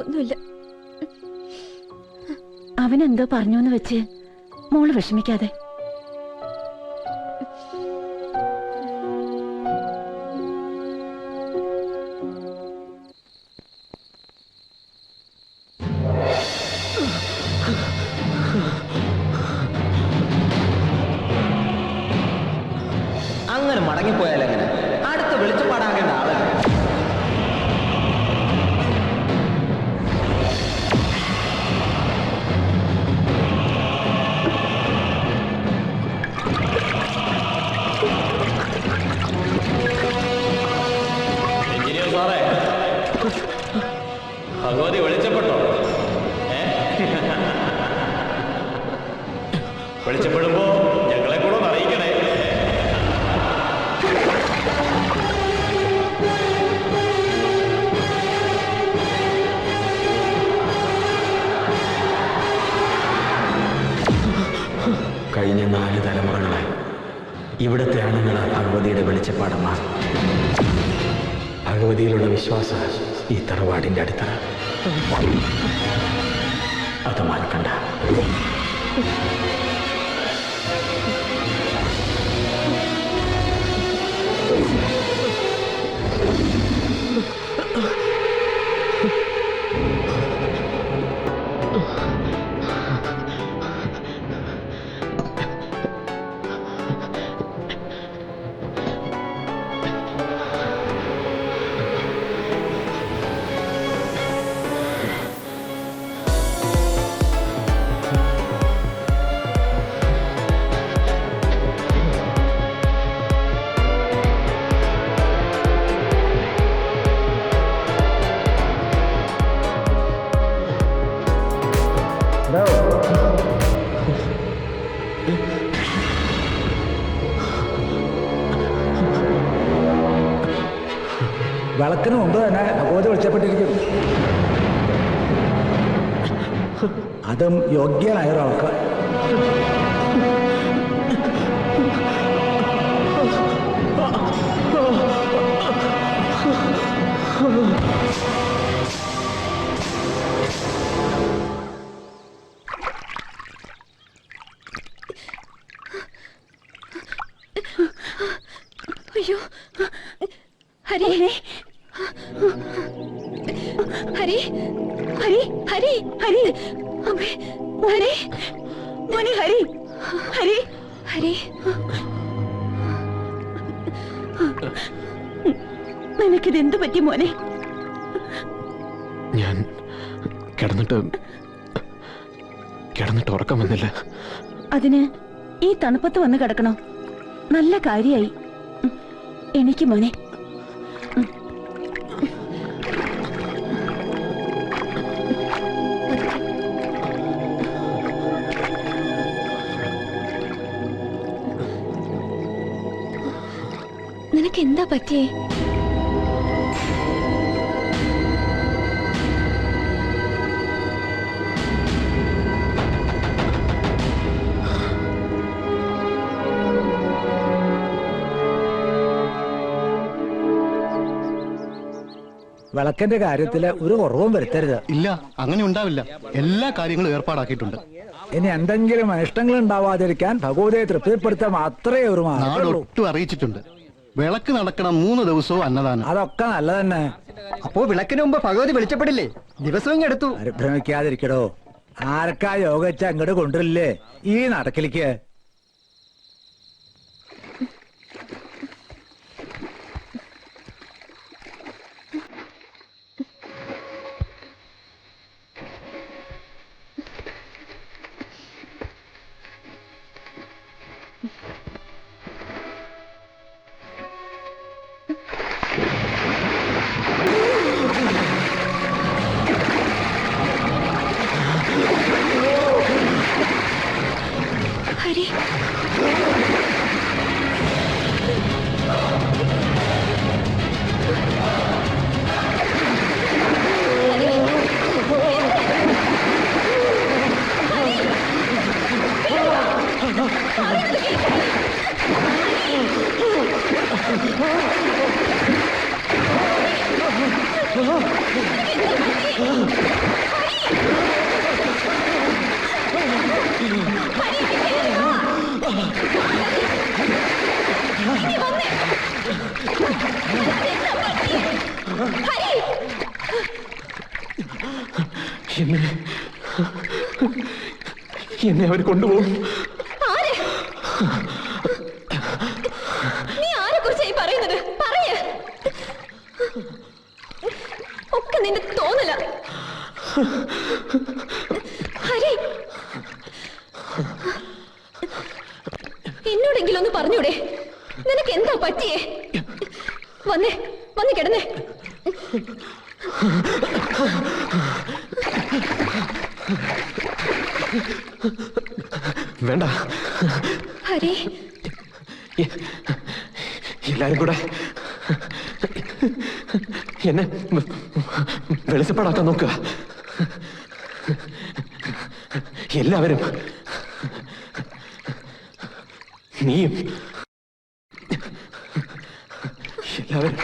D: ഒന്നുമില്ല.
I: അവനെന്തോ പറഞ്ഞോന്ന് വെച്ച് മോള് വിഷമിക്കാതെ.
E: അങ്ങനെ മടങ്ങിപ്പോയാലെങ്ങനെ? അടുത്ത വെളിച്ചപ്പാടാകേണ്ട ആളല്ലേ?
F: ഭഗവതി വെളിച്ചപ്പെട്ടോ? വെളിച്ചപ്പെടുമ്പോ ഞങ്ങളെ കൂടെ ഒന്ന് അറിയിക്കണേ. കഴിഞ്ഞ 4 തലമുറകളായി ഇവിടുത്തെ ആണുങ്ങൾ ഭഗവതിയുടെ വെളിച്ചപ്പാടമാണ്. ഭഗവതിയിലുള്ള വിശ്വാസം ഈ തറവാടിന്റെ അടിത്തറ. അത് മറക്കണ്ട.
L: വിളക്കിന് മുമ്പ് തന്നെ ഭഗവതി വിളിച്ചപ്പെട്ടിരിക്കും. അതും യോഗ്യനായ ഒരാൾക്ക്.
D: അയ്യോ, ഹരി, ഹരി, ഹരി, ഹരി, ഹരി, അമ്മേ, ഹരി, മോനെ, ഹരി, ഹരി, ഹരി.
I: നിനക്കിത് എന്ത് പറ്റി മോനെ?
B: ഞാൻ കിടന്നിട്ട് ഉറക്കം വന്നില്ല.
I: അതിന് ഈ തണുപ്പത്ത് വന്ന് കിടക്കണോ? നല്ല കാര്യായി. എനിക്ക് മോനെ.
D: നിനക്ക് എന്താ പറ്റിയേ?
L: വിളക്കിന്റെ കാര്യത്തില് ഒരു കുറവും വരുത്തരുത്.
K: ഇല്ല, അങ്ങനെ ഉണ്ടാവില്ല. എല്ലാ കാര്യങ്ങളും ഏർപ്പാടാക്കിയിട്ടുണ്ട്.
L: ഇനി എന്തെങ്കിലും അനിഷ്ടങ്ങൾ ഉണ്ടാവാതിരിക്കാൻ ഭഗവതിയെ തൃപ്തിപ്പെടുത്താൻ മാത്രമേ ഒരു
K: നാട് ഒട്ടും അറിയിച്ചിട്ടുണ്ട്. വിളക്ക് നടക്കണം 3 ദിവസവും അന്നദാനം.
L: അതൊക്കെ നല്ല തന്നെ.
M: അപ്പോ വിളക്കിന് മുമ്പ് ഭഗവതി വെളിച്ചപ്പെടില്ലേ? ദിവസവും എടുത്തു.
L: പരിഭ്രമിക്കാതിരിക്കടോ. ആർക്കാ യോഗ വെച്ച അങ്ങോട്ട് കൊണ്ടുവരില്ലേ ഈ നടക്കിലേക്ക്?
B: എന്നെ അവർ കൊണ്ടുപോകും.
D: നീ ആരെ കുറിച്ചായി പറയുന്നത്? പറയ. ഒക്കെ നിന്റെ തോന്നല. ഹരി, എന്നോടെങ്കിലും ഒന്ന് പറഞ്ഞൂടെ? നിനക്ക് എന്താ പറ്റിയേ? വന്നേ, വന്ന് കിടന്നേ.
B: വേണ്ട
D: ഹരി,
B: എല്ലാരും കൂടെ എന്നെ വെളിച്ചപ്പാടാക്കാൻ നോക്കുക. എല്ലാവരും, നീയും, എല്ലാവരും.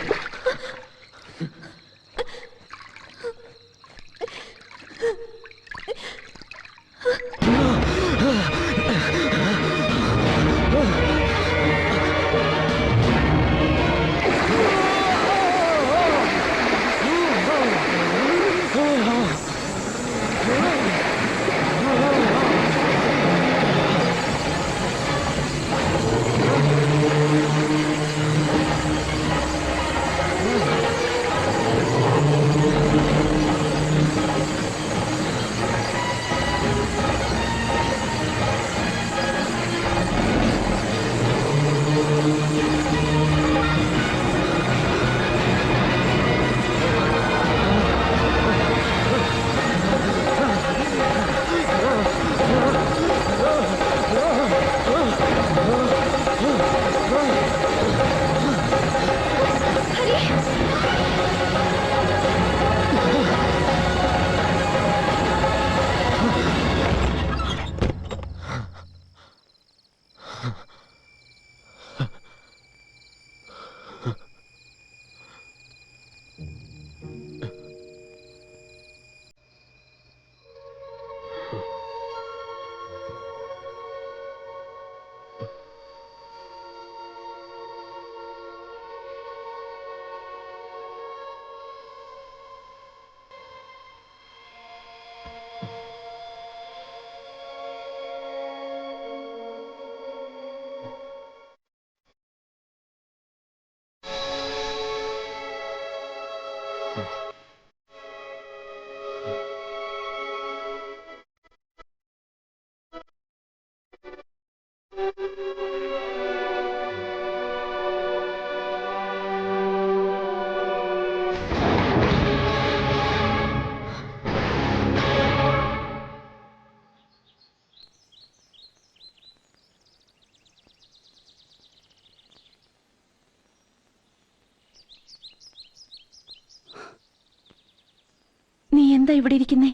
I: നീ എന്താ ഇവിടെ ഇരിക്കുന്നേ?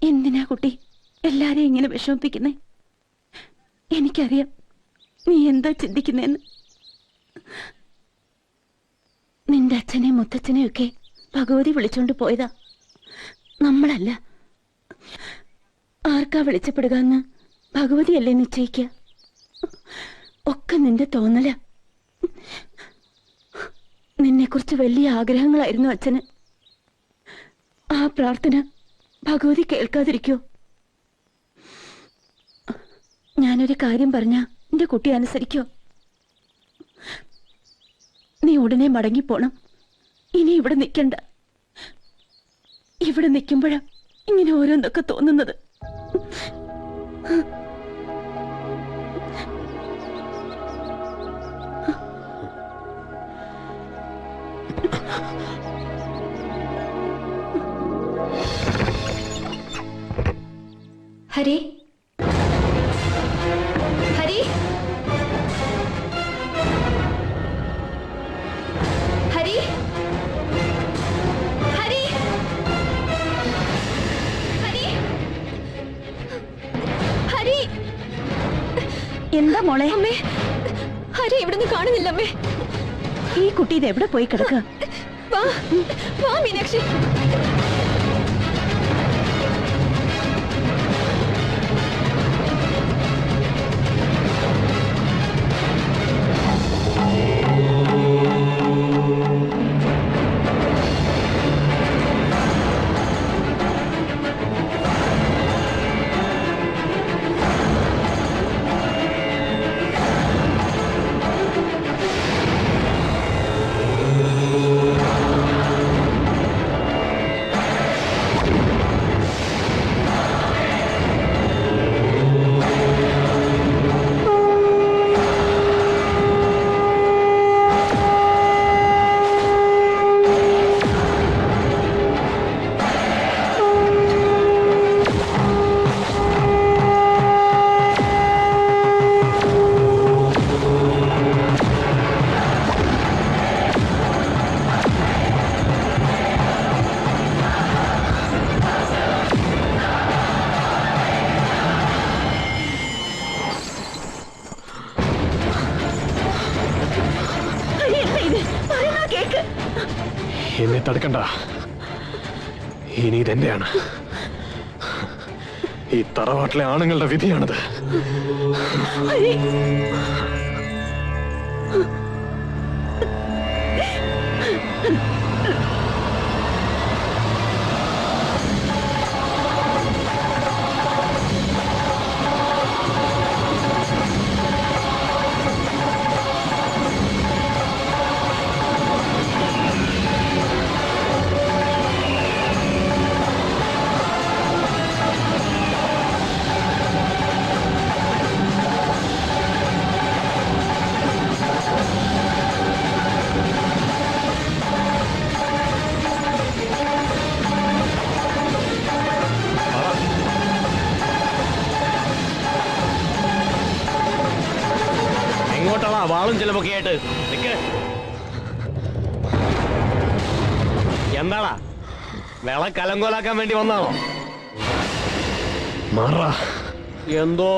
I: എന്തിനാ കുട്ടി എല്ലാരെയും ഇങ്ങനെ വിഷമിപ്പിക്കുന്നേ? എനിക്കറിയാം നീ എന്താ ചിന്തിക്കുന്നേന്ന്. നിന്റെ അച്ഛനെയും മുത്തച്ഛനെയും ഒക്കെ ഭഗവതി വിളിച്ചോണ്ട് പോയതാ, നമ്മളല്ല. ആർക്കാ വിളിച്ചപ്പെടുക എന്ന് ഭഗവതിയല്ലേ നിശ്ചയിക്കുക. ഒക്കെ നിന്റെ തോന്നല. നിന്നെക്കുറിച്ച് വലിയ ആഗ്രഹങ്ങളായിരുന്നു അച്ഛന്. ആ പ്രാർത്ഥന ഭഗവതി കേൾക്കാതിരിക്കോ? ഞാനൊരു കാര്യം പറഞ്ഞ എന്റെ കുട്ടി അനുസരിക്കോ? നീ ഉടനെ മടങ്ങിപ്പോണം. ഇനി ഇവിടെ നിൽക്കണ്ട. ഇവിടെ നിൽക്കുമ്പോഴാ ഇങ്ങനെ ഓരോന്നൊക്കെ തോന്നുന്നത്.
D: ഹരി, ഹരി, ഹരി, ഹരി, ഹരി, ഹരി.
I: എന്താ മോളെ?
D: അമ്മേ, ഹരി ഇവിടുന്ന് കാണുന്നില്ല അമ്മേ.
I: ഈ കുട്ടി ഇത് എവിടെ പോയി കിടക്കുക?
D: വാ മീനാക്ഷി.
B: എന്നെ തടുക്കണ്ട. ഇനി ഇതെന്റെയാണ്. ഈ തറവാട്ടിലെ ആണുങ്ങളുടെ വിധിയാണത്.
E: എങ്ങോട്ടാണ് വാളും ചിലപ്പൊക്കെ ആയിട്ട്? എന്താടാ വിള കലങ്കോലാക്കാൻ വേണ്ടി വന്നാണോ?
B: മാറാ.
E: എന്തോ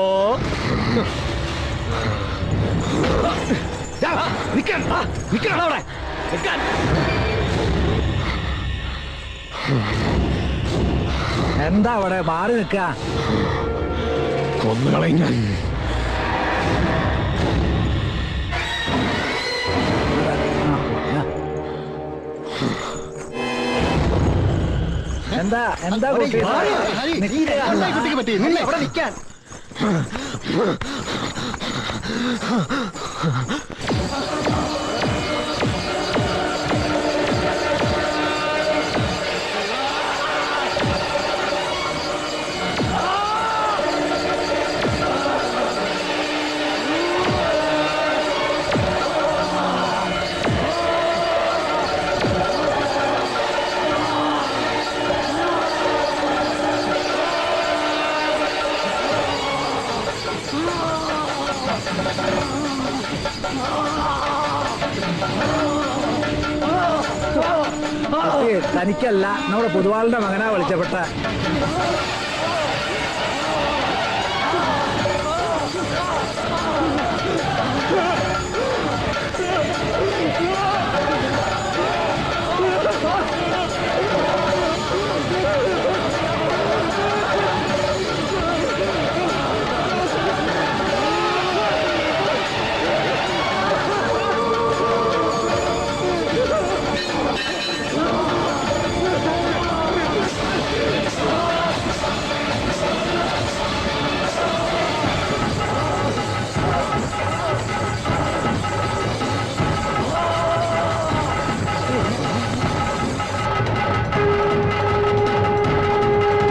E: അവിടെ നിൽക്കാൻ.
L: എന്താ അവിടെ മാറി നിൽക്ക?
B: കൊന്നുകളയും ഞാൻ.
L: എന്താ എന്താ കുട്ടി?
M: കുട്ടിക്ക് പറ്റി അവിടെ നിൽക്കാൻ.
L: തനിക്കല്ല, നമ്മുടെ പൊതുവാളിന്റെ മകനാ വിളിച്ചപ്പെട്ട.